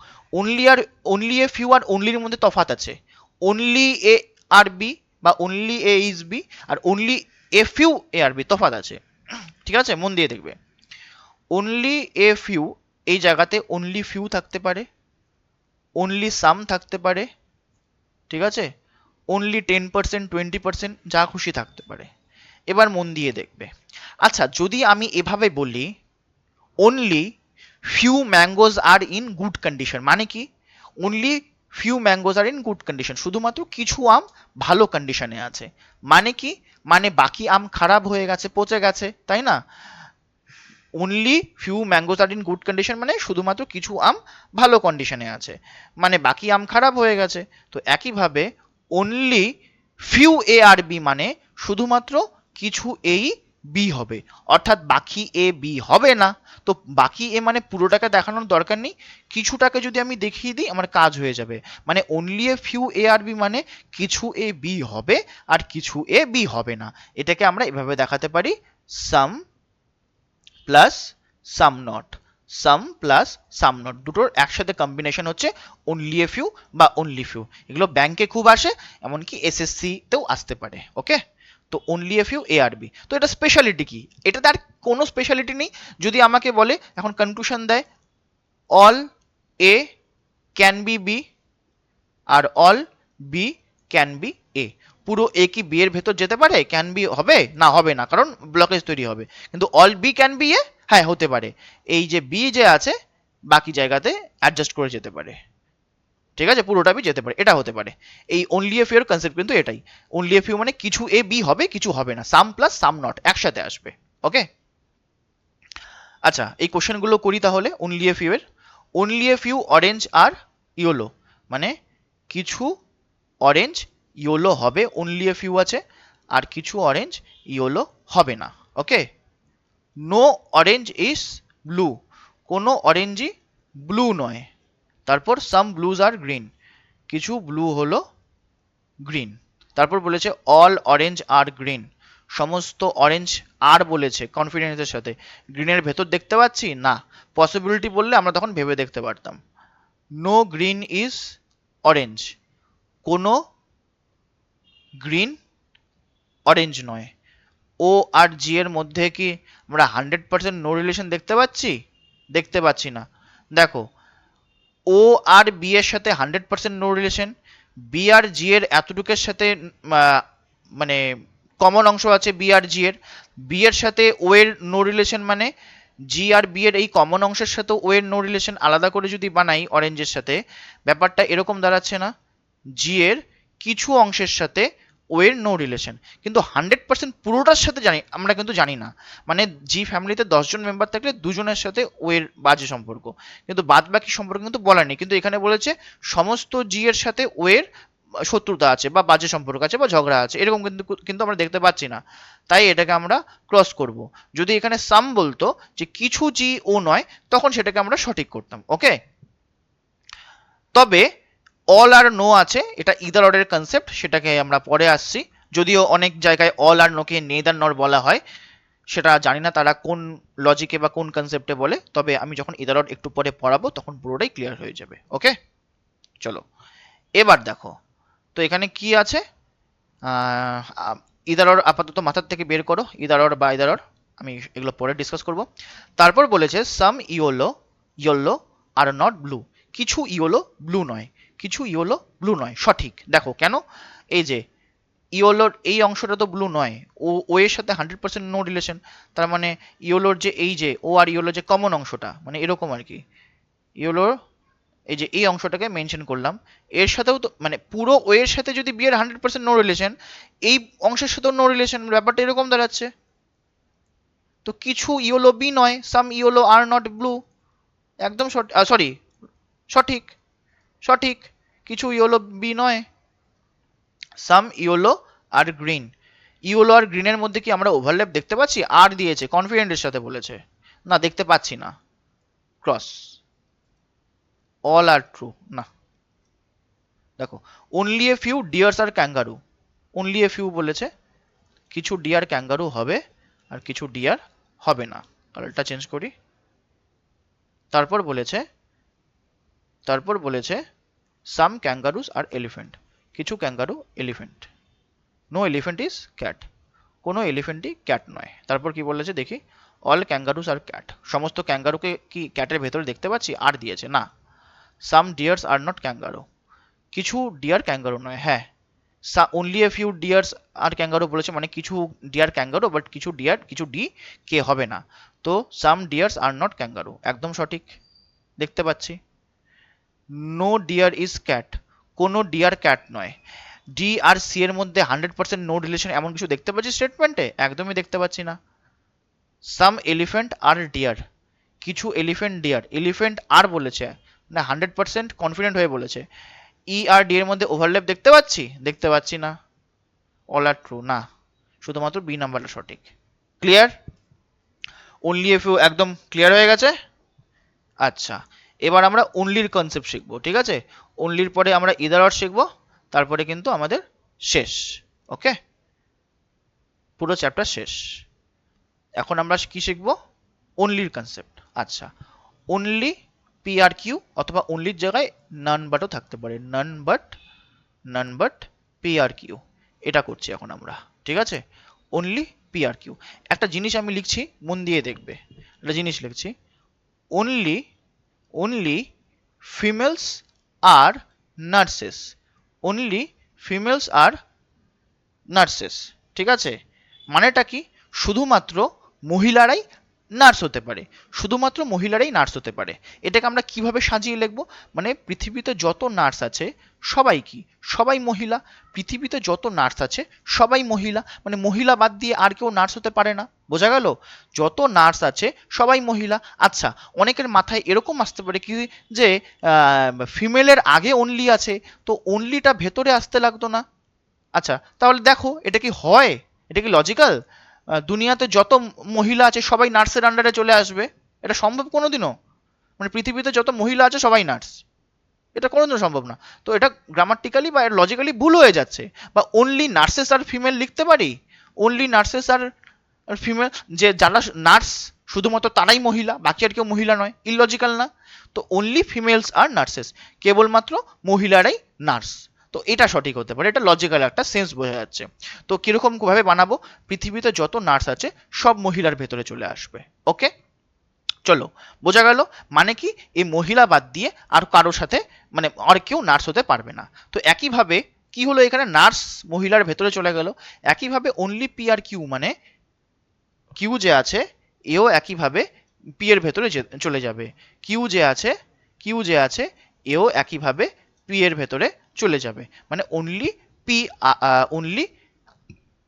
Only a few আর অনলির মধ্যে তফাৎ আছে। অনলি এ আর বি বা অনলি এ ইজ বি আর only a few A are B তফাৎ আছে। ঠিক আছে, মন দিয়ে দেখবে। অনলি এ ফিউ, এই জায়গাতে অনলি ফিউ থাকতে পারে, অনলি সাম থাকতে পারে, ঠিক আছে, অনলি 10%, 20%, যা খুশি থাকতে পারে। এবার মন দিয়ে দেখবে। আচ্ছা, যদি আমি এভাবে বলি only few mangoes are in good condition, মানে কি? only few mangoes are in good condition, শুধুমাত্র কিছু আম ভালো কন্ডিশনে আছে, মানে কি? মানে বাকি আম খারাপ হয়ে গেছে, পচে গেছে, তাই না? only few mangoes are in good condition মানে শুধুমাত্র কিছু আম ভালো কন্ডিশনে আছে, মানে বাকি আম খারাপ হয়ে গেছে। তো একইভাবে only few a R b মানে শুধুমাত্র কিছু এই বি হবে, অর্থাৎ বাকি এ বি হবে না। তো বাকি এ মানে পুরোটাকে দেখানোর দরকার নেই, কিছুটাকে যদি আমি দেখিয়ে দিই আমার কাজ হয়ে যাবে। মানে only a few A are B মানে কিছু এ বি হবে আর কিছু এ বি হবে না। এটাকে আমরা এভাবে দেখাতে পারি, সাম plus some not, some plus some not, দুটোর একসাথে কম্বিনেশন হচ্ছে অনলি এ ফিউ বা অনলি ফিউ। এগুলো ব্যাংকে খুব আসে, এমনকি এসএসসি তেও আসতে পারে। ওকে, তো only a few A are B, তো এটা স্পেশালিটি কি? এটা তার কোনো স্পেশালিটি নেই। যদি আমাকে বলে এখন কনক্লুশন দেয় all A can be B আর all B can be A, পুরো এ কি বি এর ভেতর যেতে পারে? ক্যান বি হবে না, হবে না, কারণ ব্লকেজ তৈরি হবে। কিন্তু অল বি ক্যান বি এ, হ্যাঁ হতে পারে, এই যে বি যে আছে বাকি জায়গাতে অ্যাডজাস্ট করে যেতে পারে। ঠিক আছে, পুরোটা বি যেতে পারে, এটা হতে পারে। এই অনলি এ ফিউ এর কনসেপ্ট কিন্তু এটাই। অনলি এ ফিউ মানে কিছু এ বি হবে, কিছু হবে না, সাম প্লাস সাম নট একসাথে আসবে। ওকে, আচ্ছা এই কোশ্চেনগুলো করি তাহলে অনলি এ ফিউ এর। Only a few orange are yellow, মানে কিছু অরেঞ্জ ইয়েলো হবে, অনলি এ ফিউ আছে, আর কিছু অরেঞ্জ ইয়েলো হবে না। Okay, no orange is blue, কোনো অরেঞ্জই ব্লু নয়। তারপর সাম ব্লুজ আর গ্রিন, কিছু ব্লু হলো গ্রিন। তারপর বলেছে অল অরেঞ্জ আর গ্রিন, সমস্ত অরেঞ্জ আর বলেছে কনফিডেন্সের সাথে, গ্রিনের ভেতর দেখতে পাচ্ছি না, পসিবিলিটি বললে আমরা তখন ভেবে দেখতে পারতাম। নো গ্রিন ইজ অরেঞ্জ, কোনো গ্রিন অরেঞ্জ নয়। ও আর জি এর মধ্যে কি আমরা 100% নো রিলেশন দেখতে পাচ্ছি? দেখতে পাচ্ছি না। দেখো, ও আর বি এর সাথে 100% নো রিলেশন, বি আর জি এর এতটুকের সাথে মানে কমন অংশ আছে বি আর জি এর, বি এর সাথে ও এর নো রিলেশন, মানে জি আর বি এর এই কমন অংশের সাথে ও এর নো রিলেশন আলাদা করে যদি বানাই অরেঞ্জের সাথে, ব্যাপারটা এরকম দাঁড়াচ্ছে না, জি এর কিছু অংশের সাথে ও এর নো রিলেশন, কিন্তু 100% পুরোটার সাথে জানি আমরা কিন্তু জানি না। মানে জি ফ্যামিলিতে 10 জন মেম্বার থাকলে 2 জনের সাথে ও এর বাজে সম্পর্ক, কিন্তু বাদ বাকি সম্পর্ক কিন্তু বলার নেই। কিন্তু এখানে বলেছে সমস্ত জি এর সাথে ও এর শত্রুতা আছে বা বাজে সম্পর্ক আছে বা ঝগড়া আছে, এরকম কিন্তু কিন্তু আমরা দেখতে পাচ্ছি না, তাই এটাকে আমরা ক্রস করব। যদি এখানে সাম বলতো যে কিছু জি ও নয়, তখন সেটাকে আমরা সঠিক করতাম। ওকে, তবে অল আর নো আছে, এটা ইদার অর এর কনসেপ্ট, সেটাকে আমরা পরে আসছি। যদিও অনেক জায়গায় অল আর নোকে নেদার নর বলা হয়, সেটা জানি না তারা কোন লজিকে বা কোন কনসেপ্টে বলে, তবে আমি যখন ইদার অর একটু পরে পড়াবো তখন পুরোটাই ক্লিয়ার হয়ে যাবে। ওকে, চলো এবার দেখো, তো এখানে কি আছে, ইদার অর আপাতত মাথার থেকে বের করো, ইদার অর বা ইদার অর, আমি এগুলো পরে ডিসকাস করব। তারপর বলেছে some yellow yellow are not blue, কিছু ইয়োলো ব্লু নয়, কিছু ইয়োলো ব্লু নয়, সঠিক। দেখো কেন, এই যে ইয়োলোর এই অংশটা তো ব্লু নয়, ও এর সাথে 100% নো রিলেশন, তার মানে ইয়োলোর যে এই যে ও আর ইয়োলোর যে কমন অংশটা, মানে এরকম আর কি, ইয়োলোর এই যে এই অংশটাকে মেনশন করলাম, এর সাথেও তো মানে পুরো ও এর সাথে যদি বি এর 100% নো রিলেশন, এই অংশের সাথেও নো রিলেশন, ব্যাপারটা এরকম দাঁড়াচ্ছে। তো কিছু ইয়োলো বি নয়, সাম ইয়োলো আর নট ব্লু, একদম সরি, সঠিক, সঠিক, কিছু ইয়োলো বি নয়, সাম ইয়োলো আর গ্রিন, ইয়োলো আর গ্রিনের মধ্যে কি আমরা ওভারল্যাপ দেখতে পাচ্ছি? আর দিয়েছে কনফিডেন্টের সাথে বলেছে, না দেখতে পাচ্ছি না, ক্রস। অল আর ট্রু, না। দেখো, only a few deers are kangaroo, only a few বলেছে, কিছু ডিয়ার ক্যাঙ্গারু হবে আর কিছু ডিয়ার হবে না। কালারটা চেঞ্জ করি। তারপর বলেছে, তারপর বলেছে সাম ক্যাঙ্গারুস আর এলিফেন্ট, কিছু kangaroo elephant, no elephant is cat, কোনো এলিফেন্টই ক্যাট নয়। তারপর কি বলেছে দেখি, অল ক্যাঙ্গারুস আর ক্যাট, সমস্ত ক্যাঙ্গারুকে কি ক্যাটের ভেতরে দেখতে পাচ্ছি? আর দিয়েছে না। Some deers are not kangaroo, কিছু ডিয়ার ক্যাঙ্গারু নয়, হ্যাঁ। Only a few deers are kangaroo বলেছে, মানে কিছু ডিয়ার ক্যাঙ্গারু, বাট কিছু ডিয়ার, কিছু ডি কে হবে না, তো some deers are not kangaroo, একদম সঠিক, দেখতে পাচ্ছি। নো ডিয়ার ইজ ক্যাট, কোনো ডিয়ার ক্যাট নয়, ডি আর সি এর মধ্যে 100% নো রিলেশন এমন কিছু দেখতে পাচ্ছি স্টেটমেন্টে? একদমই দেখতে পাচ্ছি না। সাম এলিফেন্ট আর ডিয়ার, কিছু এলিফেন্ট ডিয়ার, এলিফেন্ট আর বলেছে, না 100% কনফিডেন্ট হয়ে বলেছে, ই আর ডি এর মধ্যে ওভারল্যাপ দেখতে পাচ্ছি? দেখতে পাচ্ছি না। অল আর ট্রু, না, শুধুমাত্র বি নাম্বারটা সঠিক। ক্লিয়ার? অনলি এ ফিউ একদম ক্লিয়ার হয়ে গেছে। আচ্ছা, এবার আমরা অনলির কনসেপ্ট শিখবো, ঠিক আছে? অনলির পরে আমরা ইদার অর শিখবো, তারপরে কিন্তু আমাদের শেষ। ওকে, পুরো চ্যাপ্টার শেষ। এখন আমরা কি শিখবো? অনলির কনসেপ্ট। আচ্ছা, অনলি পি আর কিউ, অথবা অনলির জায়গায় নান বাটও থাকতে পারে, none but P are Q, এটা করছি এখন আমরা, ঠিক আছে? Only P are Q. একটা জিনিস আমি লিখছি, মন দিয়ে দেখবে, একটা জিনিস লিখছি, অনলি অনলি ফিমেলস আর নার্সেস, অনলি ফিমেলস আর নার্সেস, ঠিক আছে? মানেটা কি? শুধুমাত্র মহিলারাই নার্স হতে পারে, শুধুমাত্র মহিলারাই নার্স হতে পারে। এটাকে আমরা কিভাবে সাজিয়ে লিখবো, মানে পৃথিবীতে যত নার্স আছে সবাই কি, সবাই মহিলা। পৃথিবীতে যত নার্স আছে সবাই মহিলা, মানে মহিলা বাদ দিয়ে আর কেউ নার্স হতে পারে না। বোঝা গেল? যত নার্স আছে সবাই মহিলা। আচ্ছা, অনেকের মাথায় এরকম আসতে পারে কি যে ফিমেলের আগে অনলি আছে, তো অনলিটা ভেতরে আসতে লাগতো না। আচ্ছা, তাহলে দেখো এটা কি হয়, এটা কি লজিক্যাল? দুনিয়াতে যত মহিলা আছে সবাই নার্সের আন্ডারে চলে আসবে, এটা সম্ভব কোনোদিনও? মানে পৃথিবীতে যত মহিলা আছে সবাই নার্স, এটা কোনোদিনও সম্ভব না। তো এটা গ্রামাটিক্যালি বা লজিক্যালি ভুল হয়ে যাচ্ছে। বা অনলি নার্সেস আর ফিমেল লিখতে পারি, অনলি নার্সেস আর ফিমেল, যে যারা নার্স শুধুমাত্র তারাই মহিলা, বাকি আর কেউ মহিলা নয়, ইললজিক্যাল না? তো অনলি ফিমেলস আর নার্সেস, কেবলমাত্র মহিলারাই নার্স। তো এটা সঠিক হতে পারে, এটা লজিক্যাল একটা সেন্স বোঝা যাচ্ছে। তো কিরকম ভাবে বানাবো, পৃথিবীতে যত নার্স আছে সব মহিলার ভেতরে চলে আসবে। ওকে, চলো, বোঝা গেল। মানে কি, এই মহিলা বাদ দিয়ে আর কারোর সাথে, মানে আর কেউ নার্স হতে পারবে না। তো একইভাবে কি হলো, এখানে নার্স মহিলার ভেতরে চলে গেল। একইভাবে অনলি পি আর কিউ, মানে কিউ যে আছে এও একইভাবে পি এর ভেতরে চলে যাবে। কিউ যে আছে, কিউ যে আছে এও একইভাবে পি এর ভেতরে চলে যাবে। মানে only P, only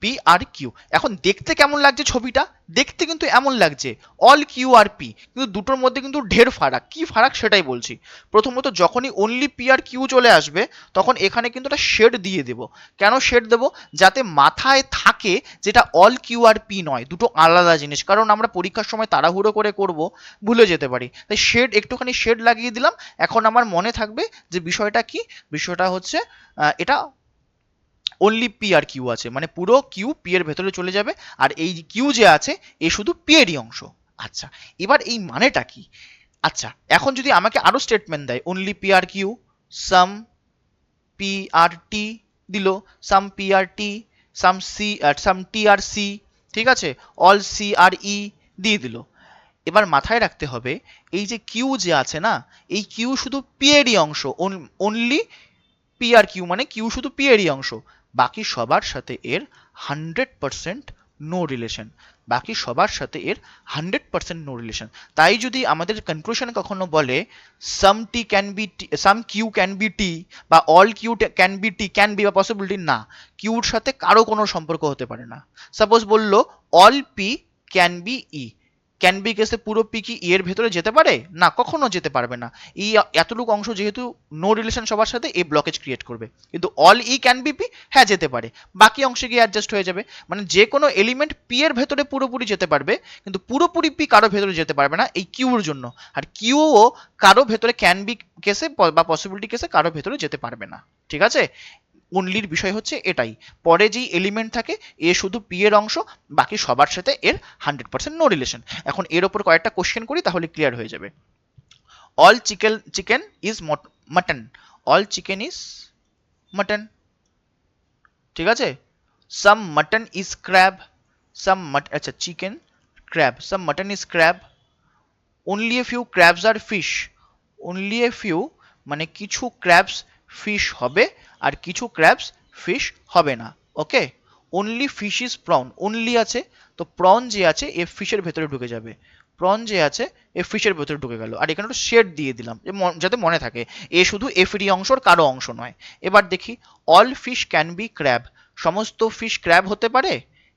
P are Q. এখন দেখতে কেমন লাগছে ছবিটা? দেখতে কিন্তু এমন লাগছে অল কিউ আর পি, কিন্তু দুটোর মধ্যে কিন্তু ঢের ফারাক। কি ফারাক সেটাই বলছি। প্রথমত যখনই অনলি পি আর কিউ চলে আসবে তখন এখানে কিন্তু একটা শেড দিয়ে দেব। কেন শেড দেব? যাতে মাথায় থাকে যেটা অল কিউ আর পি নয়, দুটো আলাদা জিনিস। কারণ আমরা পরীক্ষার সময় তাড়াহুড়ো করে করব, ভুলে যেতে পারি, তাই শেড, একটুখানি শেড লাগিয়ে দিলাম। এখন আমার মনে থাকবে যে বিষয়টা কি, বিষয়টা হচ্ছে এটা অনলি পি আর কিউ আছে, মানে পুরো কিউ পি এর ভেতরে চলে যাবে। আর এই কিউ যে আছে এ শুধু পি এরই অংশ। আচ্ছা, এবার এই মানেটা কি? আচ্ছা, এখন যদি আমাকে আরো স্টেটমেন্ট দেয়, only P are Q, some P are টি দিল, সাম P are T, some C, some T R C, ঠিক আছে, অল সি আর ই দিয়ে দিল। এবার মাথায় রাখতে হবে এই যে কিউ যে আছে না, এই কিউ শুধু পি এরই অংশ। অনলি পি আর কিউ মানে কিউ শুধু পি এরই অংশ, বাকি সবার সাথে এর 100% নো রিলেশন। বাকি সবার সাথে এর 100% নো রিলেশন। তাই যদি আমাদের কনক্লুশন কখনো বলে some T can be, some Q can be T, বা all Q can be T, can be বা পসিবিলিটি, না, কিউর সাথে কারো কোনো সম্পর্ক হতে পারে না। সাপোজ বললো all P can be E, can be কেসে পুরো পি কি ই এর ভেতরে যেতে পারে? না, কখনো যেতে পারবে না। ই এতটুকু অংশ যেহেতু নো রিলেশন সবার সাথে, এ ব্লকেজ ক্রিয়েট করবে। কিন্তু all E can be P, হ্যাঁ যেতে পারে, বাকি অংশে গিয়ে অ্যাডজাস্ট হয়ে যাবে। মানে যে কোনো এলিমেন্ট পি এর ভেতরে পুরোপুরি যেতে পারবে, কিন্তু পুরোপুরি পি কারো ভেতরে যেতে পারবে না এই কিউর জন্য। আর কিউও কারো ভেতরে ক্যান বি কেসে বা পসিবিলিটি কেসে কারো ভেতরে যেতে পারবে না। ঠিক আছে, অনলির বিষয় হচ্ছে এটাই। পরে যেই এলিমেন্ট থাকে এ শুধু পি এর অংশ, বাকি সবার সাথে এর 100% নো রিলেশন। এখন এর ওপর কয়েকটা কোশ্চেন করি, তাহলে ক্লিয়ার হয়ে যাবে। All chicken is mutton, all chicken is mutton, ঠিক আছে। Some mutton is crab, some আচ্ছা chicken crab, some mutton is crab, only a few crabs are fish, only a few মানে কিছু ক্র্যাবস ফিশ হবে আর কিছু crabs fish হবে না। Okay, only fish is prawn, only আছে তো প্রন যে আছে এ ফিশের ভেতরে ঢুকে যাবে, প্রন যে আছে এ ফিশের ভেতরে ঢুকে গেল। আর এখানে একটা শেড দিয়ে দিলাম যাতে মনে থাকে এ শুধু এফিডি অংশর কারো অংশ নয়। এবার দেখি, all fish can be crab, সমস্ত ফিশ ক্র্যাব হতে পারে?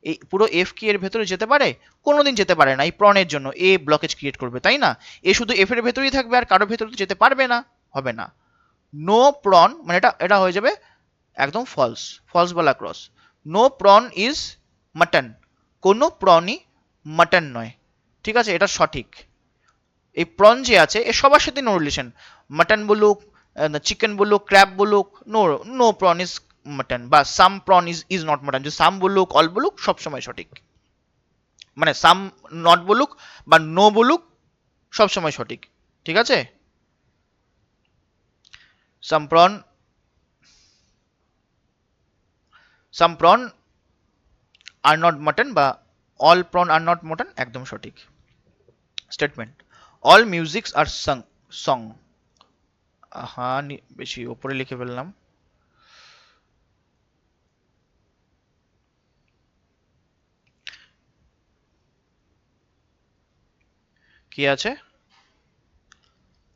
এই পুরো এফ কি এর ভেতরে যেতে পারে? কোনোদিন যেতে পারে না, এই প্রনের জন্য এ ব্লকেজ ক্রিয়েট করবে, তাই না? এ শুধু এফ এর ভেতরেই থাকবে আর কারোর ভেতরে তো যেতে পারবে না, হবে না। নো প্রন মানে এটা এটা হয়ে যাবে একদম ফলস, ফলস বলা cross. No prawn is mutton, কোনো প্রনই মাটন নয়, ঠিক আছে, এটা সঠিক। এই প্রন যে আছে এ সবার সাথে নো রিলেশন, মাটন বলুক, চিকেন বলুক, ক্র্যাব বলুক, no, no prawn is mutton, বা some prawn is not mutton, যে সাম বলুক অল বলুক সবসময় সঠিক। মানে সাম নট বলুক বা নো বলুক সবসময় সঠিক, ঠিক আছে। Some prawn, some prawn are not mutton বা all prawn are not mutton একদম সঠিক statement. All musics are song, হ্যাঁ বেশি ওপরে লিখে ফেললাম। কি আছে?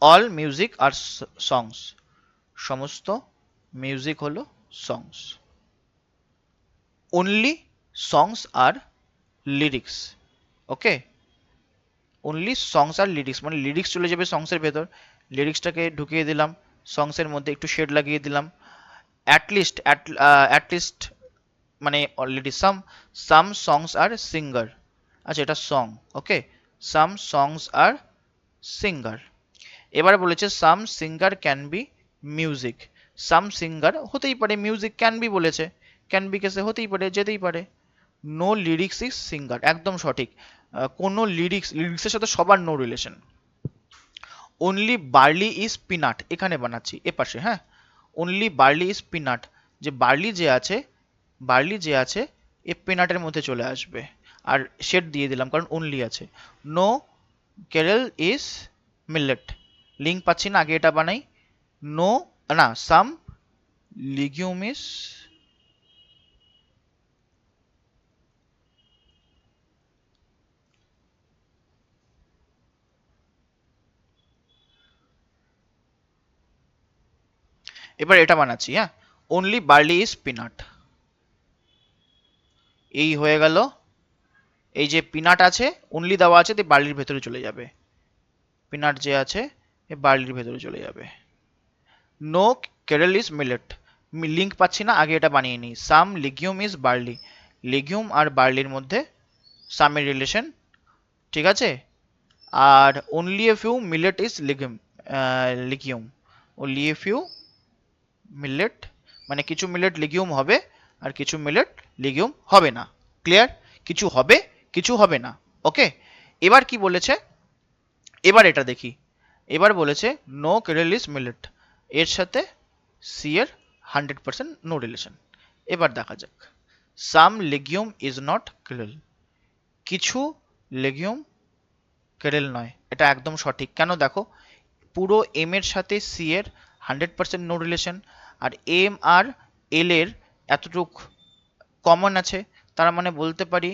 অল মিউজিক আর সংস, সমস্ত মিউজিক হলো সংস। অনলি সংস আর লিরিক্স, ওকে, অনলি সংস আর লিরিক্স, মানে লিরিক্স চলে যাবে সংসের ভেতর, লিরিক্সটাকে ঢুকিয়ে দিলাম সংসের মধ্যে, একটু শেড লাগিয়ে দিলাম। অ্যাটলিস্ট মানে অলরেডি সাম সংস আর সিঙ্গার, আচ্ছা এটা সং, ওকে, সাম সংস আর সিঙ্গার। এবার বলেছে some singer can be music, some singer হতেই পারে, মিউজিক ক্যান বি বলেছে, ক্যান বি কেসে হতেই পারে, যেতেই পারে। নো লিরিক্স ইজ সিঙ্গার, একদম সঠিক, কোনো লিরিক্সের সাথে সবার no relation. Only barley is peanut, এখানে বানাচ্ছি এপাশে, হ্যাঁ, অনলি বার্লি ইজ পিনাট, যে বার্লি যে আছে এ পিনাটের মধ্যে চলে আসবে, আর শেড দিয়ে দিলাম কারণ অনলি আছে। No cereal is millet, link পাচ্ছি না, আগে এটা বানাই। নো, না, সাম লিগিউম ইজ, এবার এটা বানাচ্ছি, হ্যাঁ, অনলি বার্লি ইজ পিনাট, এই হয়ে গেল। এই যে পিনাট আছে, অনলি দেওয়া আছে, তো বার্লির ভেতরে চলে যাবে, পিনাট যে আছে এ বার্লির ভেতরে চলে যাবে। No cereal is millet, link পাচ্ছি না, আগে এটা বানিয়ে নিই। Some legume is barley, legume আর বার্লির মধ্যে সামের রিলেশন, ঠিক আছে। আর only a few millet is legume, only a few millet, মানে কিছু মিলেট লিগিউম হবে আর কিছু মিলেট লিগিউম হবে না, ক্লিয়ার, কিছু হবে কিছু হবে না, ওকে। এবার কি বলেছে, এবার এটা দেখি, এবার বলেছে নো কেরেল ইজ মিলেট, এর সাথে সি এর 100% নো রিলেশন। এবার দেখা যাক, সাম লেগিউম ইজ নট কেরেল, কিছু লেগিউম কেরেল নয়, এটা একদম সঠিক, কেন দেখো, পুরো এম এর সাথে সি এর 100% নো রিলেশন, আর এম আর এল এর এতটুক কমন আছে, তার মানে বলতে পারি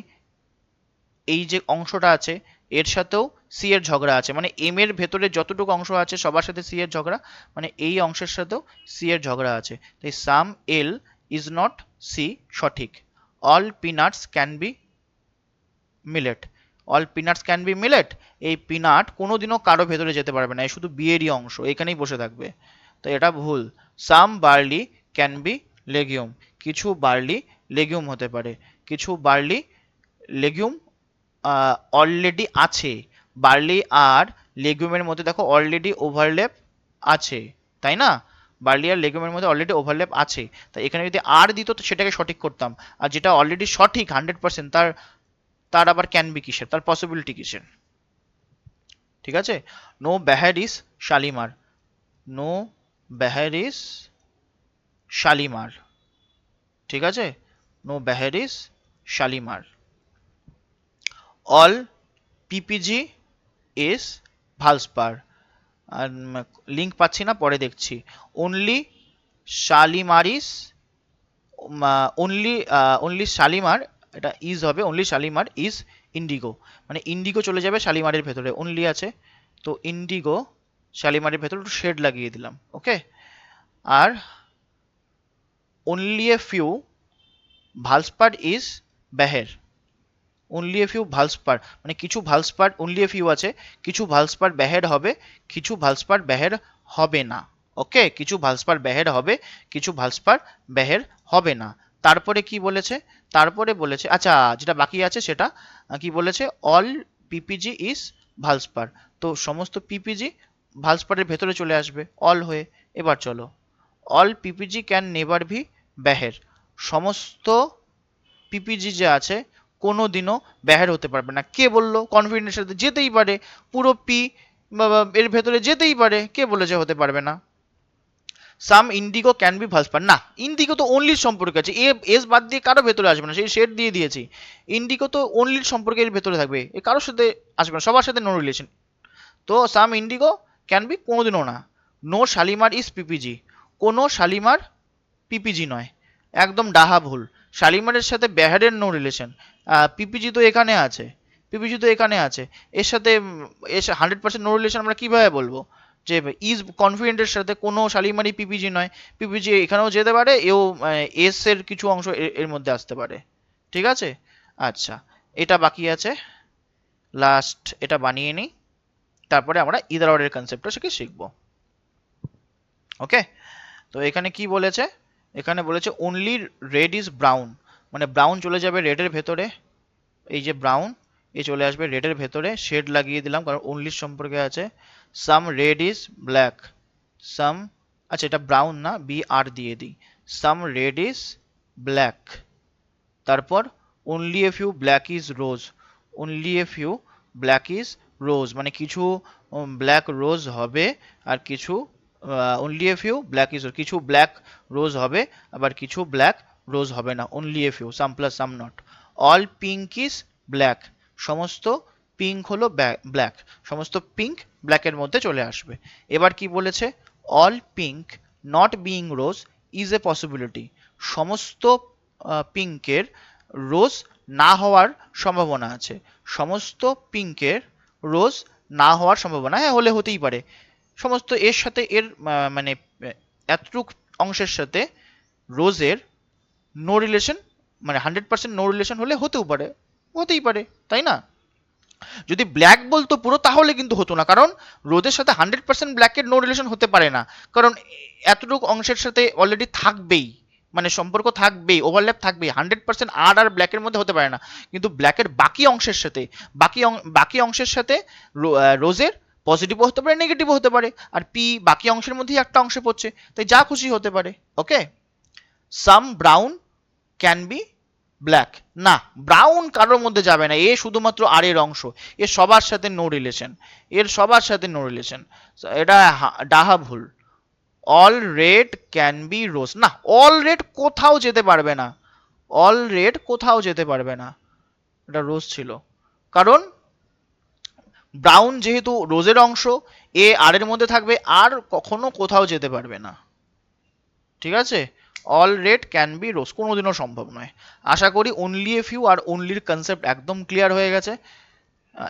এই যে অংশটা আছে এর সাথেও সি এর ঝগড়া আছে, মানে এম এর ভেতরে যতটুকু অংশ আছে সবার সাথে সি এর ঝগড়া, মানে এই অংশের সাথেও সি এর ঝগড়া আছে, তাই সাম এল ইজ নট সি সঠিক। All peanuts can be millet, all peanuts can be millet, এই পিনাট কোনোদিনও কারো ভেতরে যেতে পারবে না, এই শুধু বিয়েরই অংশ, এখানেই বসে থাকবে, তো এটা ভুল। সাম বার্লি ক্যান বি লেগিউম, কিছু বার্লি লেগিউম হতে পারে, কিছু বার্লি লেগিউম অলরেডি আছে, বার্লি আর লেগুমের মধ্যে দেখো অলরেডি ওভারল্যাপ আছে, তাই না, বার্লি আর লেগুমের মধ্যে অলরেডি ওভারল্যাপ আছে, তাই এখানে যদি আর দিত তো সেটাকে সঠিক করতাম, আর যেটা অলরেডি সঠিক 100% তার তার আবার ক্যান বি কিসের, তার পসিবিলিটি কিসের, ঠিক আছে। No Behr is Shalimar, no Behr is Shalimar, ঠিক আছে, no Behr is Shalimar. All PPG is Valspar, আর লিঙ্ক পাচ্ছি না, পরে দেখছি। অনলি শালিমারিস, অনলি শালিমার, এটা ইজ হবে, অনলি শালিমার ইজ ইন্ডিগো, মানে ইন্ডিগো চলে যাবে শালিমারের ভেতরে, অনলি আছে তো ইন্ডিগো শালিমারের ভেতরে একটু শেড লাগিয়ে দিলাম, ওকে। আর only a few Valspar is Behr, only a few Valspar, মানে কিছু ভালসপার, অনলি এ ফিউ আছে, কিছু ভালসপার বেহেড হবে, কিছু ভালসপার বেহেড হবে না, ওকে, কিছু ভালসপার বেহেড হবে, কিছু ভালসপার বেহেড হবে না। তারপরে কি বলেছে, তারপরে বলেছে, আচ্ছা যেটা বাকি আছে সেটা কি বলেছে, অল পিপিজি ইজ ভালসপার, তো সমস্ত পিপিজি ভালসপারের ভেতরে চলে আসবে অল হয়ে। এবার চলো, all PPG can never be Behr, সমস্ত পিপিজি যে আছে কোনো দিনও ব্যাহের হতে পারবে না, কে বললো, কনফিডেন্সের সাথে যেতেই পারে, পুরো পি এর ভেতরে যেতেই পারে, কে বলেছে হতে পারবে না। সাম ইন্ডিগো ক্যান বি ভালসপার, না, ইন্ডিগো তো অনলির সম্পর্কে আছে, এস বাদ দিয়ে কারো ভেতরে আসবে না, সেই শেড দিয়ে দিয়েছি, ইন্ডিগো তো অনলির সম্পর্কের ভেতরে থাকবে, এ কারোর সাথে আসবে না, সবার সাথে নো রিলেশন, তো সাম ইন্ডিগো ক্যান বি কোনোদিনও না। নো শালিমার ইজ পিপিজি, কোনো শালিমার পিপিজি নয়, একদম ডাহা ভুল, শালিমারের সাথে বেহারের নো রিলেশন, পিপিজি তো এখানে আছে, পিপিজি তো এখানে আছে, এর সাথে 100% নো রিলেশন আমরা কিভাবে বলবো? যে ইজ কনফিডেন্টের সাথে কোনো শালিমারি পিপিজি নয়, পিপিজি এখানেও যেতে পারে, এও এস এর কিছু অংশ এর মধ্যে আসতে পারে। ঠিক আছে, আচ্ছা এটা বাকি আছে, লাস্ট এটা বানিয়ে নিই, তারপরে আমরা ইদার অর এর কনসেপ্টটা শিখবো। ওকে, তো এখানে কি বলেছে? এখানে বলেছে অনলি রেড ইজ ব্রাউন, মানে ব্রাউন চলে যাবে রেডের ভেতরে, এই যে ব্রাউন এ চলে আসবে রেডের ভেতরে, শেড লাগিয়ে দিলাম কারণ অনলির সম্পর্কে আছে। সাম রেড ইজ ব্ল্যাক, সাম, আচ্ছা এটা ব্রাউন না, বি আর দিয়ে দিই, সাম রেড ইজ ব্ল্যাক। তারপর only a few black is rose, only a few black is রোজ, মানে কিছু ব্ল্যাক রোজ হবে আর কিছু only a few black is, কিছু ব্ল্যাক রোজ হবে আবার কিছু ব্ল্যাক রোজ হবে না, only a few, some plus some not. All pink is black, সমস্ত পিঙ্ক হলো ব্ল্যাক, সমস্ত পিঙ্ক ব্ল্যাকের মধ্যে চলে আসবে। এবার কি বলেছে? All pink not being rose is a possibility, সমস্ত পিঙ্কের রোজ না হওয়ার সম্ভাবনা আছে, সমস্ত পিঙ্কের রোজ না হওয়ার সম্ভাবনা, হ্যাঁ হলে হতেই পারে, সমস্ত এর সাথে এর মানে এতটুক অংশের সাথে রোজের নো রিলেশন, মানে 100% নো রিলেশন হলে হতেও পারে, হতেই পারে, তাই না? যদি ব্ল্যাক বলতো পুরো তাহলে কিন্তু হতো না, কারণ রোজের সাথে 100% ব্ল্যাকের নো রিলেশন হতে পারে না, কারণ এতটুকু অংশের সাথে অলরেডি থাকবেই, মানে সম্পর্ক থাকবেই, ওভারল্যাপ থাকবেই, 100% আর ব্ল্যাকের মধ্যে হতে পারে না। কিন্তু ব্ল্যাকের বাকি অংশের সাথে, বাকি অংশের সাথে রোজের পজিটিভও হতে পারে, নেগেটিভও হতে পারে, আর পি বাকি অংশের মধ্যেই একটা অংশে পড়ছে, তাই যা খুশি হতে পারে। ওকে, সাম ব্রাউন ক্যান বি ব্ল্যাক, না ব্রাউন কারোর মধ্যে যাবে না, এ শুধুমাত্র আর এর অংশ, এর সবার সাথে নো রিলেশন, এর সবার সাথে নো রিলেশন, এটা ডাহা ভুল। অল রেড ক্যান বি রোজ, না অল রেড কোথাও যেতে পারবে না, অল রেড কোথাও যেতে পারবে না, এটা রোজ ছিল, কারণ ব্রাউন যেহেতু রোজের অংশ, এ আর এর মধ্যে থাকবে, আর কখনো কোথাও যেতে পারবে না। ঠিক আছে, all red can be rose কোনোদিনও সম্ভব নয়। আশা করি অনলি এ ফিউ আর অনলির কনসেপ্ট একদম ক্লিয়ার হয়ে গেছে।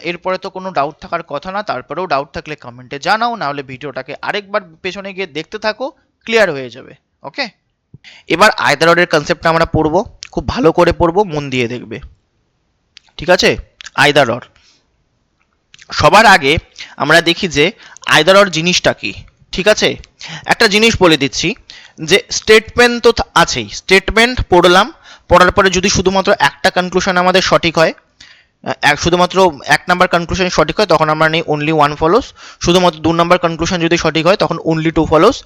এরপরে তো কোনো ডাউট থাকার কথা না, তারপরেও ডাউট থাকলে কমেন্টে জানাও, নাহলে ভিডিওটাকে আরেকবার পেছনে গিয়ে দেখতে থাকো, ক্লিয়ার হয়ে যাবে। ওকে, এবার আইদার অর এর কনসেপ্টটা আমরা পড়বো, খুব ভালো করে পড়বো, মন দিয়ে দেখবে। ঠিক আছে, আইদার অর, সবার আগে আমরা দেখি যে আইদার অর জিনিসটা কি। ঠিক আছে, একটা জিনিস বলে দিচ্ছি যে স্টেটমেন্ট তো আছেই, স্টেটমেন্ট পড়লাম, পড়ার পরে যদি শুধুমাত্র একটা কনক্লুশন আমাদের সঠিক হয়, শুধুমাত্র এক নাম্বার কনক্লুশন সঠিক হয় তখন আমরা নিই অনলি ওয়ান ফলোস, শুধুমাত্র দু নাম্বার কনক্লুশন যদি সঠিক হয় তখন অনলি টু ফলোস,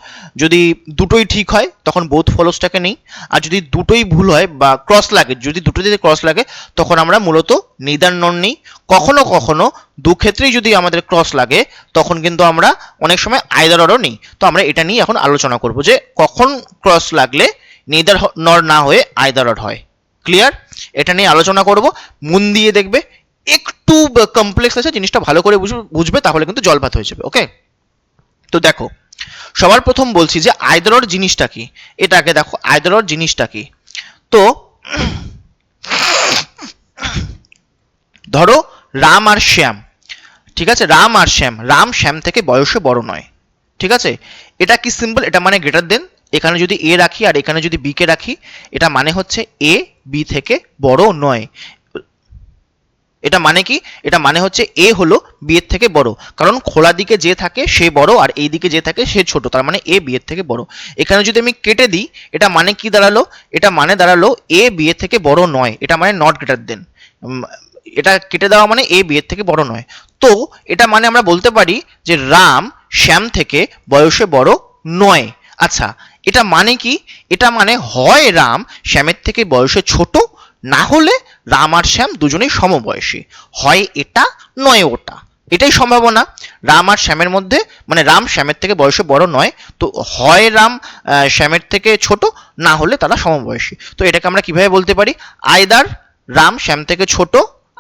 যদি দুটোই ঠিক হয় তখন বোথ ফলোসটাকে নিই, আর যদি দুটোই ভুল হয় বা ক্রস লাগে, যদি দুটো দিকে ক্রস লাগে তখন আমরা মূলত নিদার নন নিই। কখনো কখনো দু ক্ষেত্রেই যদি আমাদের ক্রস লাগে তখন কিন্তু আমরা অনেক সময় আইদার অরও নিই। তো আমরা এটা নিয়ে এখন আলোচনা করব যে কখন ক্রস লাগলে নিদার নর না হয়ে আইদার অর হয়। ক্লিয়ার? এটা নিয়ে আলোচনা করব, মন দিয়ে দেখবে, একটু কমপ্লেক্স আছে, জিনিসটা ভালো করে বুঝবে, তাহলে কিন্তু জলভাত হয়ে যাবে। ওকে, তো দেখো সবার প্রথম বলছি যে আইদার অর জিনিসটা কি, এটাকে দেখো আইদার অর জিনিসটা কি। তো ধরো রাম আর শ্যাম, ঠিক আছে, রাম আর শ্যাম, রাম শ্যাম থেকে বয়সে বড় নয়। ঠিক আছে, এটা কি সিম্বল? এটা মানে গ্রেটার দেন, এখানে যদি এ রাখি আর এখানে যদি বি কে রাখি, এটা মানে হচ্ছে এ বি থেকে বড় নয়। এটা মানে কি? এটা মানে হচ্ছে এ হলো বি এর থেকে বড়, কারণ খোলা দিকে যে থাকে সে বড় আর এই দিকে যে থাকে সে ছোট, তার মানে এ বি এর থেকে বড়। এখানে যদি আমি কেটে দিই, এটা মানে কি দাঁড়ালো? এটা মানে দাঁড়ালো এ বি এর থেকে বড় নয়, এটা মানে নট গ্রেটার দেন, এটা কেটে দেওয়া মানে এ বি এর থেকে বড় নয়। তো এটা মানে আমরা বলতে পারি যে রাম শ্যাম থেকে বয়সে বড় নয়। আচ্ছা, এটা মানে কি? এটা মানে হয় রাম শ্যামের থেকে বয়সে ছোট, না হলে রাম আর শ্যাম দুজনেই সমবয়সী, হয় এটা নয় ওটা, এটাই সম্ভাবনা। রাম আর শ্যামের মধ্যে, মানে রাম শ্যামের থেকে বয়সে বড় নয়, তো হয় রাম শ্যামের থেকে ছোট, না হলে তারা সমবয়সী। তো এটাকে আমরা কিভাবে বলতে পারি? আইদার রাম শ্যাম থেকে ছোট,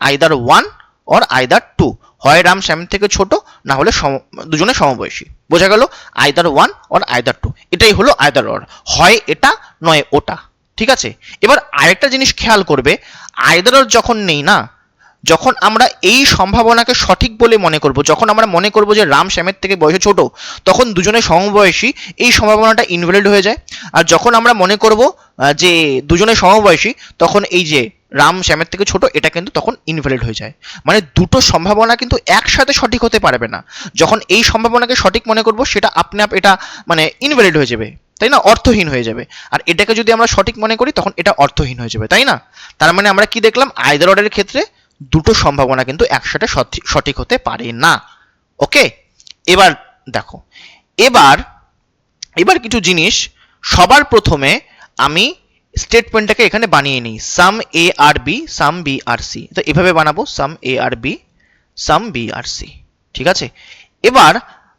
either one or either two, হয় রাম শ্যাম থেকে ছোট, না হলে দুজনে সমবয়সী। বোঝা গেল? Either one or either two, এটাই হলো আইদার অর, হয় এটা নয় ওটা। ঠিক আছে, এবার আরেকটা জিনিস খেয়াল করবে, আইদার অর যখন নেই না, যখন আমরা এই সম্ভাবনাকে সঠিক বলে মনে করব, যখন আমরা মনে করব যে রাম শ্যামের থেকে বয়সে ছোট, তখন দুজনের সমবয়সী, এই সম্ভাবনাটা ইনভ্যালিড হয়ে যায়। আর যখন আমরা মনে করব যে দুজনের সমবয়সী, তখন এই যে রাম শ্যামের থেকে ছোট, এটা কিন্তু তখন ইনভ্যালিড হয়ে যায়। মানে দুটো সম্ভাবনা কিন্তু একসাথে সঠিক হতে পারবে না। যখন এই সম্ভাবনাকে সঠিক মনে করব, সেটা আপনি আপ এটা মানে ইনভ্যালিড হয়ে যাবে, তাই না, অর্থহীন হয়ে যাবে। আর এটাকে যদি আমরা সঠিক মনে করি, তখন এটা অর্থহীন হয়ে যাবে, তাই না। তার মানে আমরা কি দেখলাম, আইদার অর্ডারের ক্ষেত্রে দুটো সম্ভাবনা কিন্তু একসাথে সঠিক হতে পারে না। ওকে, এবার দেখো, এবার এবার কিছু জিনিস, সবার প্রথমে আমি স্টেটমেন্টটাকে এখানে বানিয়ে নিই, some A are B some B are C. তো এভাবে বানাবো, some A are B some B are C. ঠিক আছে, এবার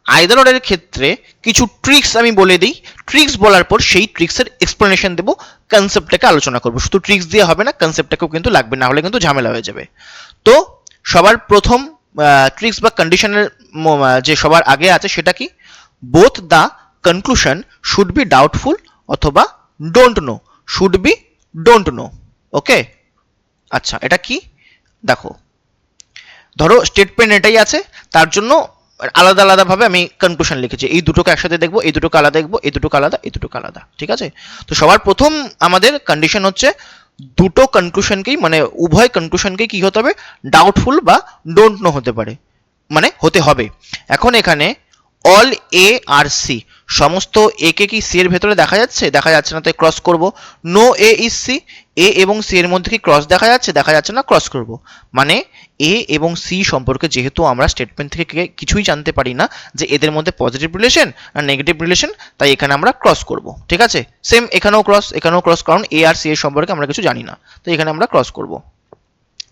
আইদার অর্ডারের ক্ষেত্রে কিছু ট্রিক্স আমি বলে দিই। ট্রিক্স বলার পর সেই ট্রিক্সের এক্সপ্লেনেশন দেবো, কনসেপ্টটাকে আলোচনা করবো। শুধু ট্রিক্স দিয়ে হবে না, কনসেপ্টটাকেও কিন্তু লাগবে, না হলে কিন্তু ঝামেলা হয়ে যাবে। তো সবার প্রথম ট্রিক্স বা কন্ডিশনের যে সবার আগে আছে, সেটা কি, both the conclusion should be doubtful অথবা don't know, should be don't know. Okay, আচ্ছা, এটা কি দেখো, ধরো স্টেটমেন্ট এটাই আছে, তার জন্য আলাদা আলাদাভাবে আমি কনক্লুশন লিখেছি। এই দুটোকে একসাথে দেখবো, এই দুটোকে আলাদা দেখবো, এই দুটোকে আলাদা, এই দুটোকে আলাদা। ঠিক আছে, তো সবার প্রথম আমাদের কন্ডিশন হচ্ছে দুটো কনক্লুশনকেই, মানে উভয় কনক্লুশনকেই কি হতে হবে, ডাউটফুল বা ডোন্ট নো হতে পারে, মানে হতে হবে। এখন এখানে অল এ আর সি, সমস্ত এ কে কি সি এর ভেতরে দেখা যাচ্ছে? দেখা যাচ্ছে না, তাই ক্রস করব। No A is C, A এবং সি এর মধ্যে কি ক্রস দেখা যাচ্ছে? দেখা যাচ্ছে না, ক্রস করব। মানে এ এবং সি সম্পর্কে যেহেতু আমরা স্টেটমেন্ট থেকে কিছুই জানতে পারি না যে এদের মধ্যে পজিটিভ রিলেশন আর নেগেটিভ রিলেশন, তাই এখানে আমরা ক্রস করব। ঠিক আছে, সেম এখানেও ক্রস, এখানেও ক্রস, কারণ এ আর সি এর সম্পর্কে আমরা কিছু জানি না, তো এখানে আমরা ক্রস করব,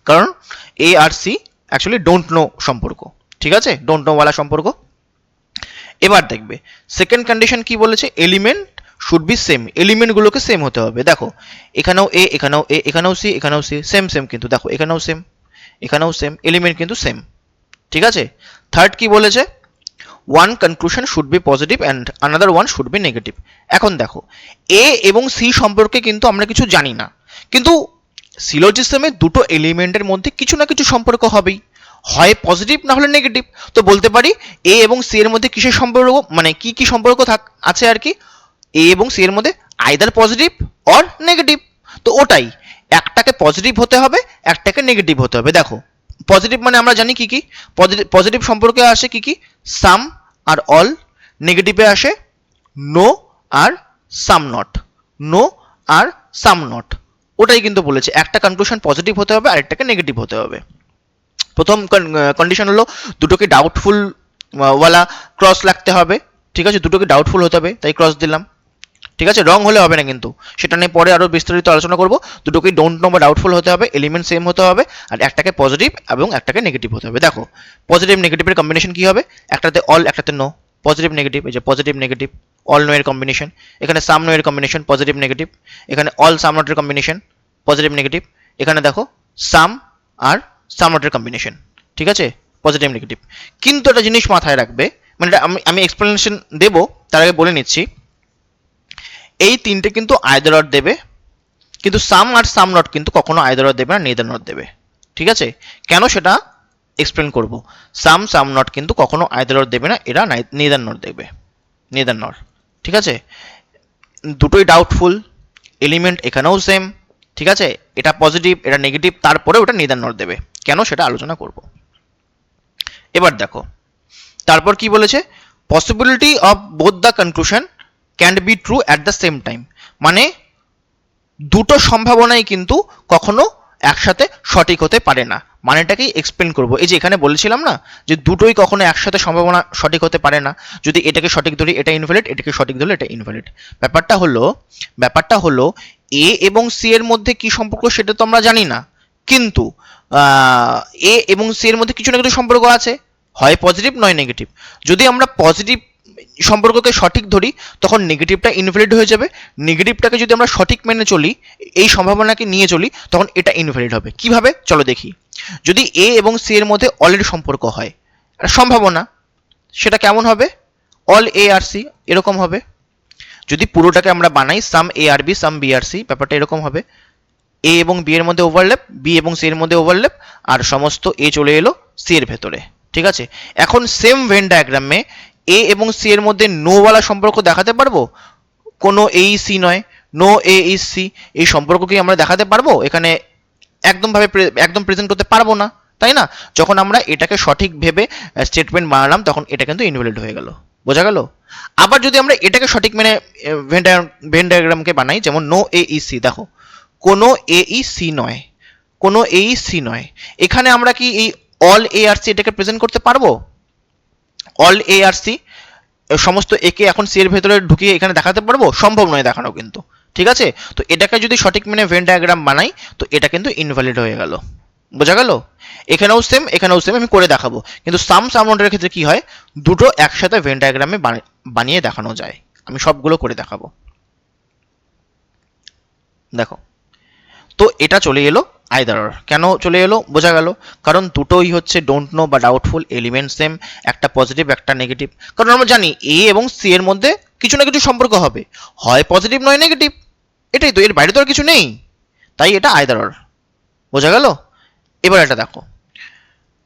কারণ এ আর সি অ্যাকচুয়ালি ডোন্ট নো সম্পর্ক। ঠিক আছে, ডোন্ট নো ওয়ালা সম্পর্ক। এবার দেখবে সেকেন্ড কন্ডিশন কি বলেছে, এলিমেন্ট শুড বি সেম, এলিমেন্টগুলোকে সেম হতে হবে। দেখো এখানেও এ, এখানেও এ, এখানেও সি, এখানেও সি, সেম সেম, কিন্তু দেখো এখানেও সেম, এখানেও সেম, এলিমেন্ট কিন্তু সেম। ঠিক আছে, থার্ড কি বলেছে, one conclusion should B positive and another one should be negative. এখন দেখো এ এবং সি সম্পর্কে কিন্তু আমরা কিছু জানি না, কিন্তু সিলোজিজমে দুটো এলিমেন্টের মধ্যে কিছু না কিছু সম্পর্ক হবেই, হয় পজিটিভ না হলে নেগেটিভ। তো বলতে পারি এ এবং সি এর মধ্যে কিসের সম্পর্ক, মানে কি কি সম্পর্ক আছে আর কি, এ এবং সি এর মধ্যে আইদার পজিটিভ অর নেগেটিভ। তো ওটাই, একটাকে পজিটিভ হতে হবে, একটাকে নেগেটিভ হতে হবে। দেখো পজিটিভ মানে আমরা জানি কি কি, পজিটিভ সম্পর্কে আসে কি কি, সাম আর অল, নেগেটিভে আসে নো আর সাম নট, নো আর সাম নট। ওটাই কিন্তু বলেছে, একটা কনক্লুশন পজিটিভ হতে হবে, আরেকটাকে নেগেটিভ হতে হবে। প্রথম কন্ডিশন হলো দুটোকে ডাউটফুল ওয়ালা ক্রস লাগতে হবে। ঠিক আছে, দুটোকে ডাউটফুল হতে হবে, তাই ক্রস দিলাম। ঠিক আছে, রং হলে হবে না কিন্তু, সেটা নিয়ে পরে আরো বিস্তারিত আলোচনা করব। দুটোকে ডোন্ট নো বা ডাউটফুল হতে হবে, এলিমেন্ট সেম হতে হবে, আর একটাকে পজিটিভ এবং একটাকে নেগেটিভ হতে হবে। দেখো পজিটিভ নেগেটিভের কম্বিনেশন কি হবে, একটাতে অল, একটাতে নো, পজিটিভ নেগেটিভ, এই যে পজিটিভ নেগেটিভ, অল নো এর কম্বিনেশন, এখানে সাম নো এর কম্বিনেশন পজিটিভ নেগেটিভ, এখানে অল সাম নট এর কম্বিনেশন পজিটিভ নেগেটিভ, এখানে দেখো সাম আর সাম নট এর কম্বিনেশন। ঠিক আছে, পজিটিভ নেগেটিভ। কিন্তু একটা জিনিস মাথায় রাখবে, মানে আমি এক্সপ্লেনেশন দেবো, তার আগে বলে নিচ্ছি, এই তিনটে কিন্তু আইদার অর দেবে, কিন্তু সাম আর সাম নট কিন্তু কখনো আইদার অর দেবে না, নেদার নট দেবে। ঠিক আছে, কেন সেটা এক্সপ্লেন করব। সাম সাম নট কিন্তু কখনো আইদার অর দেবে না, এরা নেদার নট দেবে, নেদার নট। ঠিক আছে, দুটোই ডাউটফুল, এলিমেন্ট এখানেও সেম। ঠিক আছে, এটা পজিটিভ, এটা নেগেটিভ, তারপরে ওটা নেদার নট দেবে, কেন সেটা আলোচনা করব। এবার দেখো তারপর কি বলেছে, possibility of both the conclusion can be true at the same time, মানে দুটো সম্ভাবনাই কিন্তু কখনো একসাথে সঠিক হতে পারে না। মানেটাকেই এক্সপ্লেন করব। এই যে এখানে বলেছিলাম না যে দুটোই কখনো একসাথে সম্ভাবনা সঠিক হতে পারে না, যদি এটাকে সঠিক ধরি এটা ইনভ্যালিড, এটাকে সঠিক ধরলে এটা ইনভ্যালিড। ব্যাপারটা হলো এ এবং সি এর মধ্যে কি সম্পর্ক সেটা তো আমরা জানি না, কিন্তু এ এবং সি এর মধ্যে কিছু না কিছু সম্পর্ক আছে, হয় পজিটিভ নয় নেগেটিভ। যদি আমরা পজিটিভ সম্পর্ককে সঠিক ধরি, তখন নেগেটিভটা ইনভ্যালিড হয়ে যাবে। নেগেটিভটাকে যদি আমরা সঠিক মেনে চলি, এই সম্ভাবনাকে নিয়ে চলি, তখন এটা ইনভ্যালিড হবে। কিভাবে চলো দেখি। যদি এ এবং সি এর মধ্যে অলের সম্পর্ক হয়, সম্ভাবনা, সেটা কেমন হবে, অল এ আর সি এরকম হবে। যদি পুরোটাকে আমরা বানাই some A are B some B are C, ব্যাপারটা এরকম হবে। এ এবং বি এর মধ্যে ওভারল্যাপ, বি এবং সি এর মধ্যে ওভারল্যাপ, আর সমস্ত এ চলে এলো সি এর ভেতরে। ঠিক আছে, এখন সেম ভেন ডায়াগ্রামে এ এবং সি এর মধ্যে নোওয়ালা সম্পর্ক দেখাতে পারবো? কোনো এই সি নয়, নো এ ইজ সি, এই সম্পর্ক কি আমরা দেখাতে পারবো? এখানে একদম প্রেজেন্ট করতে পারবো না, তাই না? যখন আমরা এটাকে সঠিক ভেবে স্টেটমেন্ট বানালাম তখন এটা কিন্তু ইনভ্যালিড হয়ে গেল। বোঝা গেল? আবার যদি আমরা এটাকে সঠিক মেনে ভেন ডায়াগ্রামকে বানাই, যেমন নো এ ই সি, দেখো কোনো এ ই সি নয়, কোনো এ ই সি নয়, এখানে আমরা কি এই অল এ আর সি এটাকে প্রেজেন্ট করতে পারবো? অল এ আর সি সমস্ত একে এখন সি এর ভেতরে ঢুকিয়ে এখানে দেখাতে পারবো? সম্ভব নয় দেখানো কিন্তু। ঠিক আছে, তো এটাকে যদি সঠিক মেনে ভেন ডায়াগ্রাম বানাই তো এটা কিন্তু ইনভ্যালিড হয়ে গেল। বোঝা গেল? এখানেও সেম, এখানেও সেম, আমি করে দেখাবো। কিন্তু সাম নটের ক্ষেত্রে কি হয়, দুটো একসাথে ভেন ডায়াগ্রামে বানিয়ে দেখানো যায়। আমি সবগুলো করে দেখাবো। দেখো, তো এটা চলে এলো আইদার অর। কেন চলে এলো? বোঝা গেল, কারণ দুটোই হচ্ছে ডোন্ট নো বা ডাউটফুল, এলিমেন্ট সেম, একটা পজিটিভ একটা নেগেটিভ। কারণ আমরা জানি এ এবং সি এর মধ্যে কিছু না কিছু সম্পর্ক হবে, হয় পজিটিভ নয় নেগেটিভ, এটাই তো, এর বাইরে তো আর কিছু নেই, তাই এটা আইদার অর। বোঝা গেল? এবার এটা দেখো,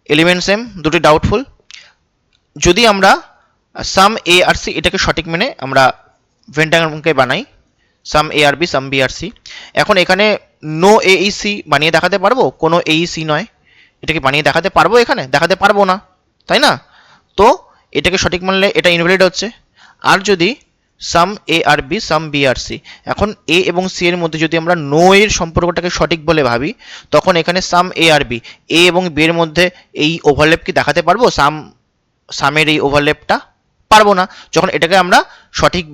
এলিমেন্ট সেম, দুটি ডাউটফুল। যদি আমরা সাম এ আর সি এটাকে সঠিক মেনে আমরা ভেন ডায়াগ্রামকে বানাই, some A are B some B are C, এখন এখানে নো এ ই সি বানিয়ে দেখাতে পারবো? কোনো এ ই সি নয়, এটাকে বানিয়ে দেখাতে পারবো? এখানে দেখাতে পারবো না, তাই না? তো এটাকে সঠিক মানলে এটা ইনভ্যালিড হচ্ছে। আর যদি some A are B some B are C, এখন এ এবং সি এর মধ্যে যদি আমরা নো এর সম্পর্কটাকে সঠিক বলে ভাবি, তখন এখানে সাম এ আর বি, এ এবং বি এর মধ্যে এই ওভারল্যাপ কি দেখাতে পারবো? সামের এই ওভারল্যাপটা পারবো না। যখন এটাকে আমরা সঠিক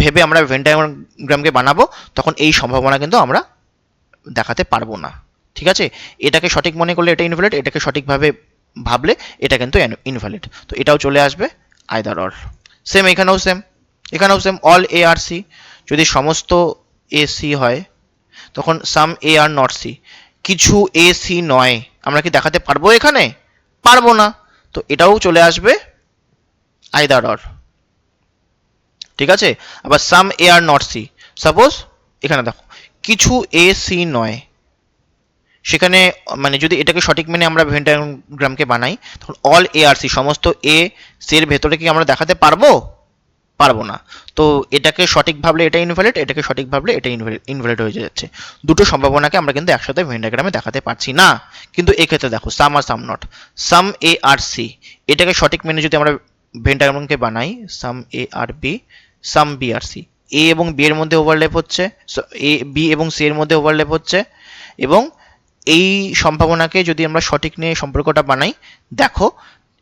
ভেবে আমরা ভেন ডায়াগ্রামকে বানাবো তখন এই সম্ভাবনা কিন্তু আমরা দেখাতে পারবো না। ঠিক আছে, এটাকে সঠিক মনে করলে এটা ইনভ্যালিড, এটাকে সঠিকভাবে ভাবলে এটা কিন্তু ইনভ্যালিড। তো এটাও চলে আসবে আইদার অর। সেম এখানেও সেম, এখানেও same, all A R C, যদি সমস্ত এ সি হয় তখন সাম এ আর নট সি, কিছু এ সি নয়, আমরা কি দেখাতে পারবো? এখানে পারবো না, তো এটাও চলে আসবে আইদার অর। ঠিক আছে, আবার সাম A are not C, suppose এখানে দেখো কিছু এ সি নয়, সেখানে মানে যদি এটাকে সঠিক মেনে আমরা ভেন ডায়াগ্রামকে বানাই তখন অল এ আর সি, সমস্ত এ সি এর ভেতরে কি আমরা দেখাতে পারবো? পারবো না। তো এটাকে সঠিক ভাবলে এটা ইনভ্যালিড, এটাকে সঠিক ভাবলে এটা ইনভ্যালিড হয়ে যাচ্ছে। দুটো সম্ভাবনাকে আমরা কিন্তু একসাথে ভেন ডায়াগ্রামে দেখাতে পারছি না। কিন্তু এক্ষেত্রে দেখো সাম আর some not, some A R C, এটাকে সঠিক মেনে যদি আমরা ভেন ডায়াগ্রামকে বানাই, some A are B some B are C, A এবং বি এর মধ্যে ওভারল্যাপ হচ্ছে, এ বি এবং সি এর মধ্যে ওভারল্যাপ হচ্ছে, এবং এই সম্ভাবনাকে যদি আমরা সঠিক নিয়ে সম্পর্কটা বানাই, দেখো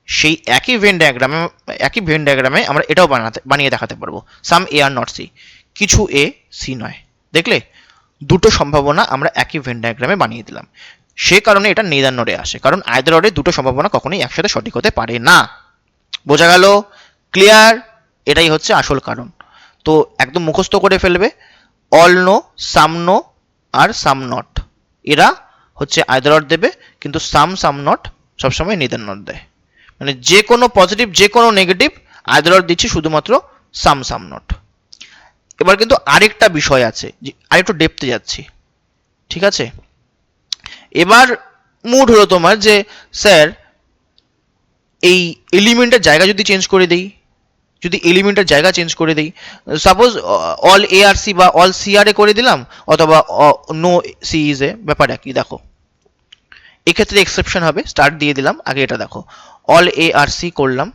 সেই একই ভেন ডায়াগ্রামে আমরা এটাও বানিয়ে দেখাতে পারবো, সাম এ আর নট সি, কিছু এ সি নয়। দেখলে, দুটো সম্ভাবনা আমরা একই ভেন ডায়াগ্রামে বানিয়ে দিলাম। সে কারণে এটা নেদার নরে আসে, কারণ আইদার অরে দুটো সম্ভাবনা কখনোই একসাথে সঠিক হতে পারে না। বোঝা গেল? ক্লিয়ার? এটাই হচ্ছে আসল কারণ। তো একদম মুখস্থ করে ফেলবে, অল নো, সাম নো আর সাম নট, এরা হচ্ছে আইদার অর দেবে, কিন্তু সাম নট সবসময় নেদার নট দেয়। মানে যে কোনো পজিটিভ যে কোনো নেগেটিভ আইদার অর দিচ্ছি শুধুমাত্র সাম নট। এবার কিন্তু আরেকটা বিষয় আছে, আরেকটু ডেপথে যাচ্ছি। ঠিক আছে, এবার মুড হলো তোমার যে স্যার এই এলিমেন্টের জায়গা যদি চেঞ্জ করে দিই, যদি এলিমেন্টের জায়গা চেঞ্জ করে দিই, suppose all A R C বা অল সি আর এ করে দিলাম, অথবা নো সি ইজ এ, ব্যাপার একই। দেখো এক্ষেত্রে এক্সেপশন হবে, স্টার্ট দিয়ে দিলাম, আগে এটা দেখো অল এ আর সি করলাম।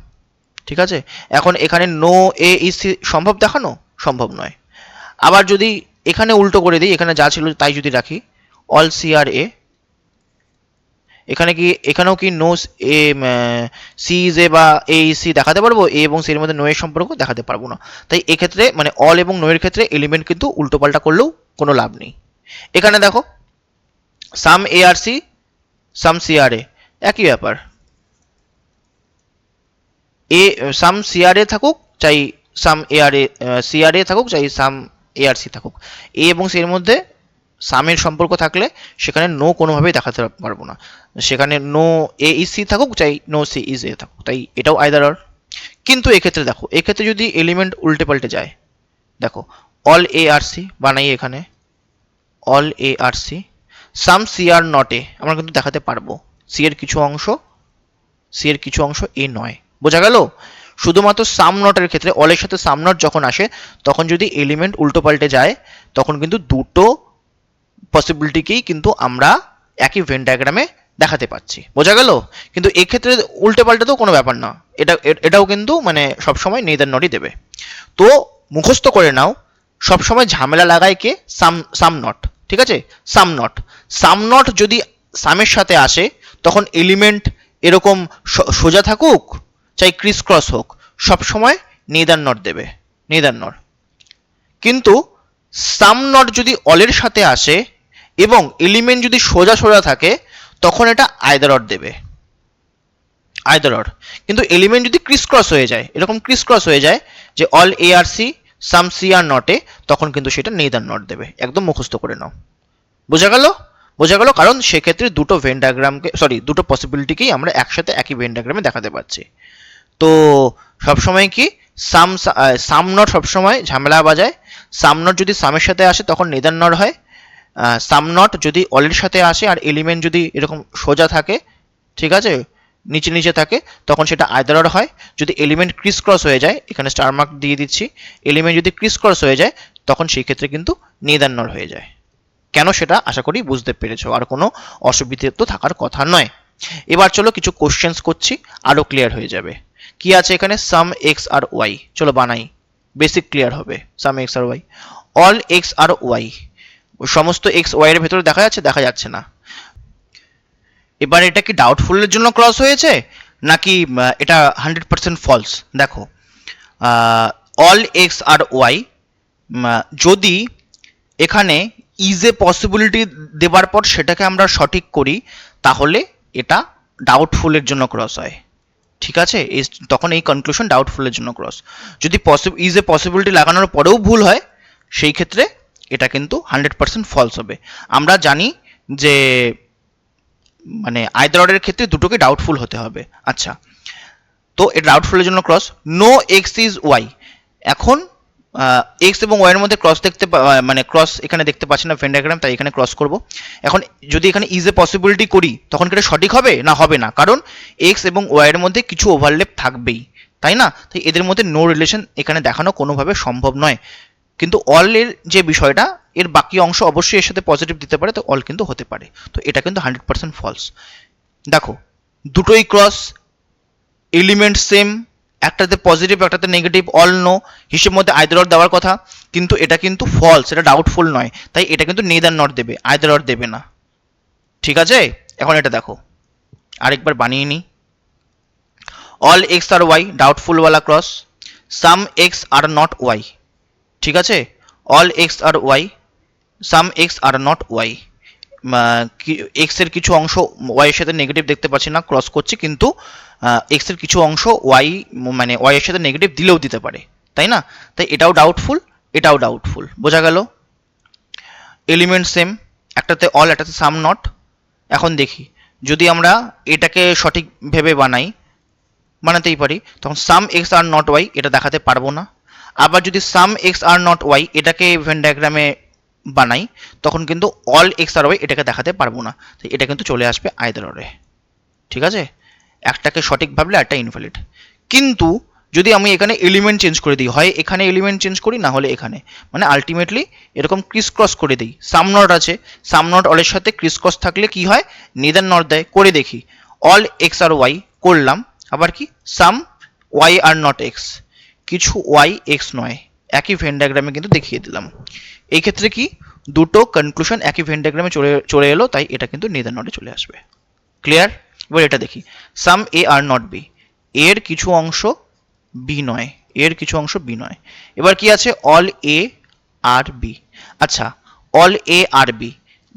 ঠিক আছে, এখন এখানে নো এ ইজ সি সম্ভব দেখানো? সম্ভব নয়। আবার যদি এখানে উল্টো করে দিই, এখানে যা ছিল তাই যদি রাখি, অল সি আর এ, এখানে কি এখানেও কি no A C is A বা এ ইজ সি দেখাতে পারবো? এ এবং সি এর মধ্যে নো এর সম্পর্ক দেখাতে পারবো না। তাই এক্ষেত্রে মানে অল এবং নো এর ক্ষেত্রে এলিমেন্ট কিন্তু উল্টোপাল্টা করলেও কোনো লাভ নেই। এখানে দেখো সাম A R C some C are এ, একই ব্যাপার, এ সাম সি আর এ থাকুক চাই সাম A R A, C are এ থাকুক চাই সাম এ আর সি থাকুক, এ এবং সি এর মধ্যে সামের সম্পর্ক থাকলে সেখানে নো কোনোভাবেই দেখাতে পারবো না, সেখানে নো এ ইজ সি থাকুক চাই নো সি ইজ এ থাকুক, তাই এটাও আইদার অর। কিন্তু এক্ষেত্রে দেখো, এক্ষেত্রে যদি এলিমেন্ট উল্টে পাল্টে যায়, দেখো অল এ আর সি বানাই, এখানে all A R C, some C are not A আমরা কিন্তু দেখাতে পারবো সি এর কিছু অংশ এ নয়। বোঝা গেল? শুধুমাত্র সাম নটের ক্ষেত্রে অলের সাথে সাম নট যখন আসে তখন যদি এলিমেন্ট উল্টো পাল্টে যায় তখন কিন্তু দুটো পসিবিলিটিকেই কিন্তু আমরা একই ভেন ডায়াগ্রামে দেখাতে পাচ্ছি। বোঝা গেল? কিন্তু এক্ষেত্রে উল্টে পাল্টে তো কোনো ব্যাপার না, এটাও কিন্তু মানে সবসময় নেদার নটই দেবে। তো মুখস্থ করে নাও, সবসময় ঝামেলা লাগায় কে? সাম নট। ঠিক আছে, সাম নট যদি সামের সাথে আসে তখন এলিমেন্ট এরকম সোজা থাকুক চাই ক্রিস ক্রস হোক সবসময় নেদার নট দেবে, নেদার নট। কিন্তু সাম নট যদি অলের সাথে আসে এবং এলিমেন্ট যদি সোজা সোজা থাকে তখন এটা আইদার অর দেবে, আইদার অর। কিন্তু এলিমেন্ট যদি ক্রিস ক্রস হয়ে যায়, এরকম ক্রিস ক্রস হয়ে যায় যে all A R C some C আর নটে, তখন কিন্তু সেটা নেদার নট দেবে। একদম মুখস্থ করে নাও। বোঝা গেল? বোঝা গেল, কারণ সেক্ষেত্রে দুটো ভেন ডায়াগ্রামকে দুটো পসিবিলিটিকেই আমরা একসাথে একই ভেন ডায়াগ্রামে দেখাতে পারছি। তো সবসময় কি সাম নট সবসময় ঝামেলা বাজায়। সাম নট যদি সামের সাথে আসে তখন নেদার নট হয়, সাম নট যদি অলের সাথে আসে আর এলিমেন্ট যদি এরকম সোজা থাকে, ঠিক আছে, নিচে নিচে থাকে, তখন সেটা আইদার অর হয়। যদি এলিমেন্ট ক্রিস ক্রস হয়ে যায়, এখানে স্টার মার্ক দিয়ে দিচ্ছি, এলিমেন্ট যদি ক্রিস ক্রস হয়ে যায় তখন সেই ক্ষেত্রে কিন্তু নেদার নট হয়ে যায়। কেন সেটা আশা করি বুঝতে পেরেছো, আর কোনো অসুবিধে তো থাকার কথা নয়। এবার চলো কিছু কোশ্চেন্স করছি, আরো ক্লিয়ার হয়ে যাবে। কি আছে এখানে? সাম এক্স আর ওয়াই। চলো বানাই, বেসিক ক্লিয়ার হবে। সাম X are Y, all X are Y, সমস্ত এক্স ওয়াই এর ভেতরে দেখা যাচ্ছে? দেখা যাচ্ছে না। এবার এটা কি ডাউটফুলের জন্য ক্রস হয়েছে নাকি এটা 100% ফলস? দেখো, অল এক্স আর ওয়াই যদি এখানে ইজ এ পসিবিলিটি দেবার পর সেটাকে আমরা সঠিক করি তাহলে এটা ডাউটফুলের জন্য ক্রস হয়। ঠিক আছে, তখন এই কনক্লুশন ডাউটফুলের জন্য ক্রস। যদি ইজ এ পসিবিলিটি লাগানোর পরেও ভুল হয় সেই ক্ষেত্রে এটা কিন্তু 100% ফলস হবে। আমরা জানি যে মানে আইদার অরের ক্ষেত্রে দুটোকে ডাউটফুল হতে হবে। আচ্ছা, তো এটা ডাউটফুলের জন্য cross. No X is Y, এখন এক্স এবং ওয়াই এর মধ্যে ক্রস মানে ক্রস এখানে দেখতে পাচ্ছি না ভেন ডায়াগ্রাম, তাই এখানে ক্রস করব। এখন যদি এখানে ইজ এ পসিবিলিটি করি তখন কি এটা সঠিক হবে না? হবে না, কারণ এক্স এবং ওয়াই এর মধ্যে কিছু ওভারল্যাপ থাকবেই, তাই না? তাই এদের মধ্যে নো রিলেশন এখানে দেখানো কোনোভাবে সম্ভব নয়। কিন্তু অল এর যে বিষয়টা, এর বাকি অংশ অবশ্যই এর সাথে পজিটিভ দিতে পারে, তো অল কিন্তু হতে পারে। তো এটা কিন্তু 100% ফলস। দেখো, দুটোই ক্রস, এলিমেন্ট সেম, একটাতে পজিটিভ একটাতে নেগেটিভ, অল নো, হিসেব মধ্যে আইদার অর দেওয়ার কথা, কিন্তু এটা কিন্তু ফলস, এটা ডাউটফুল নয়, তাই এটা কিন্তু নেদার নট দেবে, আইদার অর দেবে না। ঠিক আছে, এখন এটা দেখো, আরেকবার বানিয়ে নিই। All X are Y doubtful ওয়ালা cross, some X are not Y. ঠিক আছে, all X are Y, some X are not Y, X এর কিছু অংশ ওয়াই এর সাথে নেগেটিভ দেখতে পাচ্ছি না, ক্রস করছি, কিন্তু এক্স এর কিছু অংশ ওয়াই মানে ওয়াই এর সাথে নেগেটিভ দিলেও দিতে পারে, তাই না? তাই এটাও ডাউটফুল, এটাও ডাউটফুল। বোঝা গেল? এলিমেন্ট সেম, একটাতে অল একটাতে সাম নট। এখন দেখি যদি আমরা এটাকে সঠিক ভেবে বানাতেই পারি, তখন সাম এক্স আর নট ওয়াই এটা দেখাতে পারবো না। আবার যদি সাম এক্স আর নট ওয়াই এটাকে ভেন ডায়াগ্রামে বানাই তখন কিন্তু অল এক্স আর ওয়াই এটাকে দেখাতে পারবো না, তো এটা কিন্তু চলে আসবে আইদার অরে। ঠিক আছে, একটাকে সঠিক ভাবলে একটা ইনভ্যালিড। কিন্তু যদি আমি এখানে এলিমেন্ট চেঞ্জ করে দিই, হয় এখানে এলিমেন্ট চেঞ্জ করি না হলে এখানে, মানে আলটিমেটলি এরকম ক্রিস ক্রস করে দিই, সাম নট আছে, সাম নট অলের সাথে ক্রিস ক্রস থাকলে কি হয়? নেদার নট দেয়। করে দেখি, অল এক্স আর ওয়াই করলাম, আবার কি সাম ওয়াই আর নট এক্স, কিছু ওয়াই এক্স নয়, একই ভেন ডায়াগ্রামে কিন্তু দেখিয়ে দিলাম। এই ক্ষেত্রে কি দুটো কনক্লুশন একই ভেন ডায়াগ্রামে চলে এলো, তাই এটা কিন্তু নেদার নটে চলে আসবে। ক্লিয়ার? এবার এটা দেখি, সাম এ আর নট বি, এর কিছু অংশ বি নয়, এর কিছু অংশ বি নয়। এবার কি আছে? All A are B. আচ্ছা, অল এ আর বি,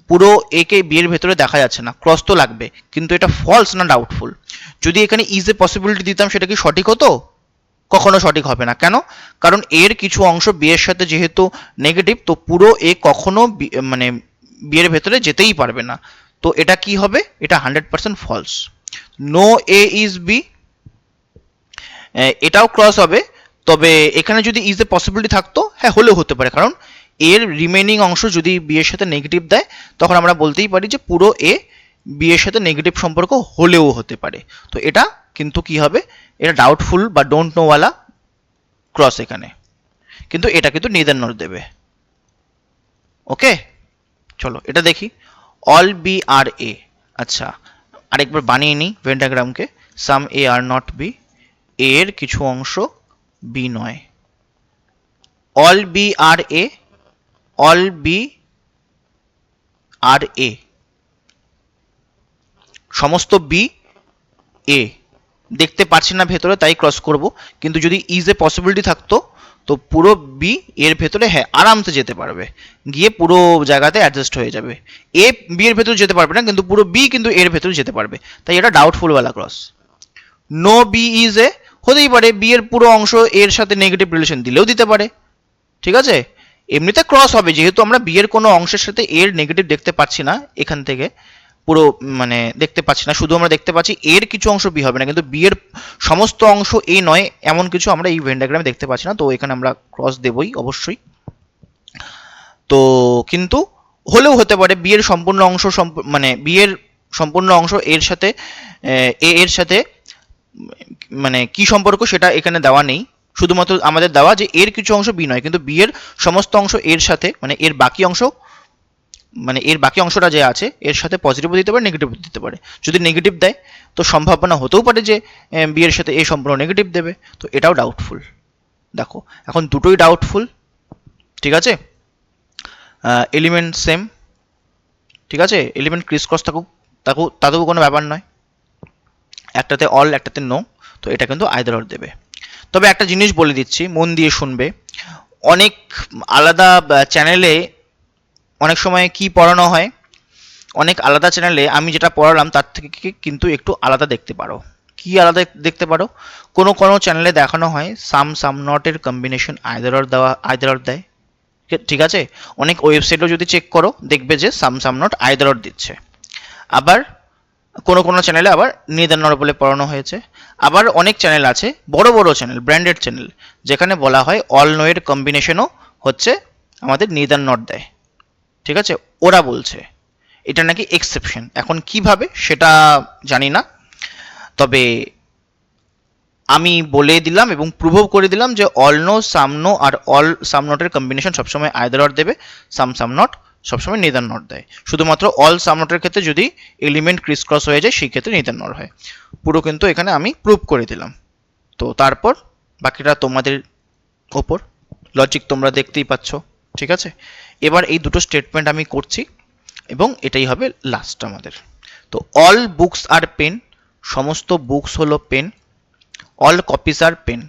পুরো এ কে বি এর ভেতরে দেখা যাচ্ছে না, ক্রস তো লাগবে, কিন্তু এটা ফলস না ডাউটফুল? যদি এখানে ইজ এ পসিবিলিটি দিতাম সেটা কি সঠিক হতো? কখনো সঠিক হবে না। কেন? কারণ এর কিছু অংশ বি এর সাথে যেহেতু নেগেটিভ, তো পুরো এ কখনো মানে বি এর ভেতরে যেতেই পারবে না, তো এটা কি হবে? এটা 100% false. No A is B, এটাও ক্রস হবে, তবে এখানে যদি ইজ এ পসিবিলিটি থাকতো হ্যাঁ হলেও হতে পারে, কারণ এর রিমেনিং অংশ যদি বি এর সাথে নেগেটিভ দেয় তখন আমরা বলতেই পারি যে পুরো এ বি এর সাথে নেগেটিভ সম্পর্ক হলেও হতে পারে। তো এটা কিন্তু কি হবে, এটা ডাউটফুল বা ডোন্ট নো ওয়ালা ক্রস এখানে, কিন্তু এটা কিন্তু নেদার নর দেবে। ওকে, চলো এটা দেখি। অল বি আর এ, আচ্ছা আরেকবার বানিয়ে নিই ভেন ডায়াগ্রামকে। Some A are not B, এর কিছু অংশ বি নয়। All B are A, all B are A, সমস্ত বি এ। দেখতে পাচ্ছি না ভেতরে তাই ক্রস করব, কিন্তু যদি ইজ এ পসিবিলিটি থাকতো তো পুরো বি এর ভেতরে হ্যাঁ আরামসে যেতে পারবে, গিয়ে পুরো জায়গাতে অ্যাডজাস্ট হয়ে যাবে। এ বি এর ভেতরে যেতে পারবে না, কিন্তু পুরো বি কিন্তু এর ভেতরে যেতে পারবে, তাই এটা ডাউটফুল ওয়ালা cross. No B is A, হতেই পারে বি এর পুরো অংশ এর সাথে নেগেটিভ রিলেশন দিলেও দিতে পারে, ঠিক আছে। এমনিতে ক্রস হবে, যেহেতু আমরা বি এর কোনো অংশের সাথে এর নেগেটিভ দেখতে পাচ্ছি না এখান থেকে, পুরো মানে দেখতে পাচ্ছি না, শুধু আমরা দেখতে পাচ্ছি এর কিছু অংশ বি হবে না, কিন্তু বি এর সমস্ত অংশ এ নয় এমন কিছু আমরা এই ভেন ডায়াগ্রামে দেখতে পাচ্ছি না, তো এখানে আমরা ক্রস দেবই অবশ্যই। তো কিন্তু হলেও হতে পারে বি এর সম্পূর্ণ অংশ মানে বি এর সম্পূর্ণ অংশ এর সাথে এ এর সাথে মানে কি সম্পর্ক সেটা এখানে দেওয়া নেই, শুধুমাত্র আমাদের দেওয়া যে এর কিছু অংশ বি নয়, কিন্তু বি এর সমস্ত অংশ এর সাথে মানে এর বাকি অংশ, মানে এর বাকি অংশটা যে আছে এর সাথে পজিটিভও দিতে পারে নেগেটিভও দিতে পারে। যদি নেগেটিভ দেয় তো সম্ভাবনা হতেও পারে যে বি এর সাথে এ সম্পূর্ণ নেগেটিভ দেবে, তো এটাও ডাউটফুল। দেখো এখন দুটোই ডাউটফুল, ঠিক আছে। এলিমেন্ট সেম, ঠিক আছে, এলিমেন্ট ক্রিস ক্রস থাকুক তাতেও কোনো ব্যাপার নয়, একটাতে অল একটাতে নো, তো এটা কিন্তু আইদার অর দেবে। তবে একটা জিনিস বলে দিচ্ছি, মন দিয়ে শুনবে, অনেক আলাদা চ্যানেলে অনেক সময় কি পড়ানো হয়, অনেক আলাদা চ্যানেলে আমি যেটা পড়ালাম তার থেকে কিন্তু একটু আলাদা দেখতে পারো। কি আলাদা দেখতে পারো, কোনো কোনো চ্যানেলে দেখানো হয় সাম নটের কম্বিনেশন আইদার অর দেওয়া, আইদার অর দেয়, ঠিক আছে। অনেক ওয়েবসাইটও যদি চেক করো দেখবে যে সাম নট আইদার অর দিচ্ছে। আবার কোনো কোনো চ্যানেলে আবার নেদার নর বলে পড়ানো হয়েছে। আবার অনেক চ্যানেল আছে, বড় বড় চ্যানেল, ব্র্যান্ডেড চ্যানেল, যেখানে বলা হয় অল নো এর কম্বিনেশনও হচ্ছে আমাদের নেদার নট দেয়, ঠিক আছে। ওরা বলছে এটা নাকি এক্সেপশন, এখন কিভাবে সেটা জানি না, তবে আমি বলে দিলাম এবং প্রুভও করে দিলাম যে অল নো সাম নো আর অল সাম নটের কম্বিনেশন সবসময় আইদার অর দেবে, সাম নট সবসময় নেদার নট দেয়। শুধুমাত্র অল সাম নটের ক্ষেত্রে যদি এলিমেন্ট ক্রিস ক্রস হয়ে যায় সেই ক্ষেত্রে নেদার নট হয়। পুরো কিন্তু এখানে আমি প্রুভ করে দিলাম। তো তারপর বাকিটা তোমাদের ওপর, লজিক তোমরা দেখতেই পাচ্ছ, ঠিক আছে। এবার এই দুটো স্টেটমেন্ট আমি করছি এবং এটাই হবে লাস্ট আমাদের। তো অল বুকস আর পেন, সমস্ত বুকস হলো pen. All copies are pen,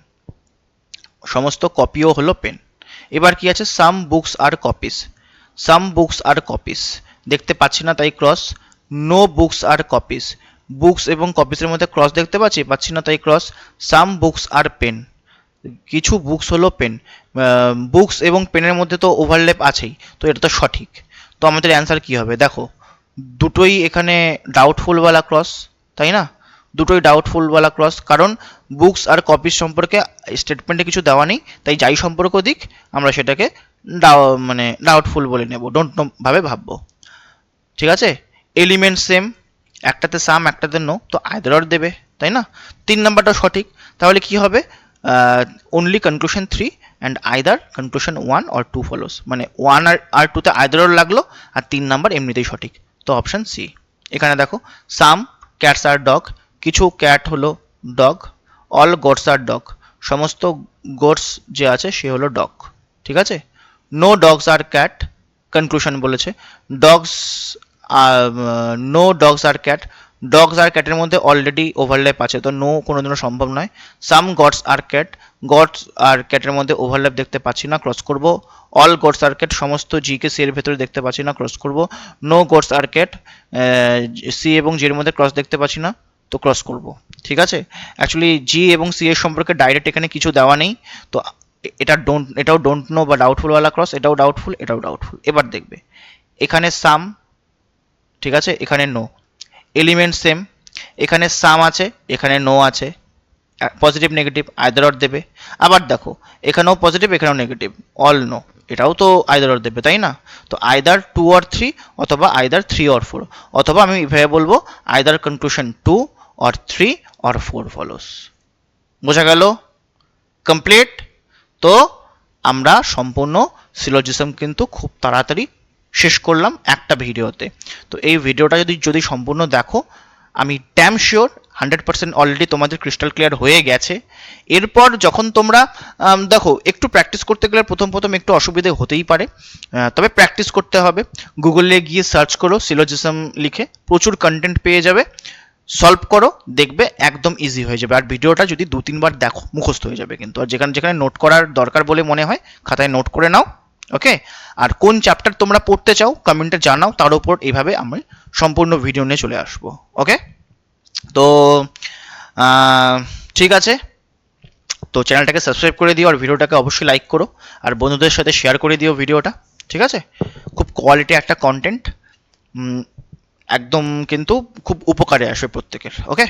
সমস্ত কপিও হলো পেন। এবার কি আছে, some books are copies, some books are copies, দেখতে পাচ্ছি না তাই cross. No books are copies, books এবং কপিসের মধ্যে ক্রস দেখতে পাচ্ছি না তাই cross. Some books are pen, কিছু বুকস হলো পেন, বুকস এবং পেনের মধ্যে তো ওভারল্যাপ আছেই, তো এটা তো সঠিক। তো আমাদের অ্যান্সার কি হবে, দেখো দুটোই এখানে ডাউটফুলওয়ালা ক্রস, তাই না, দুটোই ডাউটফুলওয়ালা ক্রস, কারণ বুকস আর কপিস সম্পর্কে স্টেটমেন্টে কিছু দেওয়া নেই, তাই যাই সম্পর্ক দিক আমরা সেটাকে মানে ডাউটফুল বলে নেব, ডোন্ট নো ভাবে ভাববো, ঠিক আছে। এলিমেন্ট সেম, একটাতে সাম একটাতে নো, তো আইদার অর দেবে, তাই না। 3 নাম্বারটা সঠিক, তাহলে কি হবে, only conclusion 3 and either conclusion 1 or 2 follows, মানে 1 আর 2 তে আইদার অর লাগলো, আর 3 নাম্বার এমনিতেই সঠিক, তো অপশন সি। এখানে দেখো সাম ক্যাটস আর ডগ, কিছু ক্যাট হলো dog. All goats are dog, সমস্ত গোটস যে আছে সে হলো ডগ, ঠিক আছে। No dogs are cat, conclusion বলেছে dogs, no dogs are cat, dogs আর ক্যাটের মধ্যে অলরেডি ওভারল্যাপ আছে, তো নো কোনোদিনও সম্ভব নয়। Some gods are cat, gods আর ক্যাটের মধ্যে ওভারল্যাপ দেখতে পাচ্ছি না, ক্রস করব। অল গডস আর ক্যাট, সমস্ত জি কে সি এর ভেতরে দেখতে পাচ্ছি না, ক্রস করব। No gods are cat, C এবং জি এর মধ্যে ক্রস দেখতে পাচ্ছি না, তো ক্রস করব, ঠিক আছে। অ্যাকচুয়ালি জি এবং সি এর সম্পর্কে ডাইরেক্ট এখানে কিছু দেওয়া নেই, তো এটাও ডোন্ট নো বা ডাউটফুল ওয়ালা ক্রস, এটাও ডাউটফুল এটাও ডাউটফুল। এবার দেখবে এখানে সাম, ঠিক আছে, এখানে নো, এলিমেন্ট সেম, এখানে সাম আছে এখানে নো আছে, পজিটিভ নেগেটিভ আইদার অর দেবে। আবার দেখো এখানেও পজিটিভ এখানেও নেগেটিভ, অল নো, এটাও তো আইদার অর দেবে, তাই না? তো আইদার 2 or 3 অথবা আইদার 3 or 4, অথবা আমি এভাবে বলবো either conclusion 2 or 3 or 4 follows. বোঝা গেল? কমপ্লিট। তো আমরা সম্পূর্ণ সিলোজিজম কিন্তু খুব তাড়াতাড়ি শেষ করলাম একটা ভিডিওতে। তো এই ভিডিওটা যদি সম্পূর্ণ দেখো, আমি ড্যাম শিওর 100% অলরেডি তোমাদের ক্রিস্টাল ক্লিয়ার হয়ে গেছে। এরপর যখন তোমরা দেখো, একটু প্র্যাকটিস করতে গেলে প্রথম একটু অসুবিধে হতেই পারে, তবে প্র্যাকটিস করতে হবে। গুগলে গিয়ে সার্চ করো সিলোজিজম লিখে, প্রচুর কন্টেন্ট পেয়ে যাবে, সলভ করো, দেখবে একদম ইজি হয়ে যাবে। আর ভিডিওটা যদি 2-3 বার দেখো মুখস্থ হয়ে যাবে কিন্তু। আর যেখানে যেখানে নোট করার দরকার বলে মনে হয় খাতায় নোট করে নাও, ওকে? আর কোন চ্যাপ্টার তোমরা পড়তে চাও কমেন্টে জানাও, তার উপর এইভাবে আমি সম্পূর্ণ ভিডিও নিয়ে চলে আসবো, ওকে? তো ঠিক আছে, তো চ্যানেলটাকে সাবস্ক্রাইব করে দিও, আর ভিডিওটাকে অবশ্যই লাইক করো, আর বন্ধুদের সাথে শেয়ার করে দিও ভিডিওটা, ঠিক আছে? খুব কোয়ালিটি একটা কন্টেন্ট, একদম কিন্তু খুব উপকারে আসবে প্রত্যেকের, ওকে?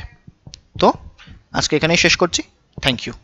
তো আজকে এখানেই শেষ করছি, থ্যাংক ইউ।